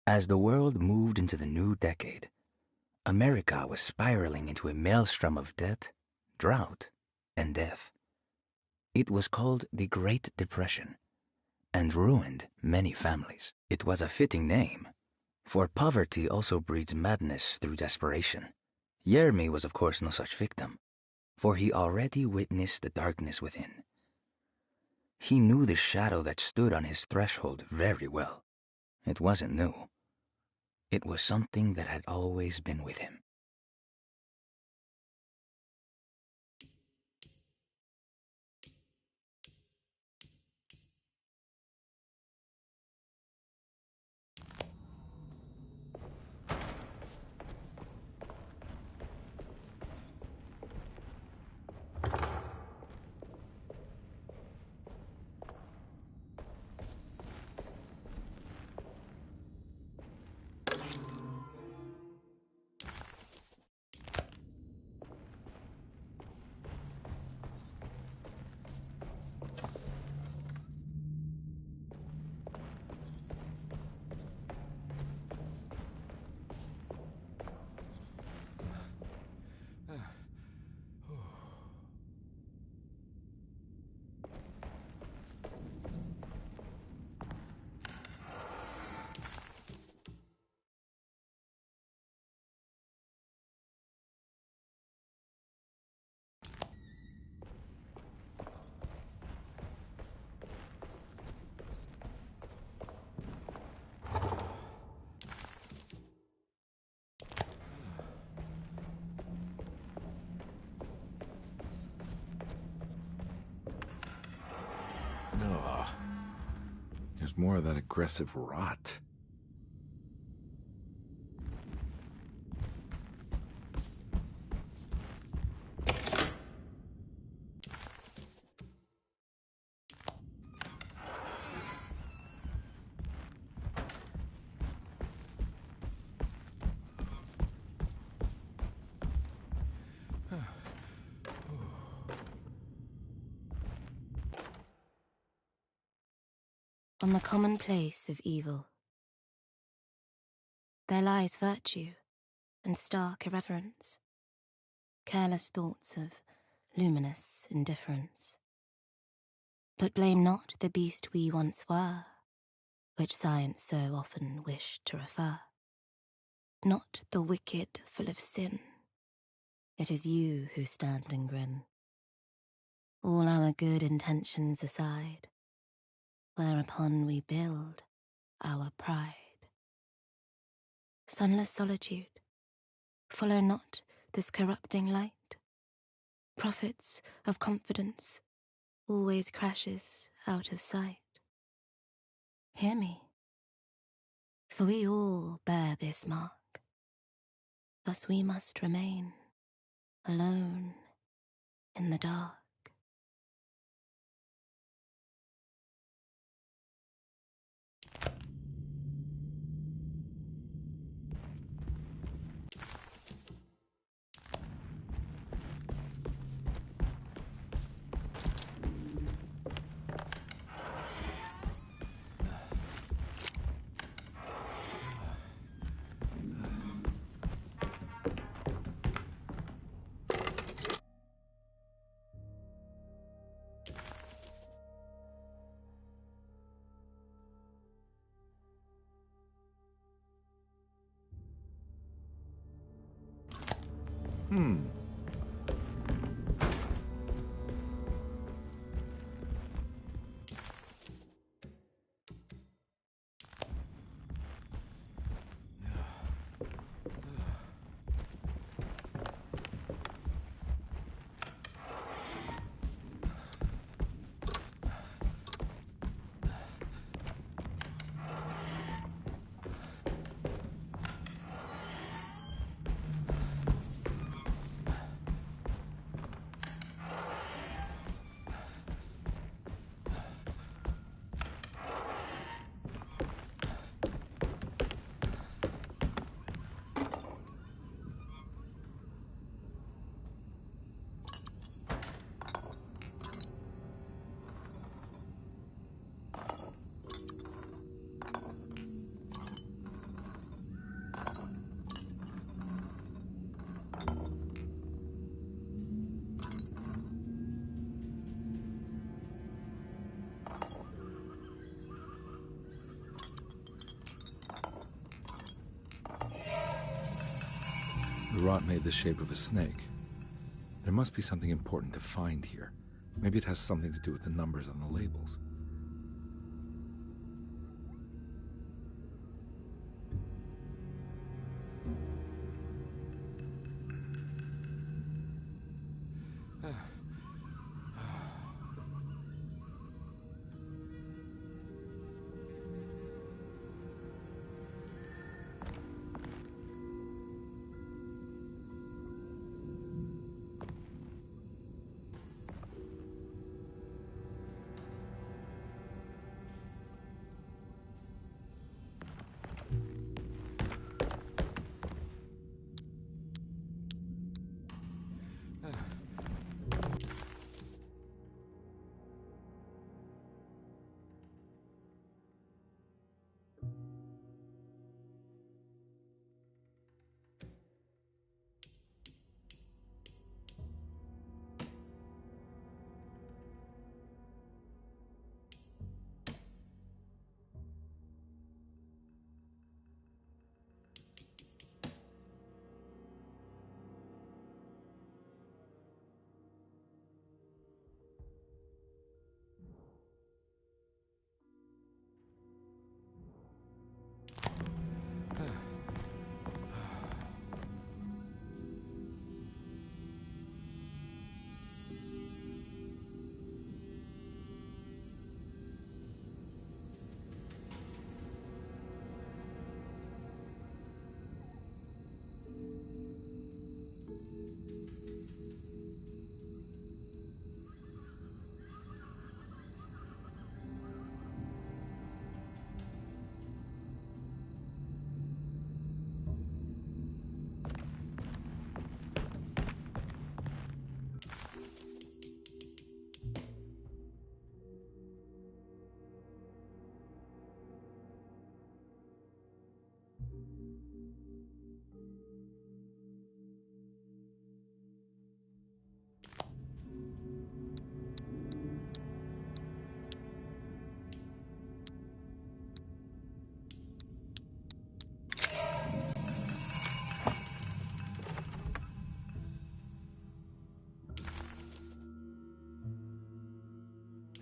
As the world moved into the new decade, America was spiraling into a maelstrom of debt, drought, and death. It was called the Great Depression, and ruined many families. It was a fitting name, for poverty also breeds madness through desperation. Jeremy was of course no such victim, for he already witnessed the darkness within. He knew the shadow that stood on his threshold very well. It wasn't new. It was something that had always been with him. Ugh. There's more of that aggressive rot. On the commonplace of evil, there lies virtue and stark irreverence, careless thoughts of luminous indifference. But blame not the beast we once were, which science so often wished to refer. Not the wicked full of sin, it is you who stand and grin. All our good intentions aside, whereupon we build our pride. Sunless solitude, follow not this corrupting light. Prophets of confidence always crashes out of sight. Hear me, for we all bear this mark. Thus we must remain alone in the dark. The rot made the shape of a snake. There must be something important to find here. Maybe it has something to do with the numbers on the labels.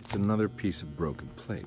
It's another piece of broken plate.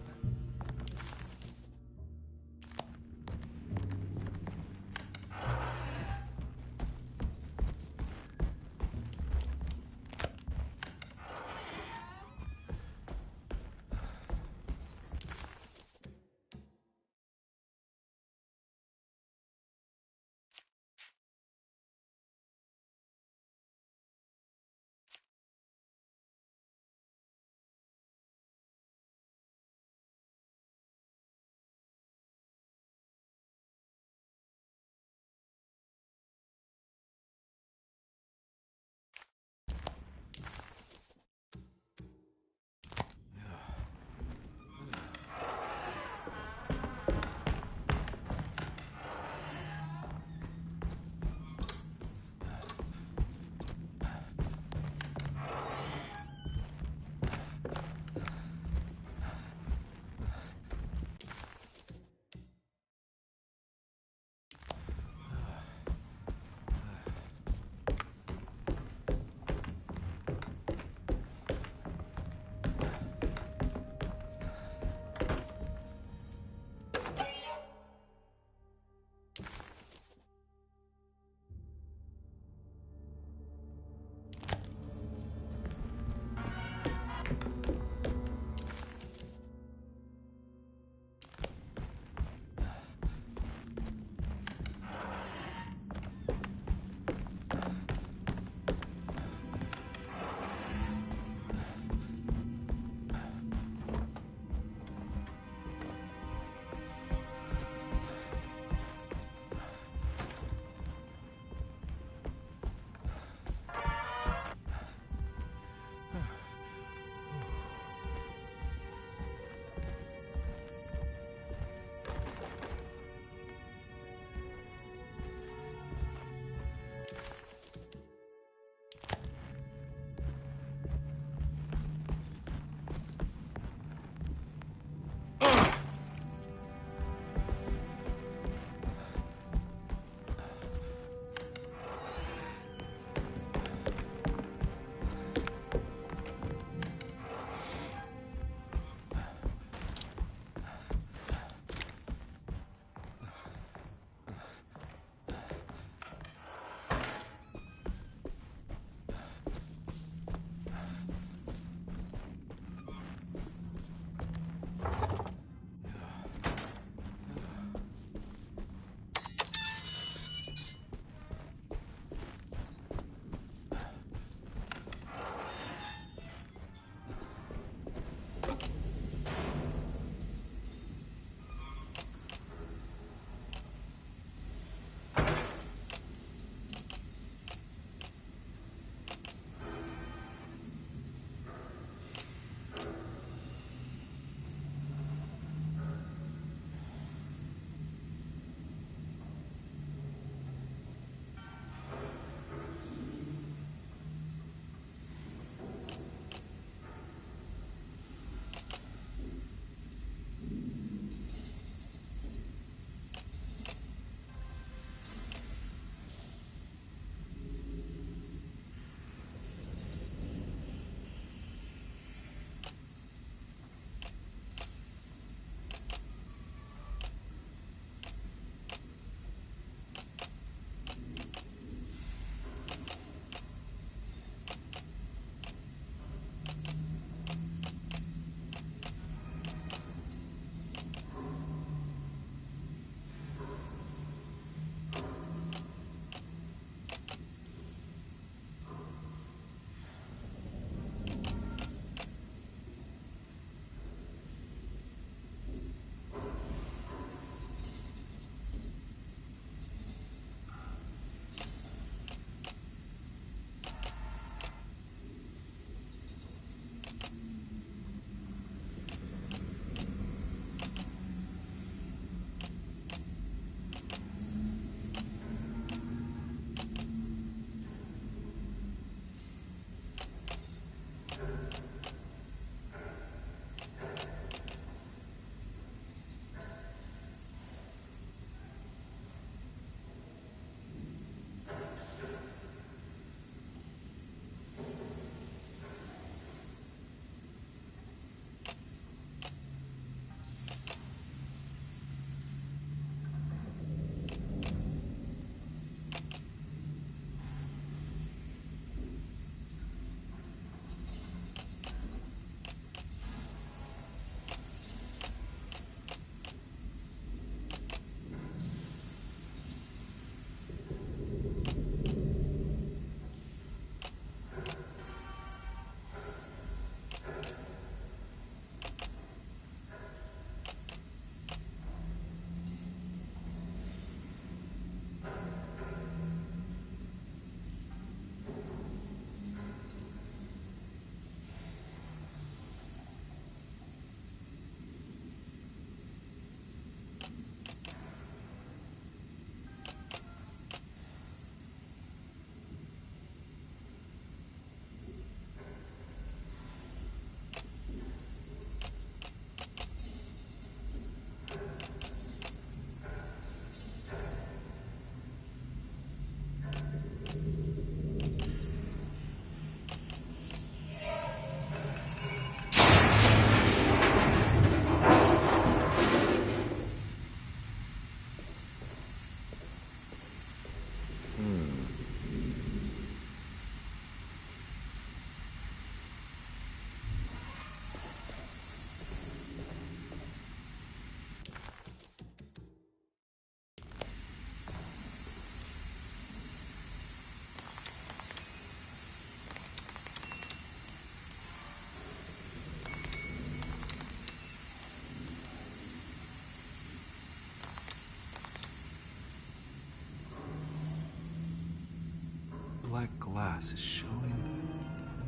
glass is showing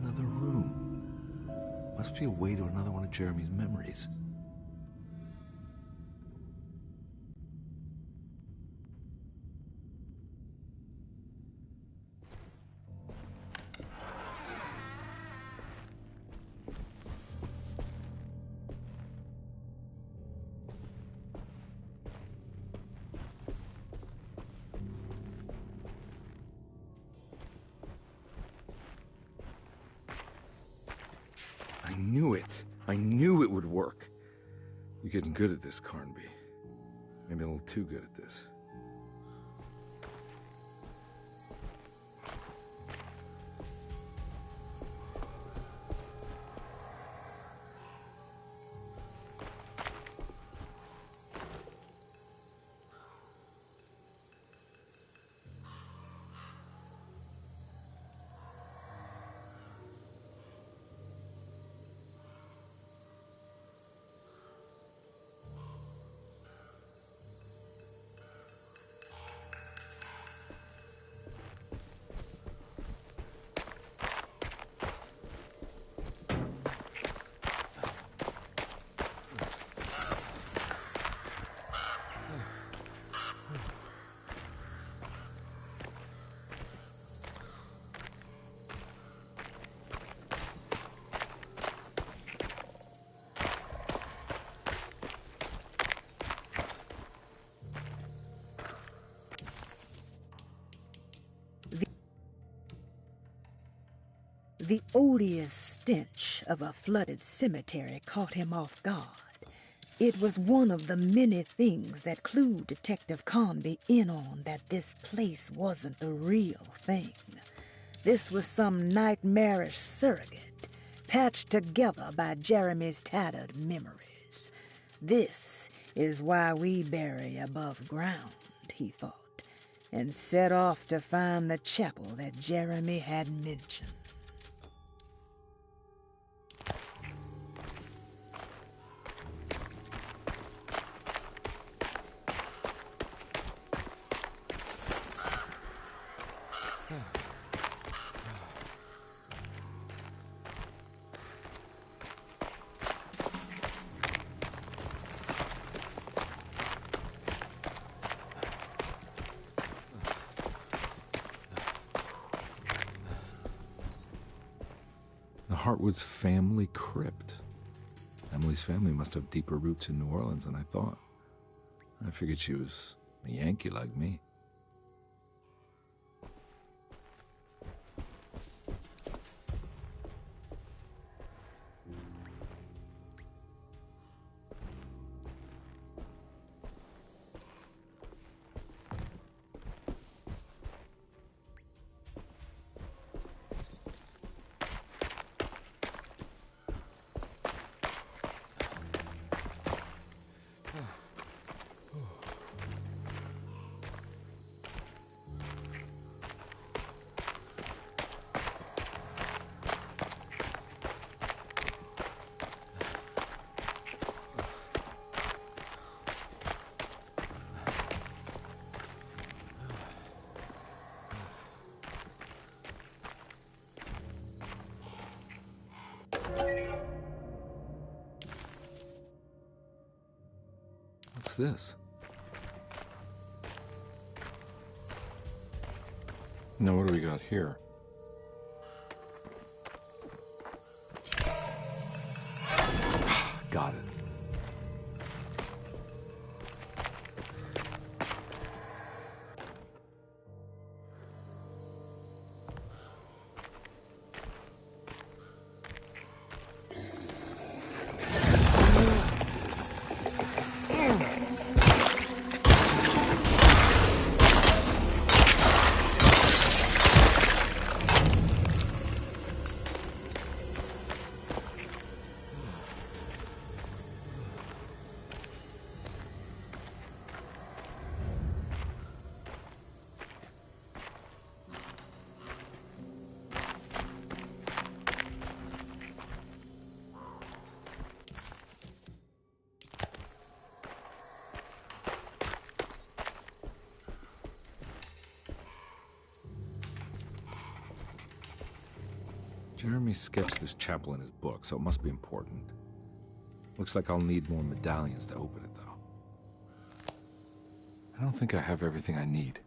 another room. Must be a way to another one of Jeremy's memories. I knew it. I knew it would work. You're getting good at this, Carnby. Maybe a little too good at this. The odious stench of a flooded cemetery caught him off guard. It was one of the many things that clued Detective Carnby in on that this place wasn't the real thing. This was some nightmarish surrogate, patched together by Jeremy's tattered memories. This is why we bury above ground, he thought, and set off to find the chapel that Jeremy had mentioned. Hartwood's family crypt. Emily's family must have deeper roots in New Orleans than I thought. I figured she was a Yankee like me. What's this? Now what do we got here? Got it. Jeremy sketched this chapel in his book, so it must be important. Looks like I'll need more medallions to open it, though. I don't think I have everything I need.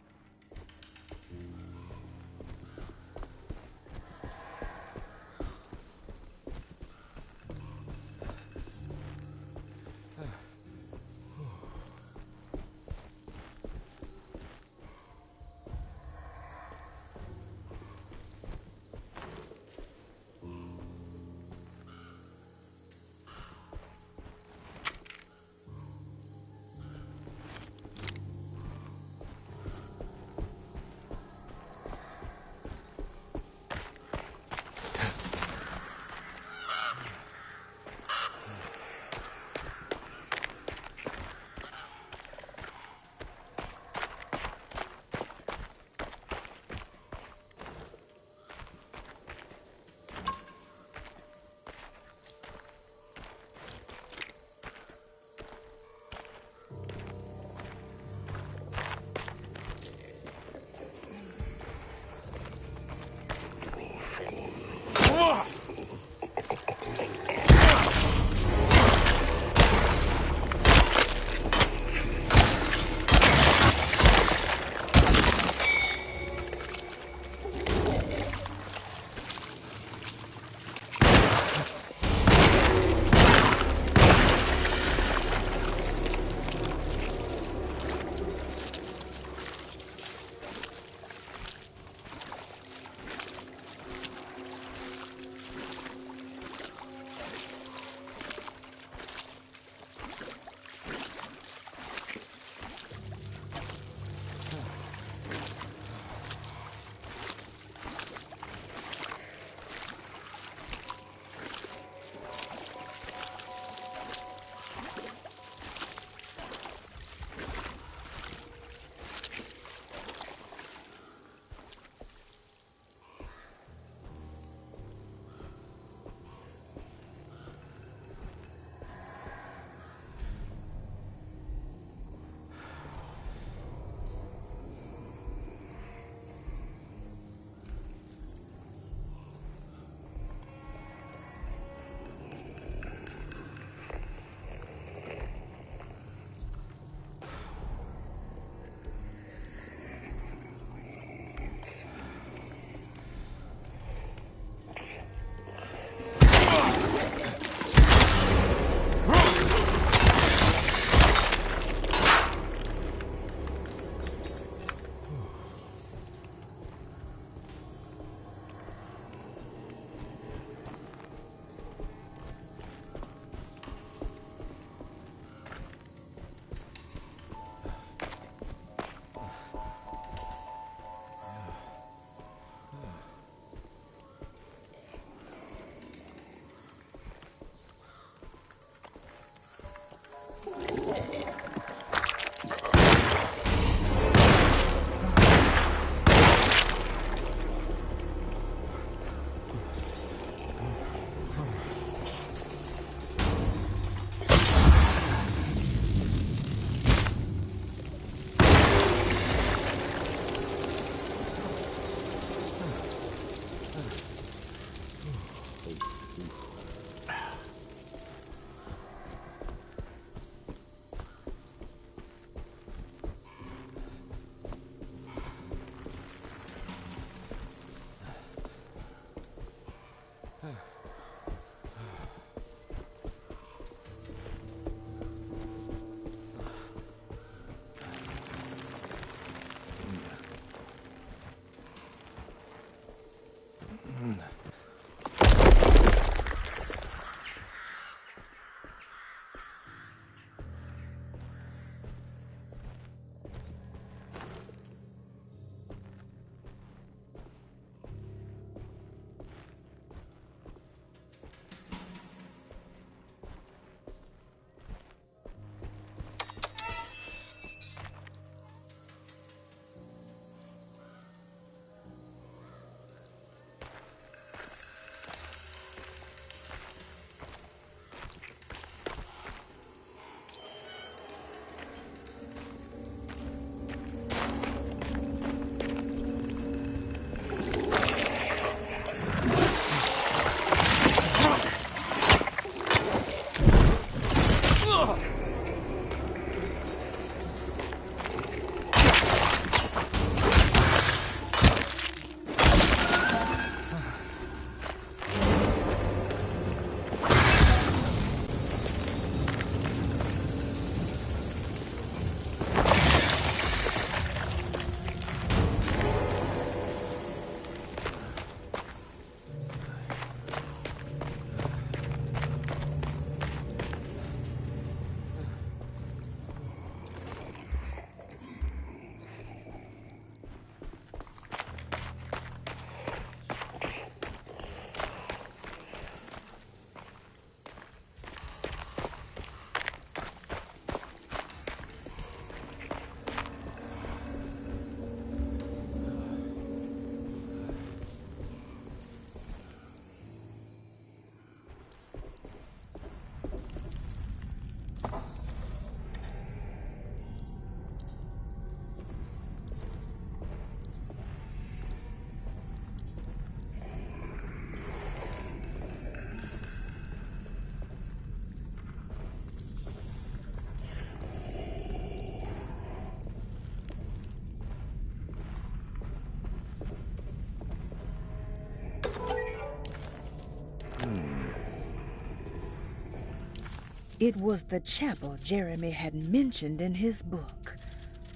It was the chapel Jeremy had mentioned in his book.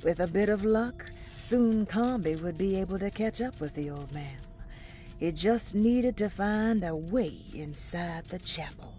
With a bit of luck, soon Comby would be able to catch up with the old man. He just needed to find a way inside the chapel.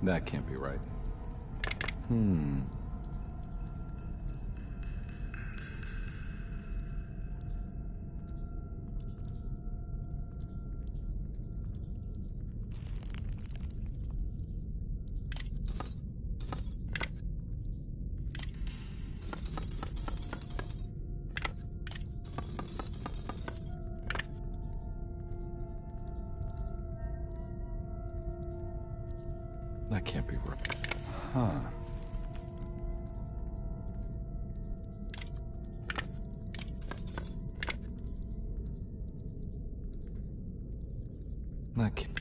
That can't be right. That can't be right. Huh. That can't...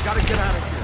Gotta get out of here.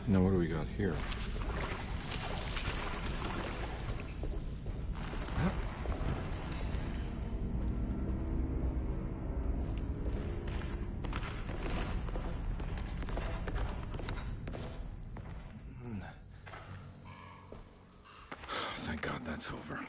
Now what do we got here? Thank God that's over.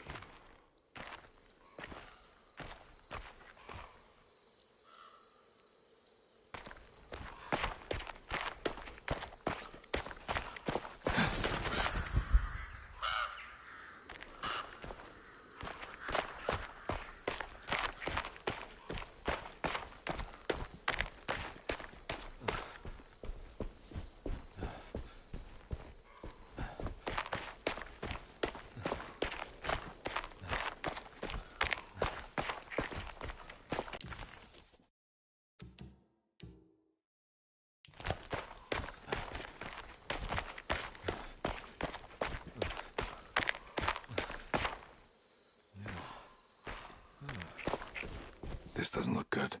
This doesn't look good.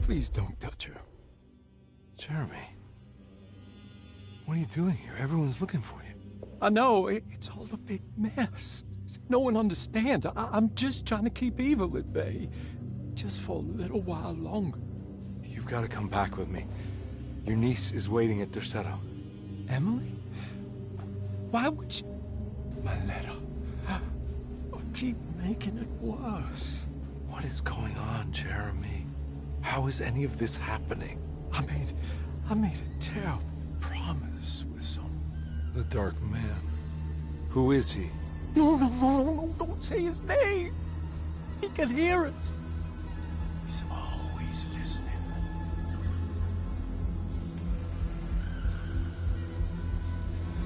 Please don't touch her. Jeremy. What are you doing here? Everyone's looking for you. I know, it's all a big mess. No one understands. I'm just trying to keep evil at bay. Just for a little while longer. you've got to come back with me. Your niece is waiting at Derceto. Emily? Why would you... My letter. I keep making it worse. What is going on, Jeremy? How is any of this happening? I made a terrible promise with some... The Dark Man. Who is he? No, don't say his name. He can hear us. He's always listening.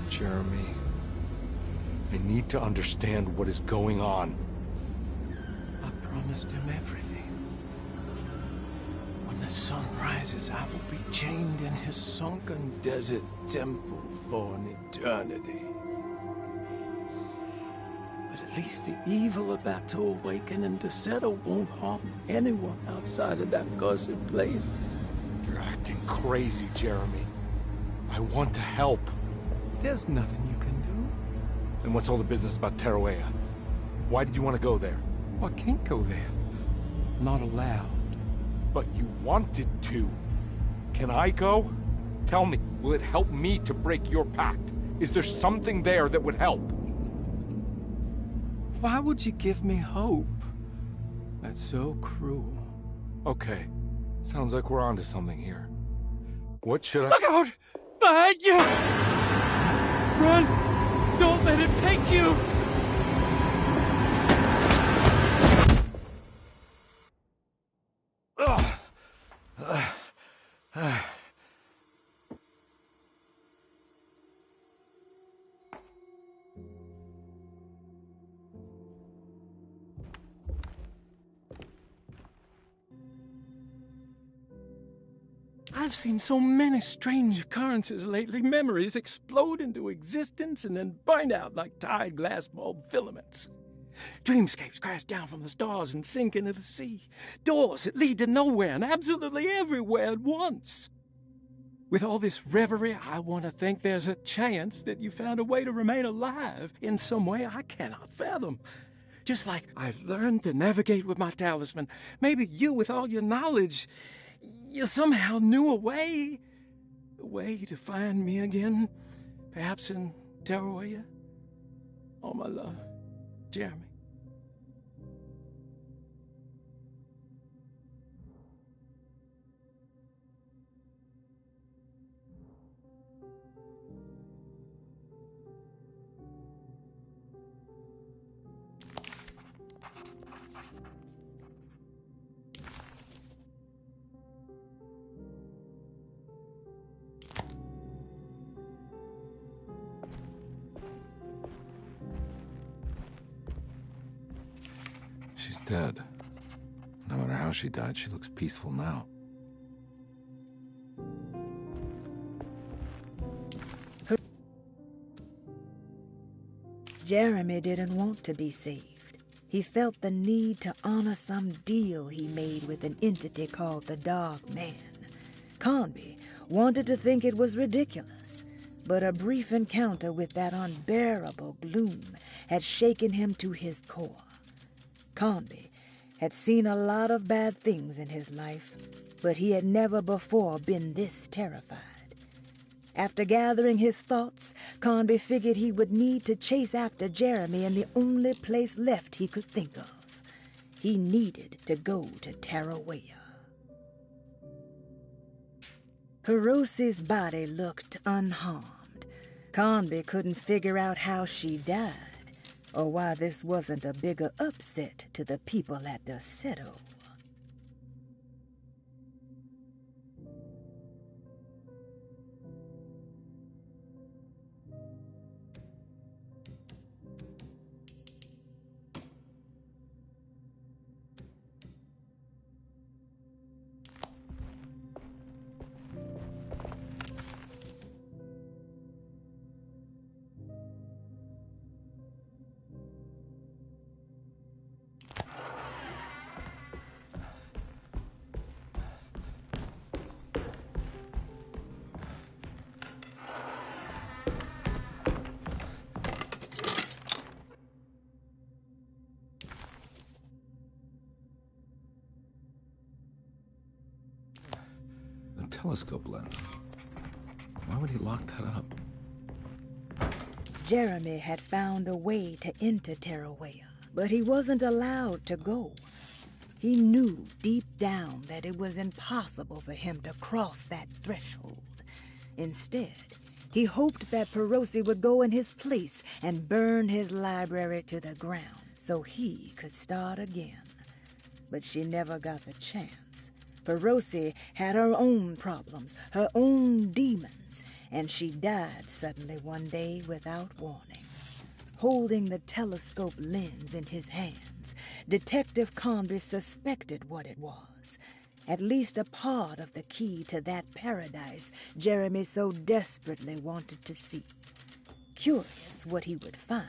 Jeremy, I need to understand what is going on. I promised him everything. When the sun rises, I will be chained in his sunken desert temple for an eternity. But at least the evil about to awaken in Derceto won't harm anyone outside of that cursed place. You're acting crazy, Jeremy. I want to help. There's nothing you can do. Then what's all the business about Teruea? Why did you want to go there? Well, I can't go there. Not allowed. But you wanted to. Can I go? Tell me, will it help me to break your pact? Is there something there that would help? Why would you give me hope? That's so cruel. Okay. Sounds like we're onto something here. What should I... Look out! Behind you! Run! Don't let him take you! I've seen so many strange occurrences lately. Memories explode into existence and then burn out like tired glass bulb filaments. Dreamscapes crash down from the stars and sink into the sea. Doors that lead to nowhere and absolutely everywhere at once. With all this reverie, I want to think there's a chance that you found a way to remain alive in some way I cannot fathom. Just like I've learned to navigate with my talisman. Maybe you, with all your knowledge, you somehow knew a way to find me again, perhaps in Teruea. All my love, Jeremy. She's dead. No matter how she died, she looks peaceful now. Jeremy didn't want to be saved. He felt the need to honor some deal he made with an entity called the Dark Man. Conby wanted to think it was ridiculous, but a brief encounter with that unbearable gloom had shaken him to his core. Conby had seen a lot of bad things in his life, but he had never before been this terrified. After gathering his thoughts, Conby figured he would need to chase after Jeremy in the only place left he could think of. He needed to go to Teruea. Hiroshi's body looked unharmed. Conby couldn't figure out how she died, or why this wasn't a bigger upset to the people at Derceto. telescope lens. Why would he lock that up? Jeremy had found a way to enter Terrawea, but he wasn't allowed to go. He knew deep down that it was impossible for him to cross that threshold. Instead, he hoped that Perosi would go in his place and burn his library to the ground so he could start again. But she never got the chance. Perosi had her own problems, her own demons, and she died suddenly one day without warning. Holding the telescope lens in his hands, Detective Convery suspected what it was. At least a part of the key to that paradise Jeremy so desperately wanted to see. Curious what he would find,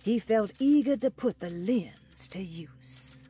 he felt eager to put the lens to use.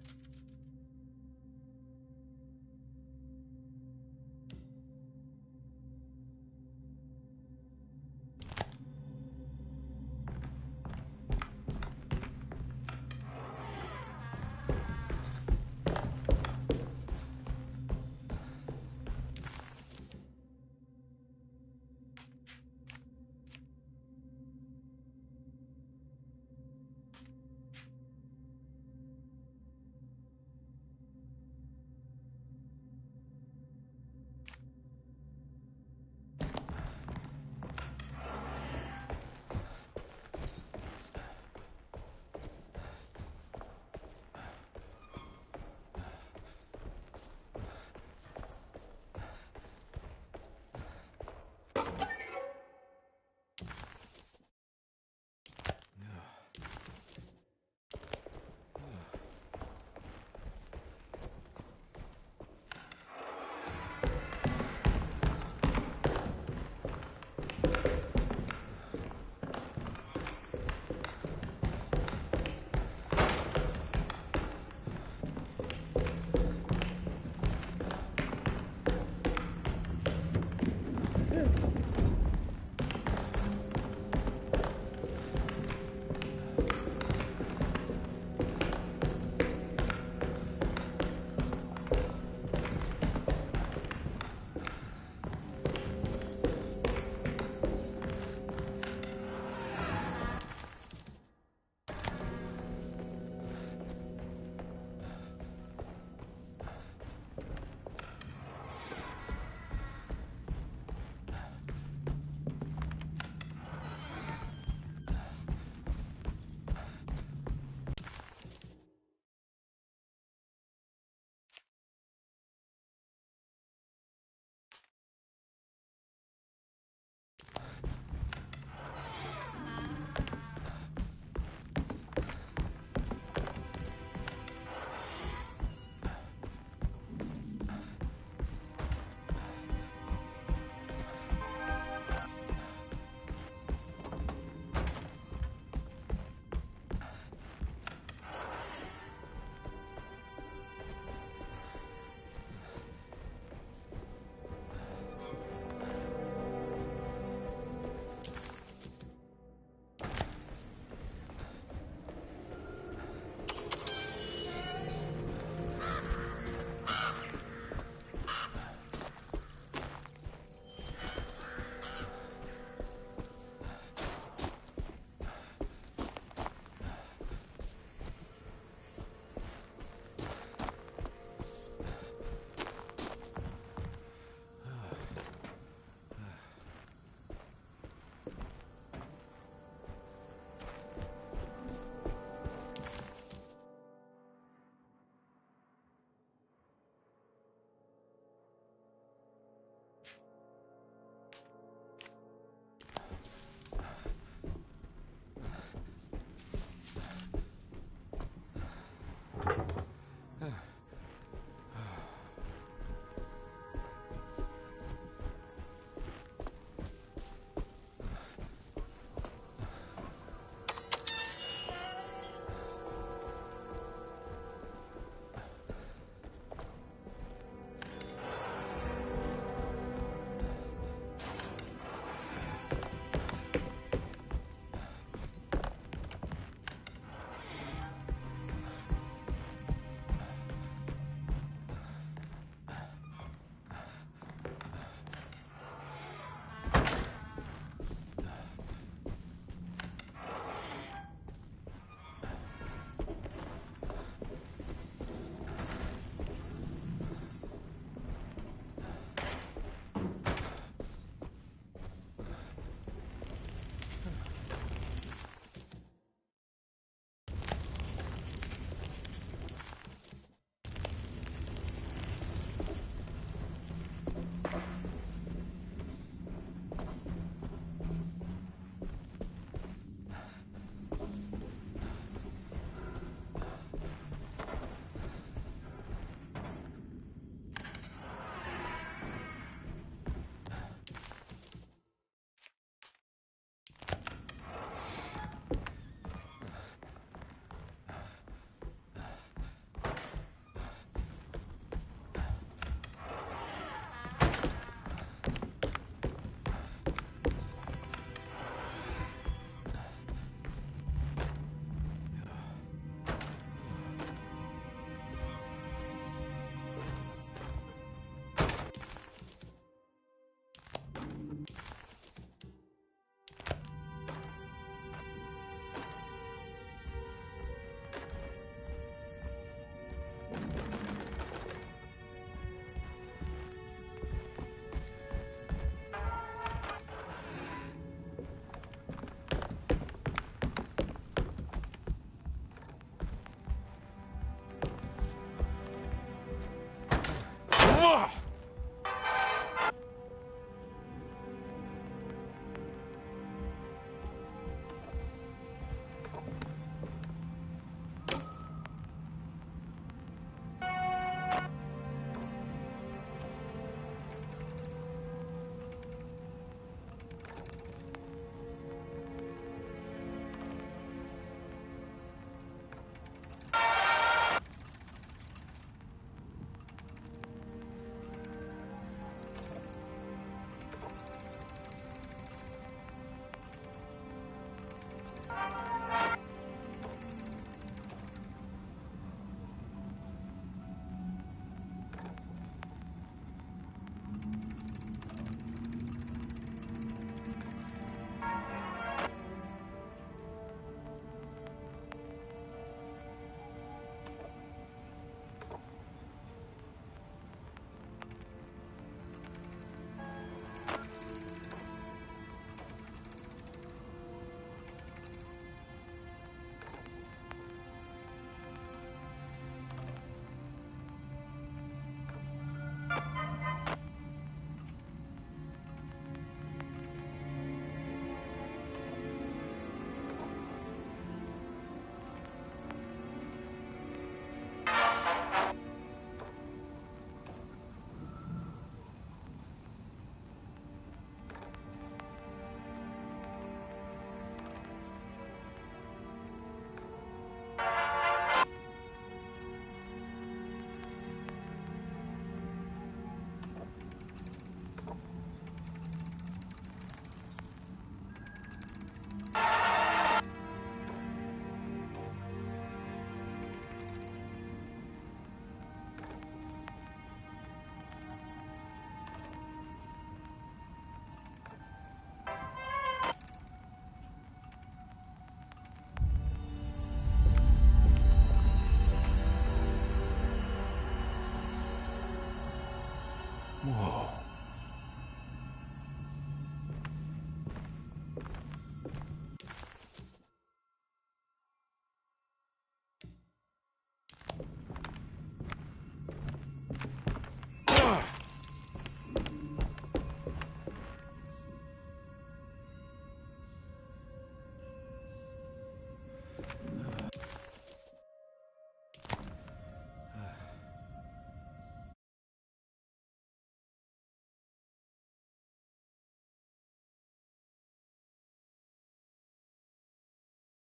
Whoa.